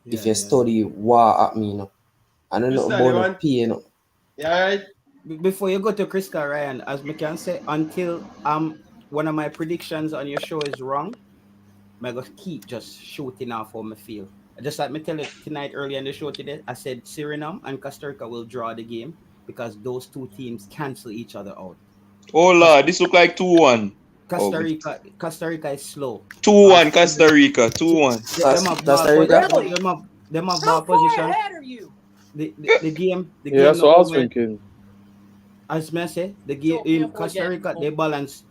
F: If you study what at me, you know. I don't know about no pay, you know.
A: Yeah, right.
B: Before you go to Krista Ryan, as me can say, until one of my predictions on your show is wrong, I'm gonna keep just shooting off how me feel. Just like me tell you tonight earlier in the show today, I said Suriname and Costa Rica will draw the game because those two teams cancel each other out.
D: Oh Lord, this look like 2-1.
B: Costa Rica is slow.
D: 2-1 Costa Rica. 2-1.
F: Costa Rica.
B: Them have
H: How
B: ball
H: far
B: position.
H: ahead are you?
B: The game.
G: Yeah, that's what I was thinking.
B: As I say, the game in Costa Rica, they balance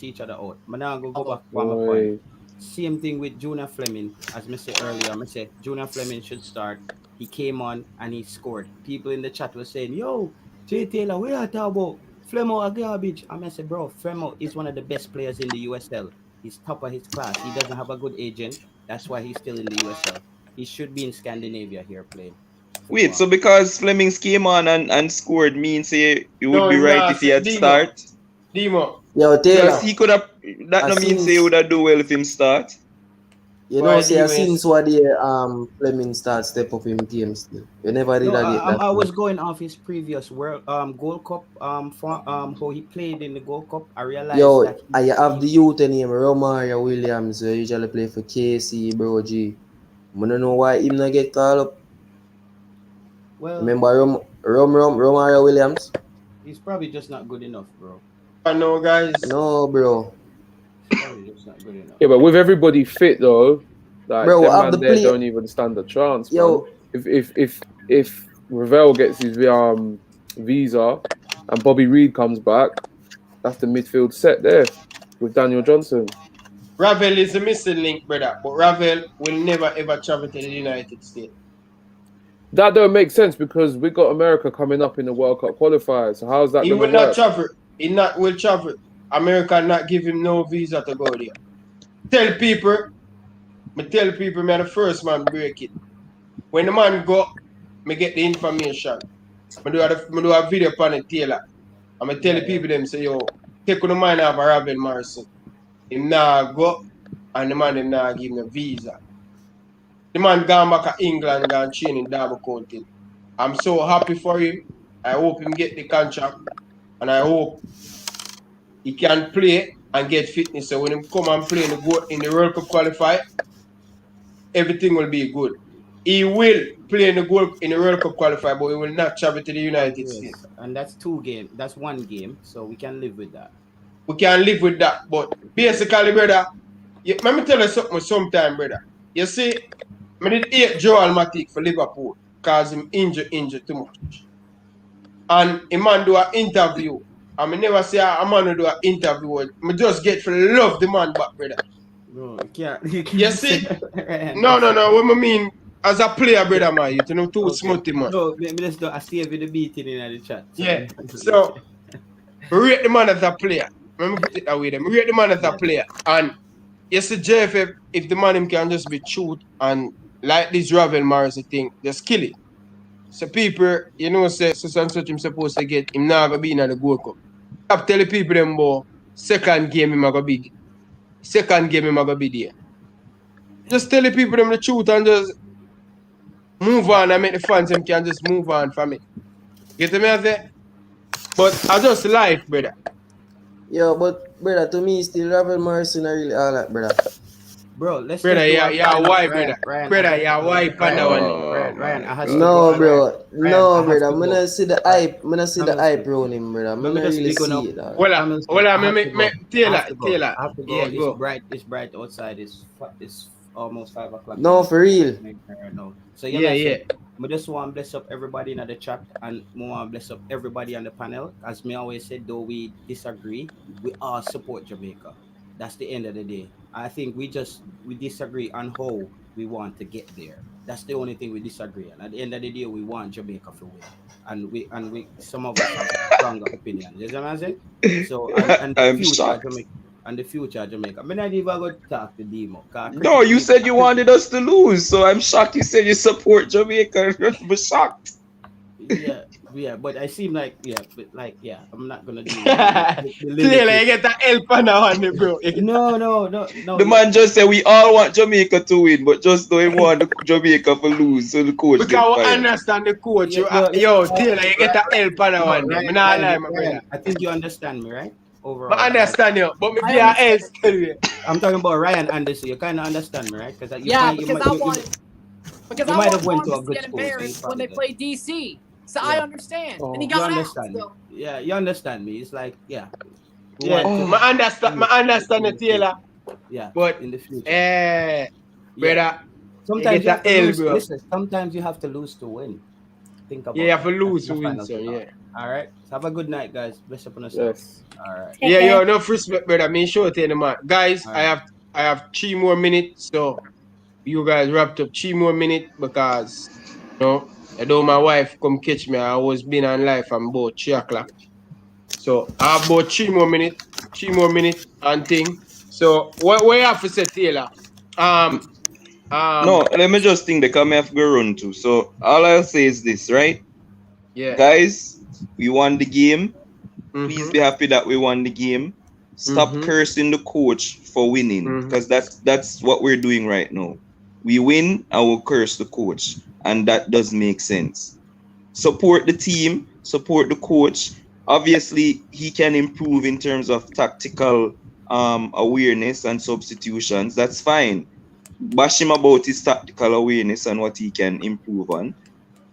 B: each other out. But now go back to my point. Same thing with Junior Fleming. As I said earlier, I said Junior Fleming should start. He came on and he scored. People in the chat were saying, "Yo, Jay Taylor, where are you talking about? Flemo a garbage." I said, bro, Flemo is one of the best players in the USL. He's top of his class. He doesn't have a good agent. That's why he's still in the USL. He should be in Scandinavia here playing.
D: Wait, so because Flemings came on and scored means it would be right if he had start?
A: Demo.
F: Yo, Taylor.
D: Because he could have, that no means he would have do well if him start.
F: You know, see, since what the Fleming start step up in games still. You never did that.
B: I was going off his previous World Gold Cup for how he played in the Gold Cup. I realized that
F: I have the youth name Romario Williams, who usually play for KC, bro G. I don't know why him not get called up.
B: Well,
F: remember Romario Williams?
B: He's probably just not good enough, bro.
A: I know, guys.
F: No, bro.
B: Just not good enough.
G: Yeah, but with everybody fit though, like
F: bro,
G: them man there don't even stand a chance.
F: Yo,
G: man. If Ravel gets his visa and Bobby Reed comes back, that's the midfield set there with Daniel Johnson.
A: Ravel is the missing link, brother. But Ravel will never ever travel to the United States.
G: That don't make sense because we got America coming up in the World Cup qualifiers. So how's that?
A: He will not travel. He will travel. America not give him no visa to go there. Tell people, me the first man break it. When the man go, me get the information. Me do a video upon the Taylor. And I tell the people them say, yo, take on the mind of Ravel Morrison. Him now go and the man him now give me a visa. The man gone back to England and gone train in Derby County. I'm so happy for him. I hope him get the contract. And I hope he can play and get fitness. So when him come and play in the World Cup qualifier, everything will be good. He will play in the World Cup qualifier, but he will not travel to the United States.
B: And that's 2 games. That's 1 game, so we can live with that.
A: We can live with that. But basically, brother, let me tell you something sometime, brother. You see, I did hate Joel Matip for Liverpool because him injured too much. And a man do an interview. I never say a man do an interview. I just get to love the man back, brother.
B: Bro, you can't
A: you see? No. What I mean, as a player, brother, man, you know, too smutty, man.
B: No, let's do. I see with the beating in the chat. So.
A: Yeah. So, rate the man as a player. Let me put it that way. Rate the man as a player. And you see, JFF, if the man him can just be truth and like this Ravel Morrison thing, just kill it. So people, you know, say so and such him supposed to get him now gonna be in the Gold Cup. Stop telling people them about second game him gonna be there. Just tell the people them the truth and just move on and make the fans them can just move on from it. Get me out there? But I just life, brother.
F: Yeah, but brother, to me still Ravel Morrison are really all that, brother.
B: Bro, let's
A: brother, yeah, why, brother? Brother, yeah, why, panda one?
B: Ryan, I has
F: no, bro, no, brother. I'm gonna see the hype. I'm gonna see the hype around him, brother. I'm gonna really see it.
A: Well, Taylor.
B: I have to go. Yeah, it's bright outside. It's almost 5 o'clock.
F: No, for real.
B: No. So yeah. I just want to bless up everybody in the chat and I want to bless up everybody on the panel. As me always said, though we disagree, we all support Jamaica. That's the end of the day. I think we disagree on how we want to get there. That's the only thing we disagree on. At the end of the day, we want Jamaica to win, and we some of us have stronger opinions. You know what I'm saying? So and the future Jamaica. And the future Jamaica. I'm not even going to talk to Demo.
D: No, you said you wanted us to lose, so I'm shocked you said you support Jamaica. I'm shocked.
B: Yeah. Yeah, but I seem like I'm not gonna do
A: Taylor, you get the help on that one, bro.
B: no.
D: The man just said we all want Jamaica to win, but just though he want Jamaica to lose, so the coach
A: Because
D: get
A: I
D: fired.
A: understand the coach.
B: Yo,
A: Taylor, you get the help on that one.
B: Ryan,
A: I'm not lying, my
B: Ryan,
A: brother.
B: I think you understand me, right? Overall,
A: I understand you, but me
H: I
A: give
H: understand.
A: else tell you.
B: I'm talking about Ryan Anderson. You kind of understand me, right? Because
H: Yeah, because I wanted
B: you
H: I
B: might have
H: want
B: went to a
H: Thomas to
B: good
H: get
B: school, so you
H: embarrassed when
B: probably
H: they
B: did.
H: played DC. So I
B: Yeah.
H: understand,
G: Oh.
H: and he
B: You
H: got out.
B: understand me?
H: So.
B: Yeah, you understand me. It's like, yeah. we
A: Yeah,
B: want to-
A: I understand the Taylor,
B: Yeah,
A: but
B: in the future.
A: yeah, brother,
B: Sometimes you
A: you
B: have
A: get
B: to
A: the L,
B: lose.
A: bro.
B: Listen, sometimes you have to lose to win. Think about
A: Yeah, you have to
B: that. That's
A: lose
B: the
A: to win,
B: final
A: son.
B: thought.
A: Yeah.
B: All right. So have a good night, guys. Bless up on yourself.
G: Yes.
B: All right.
C: Take
A: Yeah,
C: care.
A: yo, enough respect, brother. Me sure to you, man. Guys,
B: All
A: I
B: right.
A: have 3 more minutes, so you guys wrapped up 3 more minutes because I know my wife come catch me. I was been on live from about 3 o'clock. So I have about 3 more minutes, and thing. So what you have to say, Taylor?
D: No, let me just think the come have to go run to. So all I'll say is this, right?
A: Yeah.
D: Guys, we won the game. Please
A: Mhm.
D: be happy that we won the game. Stop
A: Mhm.
D: cursing the coach for winning,
A: Mhm.
D: because that's what we're doing right now. We win and we'll curse the coach, and that doesn't make sense. Support the team, support the coach. Obviously, he can improve in terms of tactical awareness and substitutions. That's fine. Bash him about his tactical awareness and what he can improve on.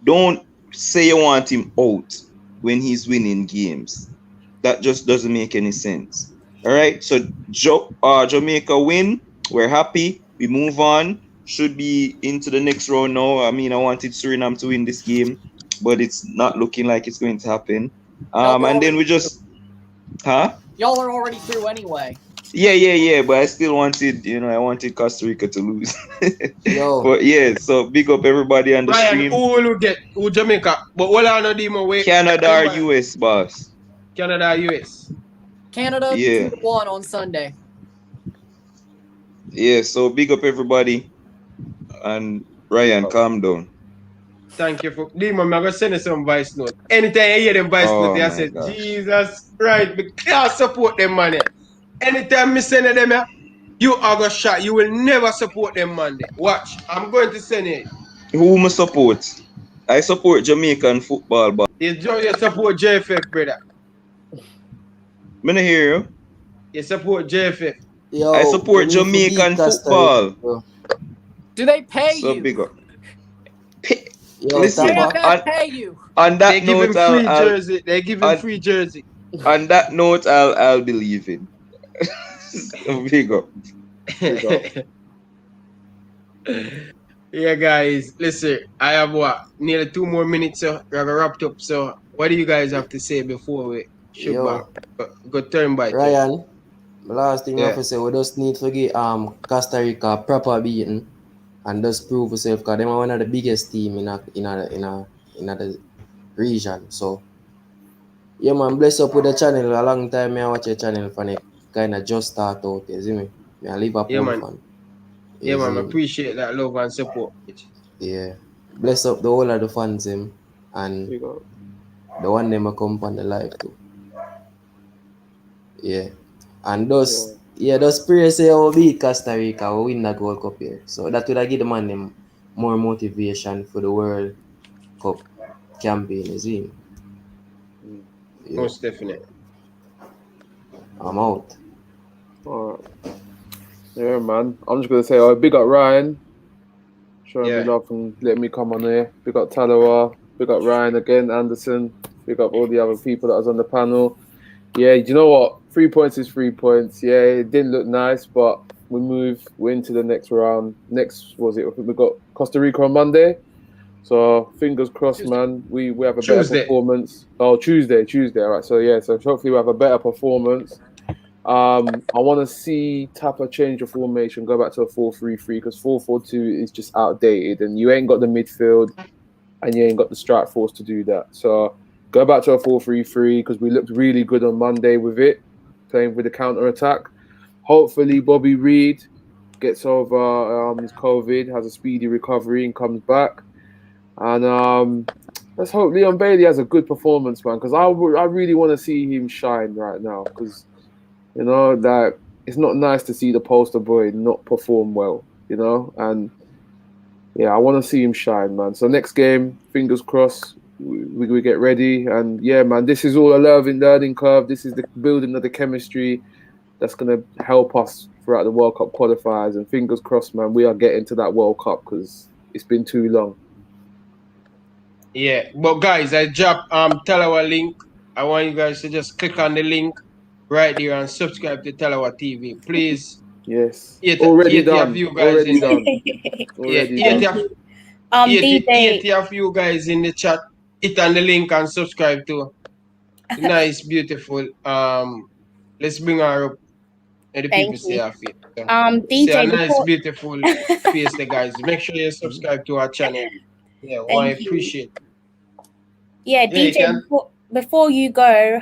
D: Don't say you want him out when he's winning games. That just doesn't make any sense. All right. So Jamaica win. We're happy. We move on. Should be into the next round now. I mean, I wanted Suriname to win this game, but it's not looking like it's going to happen. And then we just,
H: Y'all are already through anyway.
D: Yeah. But I still wanted, I wanted Costa Rica to lose.
F: Yo,
D: But yeah, so big up everybody on the
A: Ryan,
D: stream.
A: who will get who Jamaica? But what I know the way
D: Canada or US, boss.
A: Canada, US.
H: Canada
D: Yeah.
H: 2-1 on Sunday.
D: Yeah, so big up everybody. And Ryan, calm down.
A: Thank you for Demon. I'm gonna send you some voice note. Anytime I hear them voice
D: Oh,
A: note, I
D: my
A: say,
D: gosh.
A: Jesus Christ, we can't support them, man. Anytime me send them, you are gonna shot. You will never support them, man. Watch, I'm going to send it.
D: Who me support? I support Jamaican football, but
A: You support JFF, brother.
D: me not hear you.
A: You support JFF.
F: yo,
D: I
F: we
D: support
F: need to beat
D: Jamaican
F: Costa Rica,
D: football.
F: bro.
H: Do they pay
D: So
H: you?
D: big up.
F: Yo,
D: Listen,
F: Tapa,
H: JFF pay you.
D: on
A: They
D: that
A: give him
D: note,
A: free
D: I'll
A: jersey. They give him
D: on,
A: free jersey.
D: on that note, I'll be leaving. So big up.
G: Big up.
A: Yeah, guys, listen, I have nearly 2 more minutes, so we're gonna wrap up. So, what do you guys have to say before we shoot back?
F: yo,
A: Go turn by turn.
F: Ryan, the last thing I have
A: Yeah.
F: to say, we just need to give Costa Rica a proper beating and just prove yourself because them are one of the biggest team in the region. So yeah, man, bless up with the channel. A long time I watch your channel for it kind of just start out. You see me? Me a Liverpool
A: Yeah, man.
F: fan.
A: Yeah,
F: You
A: man.
F: see
A: I
F: me?
A: appreciate that love and support.
F: Yeah. Bless up the whole of the fans him and
G: Big up.
F: the one them a come on the live too. Yeah. And those just pray say we'll beat Costa Rica, we'll win that World Cup here. So that would have give the man them more motivation for the World Cup campaign, you see me? Yeah.
A: Most definitely.
F: I'm out.
G: Alright. Yeah, man. I'm just gonna say, big up Ryan. Showing
A: Yeah.
G: me love and letting me come on here. Big up Talawa. Big up Ryan again, Anderson. Big up all the other people that was on the panel. Yeah, you know what? 3 points is 3 points. Yeah, it didn't look nice, but we move. We're into the next round. Next, we got Costa Rica on Monday. So fingers crossed,
H: Tuesday.
G: man. We have a better
A: Tuesday.
G: performance. Oh, Tuesday. All right. So yeah. So hopefully we have a better performance. I want to see Tapa change the formation, go back to a 4-3-3 because 4-4-2 is just outdated, and you ain't got the midfield, and you ain't got the strike force to do that. So go back to a 4-3-3 because we looked really good on Monday with it, playing with the counter attack. Hopefully Bobby Reid gets over his COVID, has a speedy recovery, and comes back. And let's hope Leon Bailey has a good performance, man. Because I really want to see him shine right now. Because you know that it's not nice to see the poster boy not perform well. You know, and yeah, I want to see him shine, man. So next game, fingers crossed, we get ready. And yeah, man, this is all a learning curve. This is the building of the chemistry that's going to help us throughout the World Cup qualifiers. And fingers crossed, man, we are getting to that World Cup because it's been too long.
A: Yeah, but guys, I dropped Talawa link. I want you guys to just click on the link right there and subscribe to Talawa TV, please.
G: Yes,
A: 80
G: already done.
A: of you guys
G: Already done. Already
A: yeah,
G: done.
A: 80 of you guys in the chat, hit on the link and subscribe to nice, beautiful. Let's bring her up and the
C: Thank
A: people see
C: you.
A: her face. So,
C: DJ,
A: see a nice,
C: before-
A: beautiful face there, guys. Make sure you subscribe to our channel. Yeah, well, I
C: Thank you.
A: appreciate it.
C: Yeah,
A: Yeah, you
C: DJ,
A: can.
C: before you go,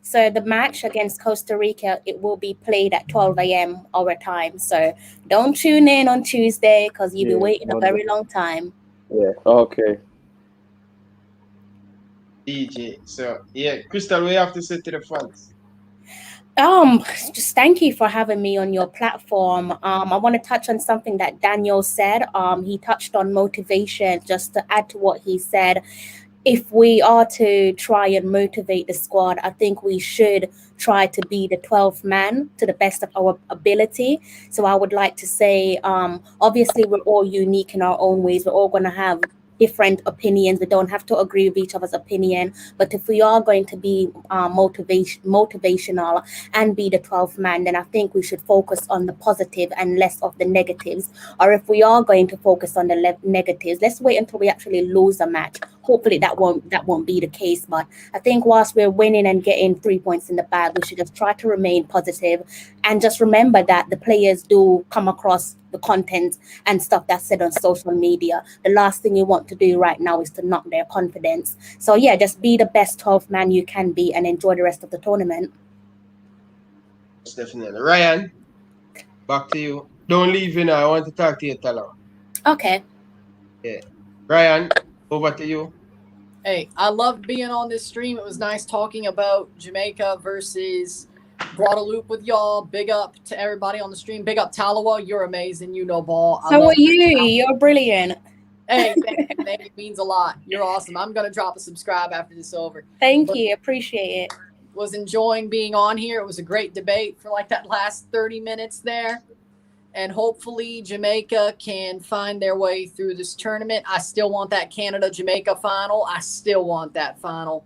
C: so the match against Costa Rica, it will be played at 12 a.m. our time. So don't tune in on Tuesday because you'll be waiting a very long time.
G: Yeah, okay.
A: DJ. So, yeah, Crystal, we have to say to the fans.
C: Just thank you for having me on your platform. I want to touch on something that Daniel said. He touched on motivation. Just to add to what he said, if we are to try and motivate the squad, I think we should try to be the 12th man to the best of our ability. So I would like to say, obviously, we're all unique in our own ways. We're all going to have different opinions. We don't have to agree with each other's opinion. But if we are going to be motivational and be the 12th man, then I think we should focus on the positive and less of the negatives. Or if we are going to focus on the negatives, let's wait until we actually lose a match. Hopefully that won't be the case. But I think whilst we're winning and getting 3 points in the bag, we should just try to remain positive and just remember that the players do come across the content and stuff that's said on social media. The last thing you want to do right now is to knock their confidence. So yeah, just be the best 12th man you can be and enjoy the rest of the tournament.
A: Definitely. Ryan, back to you. Don't leave now. I want to talk to you, Tala.
C: Okay.
A: Yeah. Ryan, over to you.
H: Hey, I loved being on this stream. It was nice talking about Jamaica versus Guadeloupe with y'all. Big up to everybody on the stream. Big up Talawa. You're amazing. You know ball.
C: So are you. You're brilliant.
H: Hey, thank you. It means a lot. You're awesome. I'm going to drop a subscribe after this is over.
C: Thank you. Appreciate it.
H: Was enjoying being on here. It was a great debate for like that last 30 minutes there. And hopefully Jamaica can find their way through this tournament. I still want that Canada-Jamaica final. I still want that final.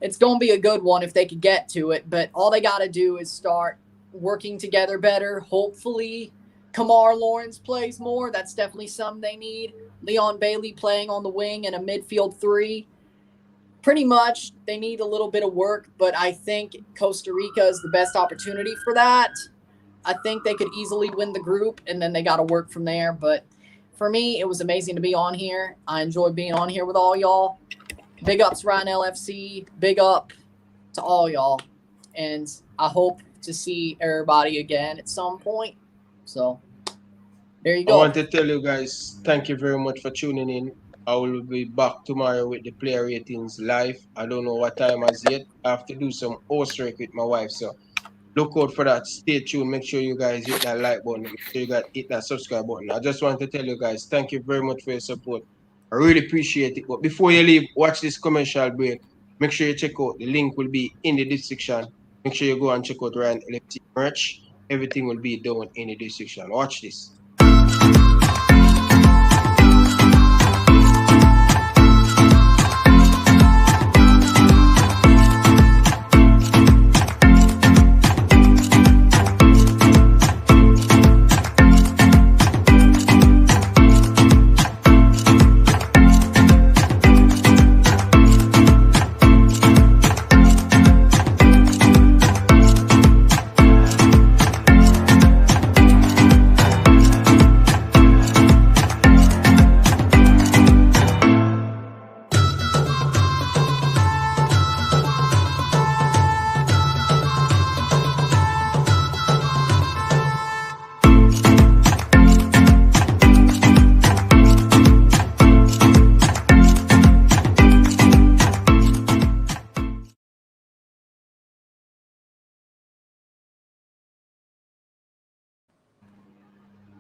H: It's going to be a good one if they could get to it. But all they got to do is start working together better. Hopefully Kamar Lawrence plays more. That's definitely something they need. Leon Bailey playing on the wing and a midfield 3. Pretty much they need a little bit of work, but I think Costa Rica is the best opportunity for that. I think they could easily win the group, and then they got to work from there. But for me, it was amazing to be on here. I enjoyed being on here with all y'all. Big ups, Ryan LFC. Big up to all y'all. And I hope to see everybody again at some point. So there you go.
A: I want to tell you guys, thank you very much for tuning in. I will be back tomorrow with the player ratings live. I don't know what time as yet. I have to do some host work with my wife, so look out for that. Stay tuned. Make sure you guys hit that like button. Make sure you guys hit that subscribe button. I just want to tell you guys, thank you very much for your support. I really appreciate it. But before you leave, watch this commercial break. Make sure you check out. The link will be in the description. Make sure you go and check out Ryan LFC merch. Everything will be down in the description. Watch this.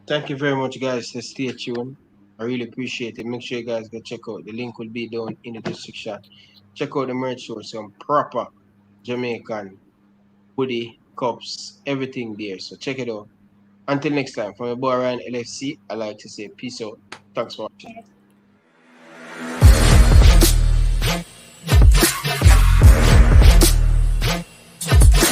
A: Thank you very much, guys. So stay tuned. I really appreciate it. Make sure you guys go check out. The link will be down in the description. Check out the merch store. Some proper Jamaican hoodie, cups, everything there. So check it out. Until next time, from your boy Ryan LFC, I like to say peace out. Thanks for watching.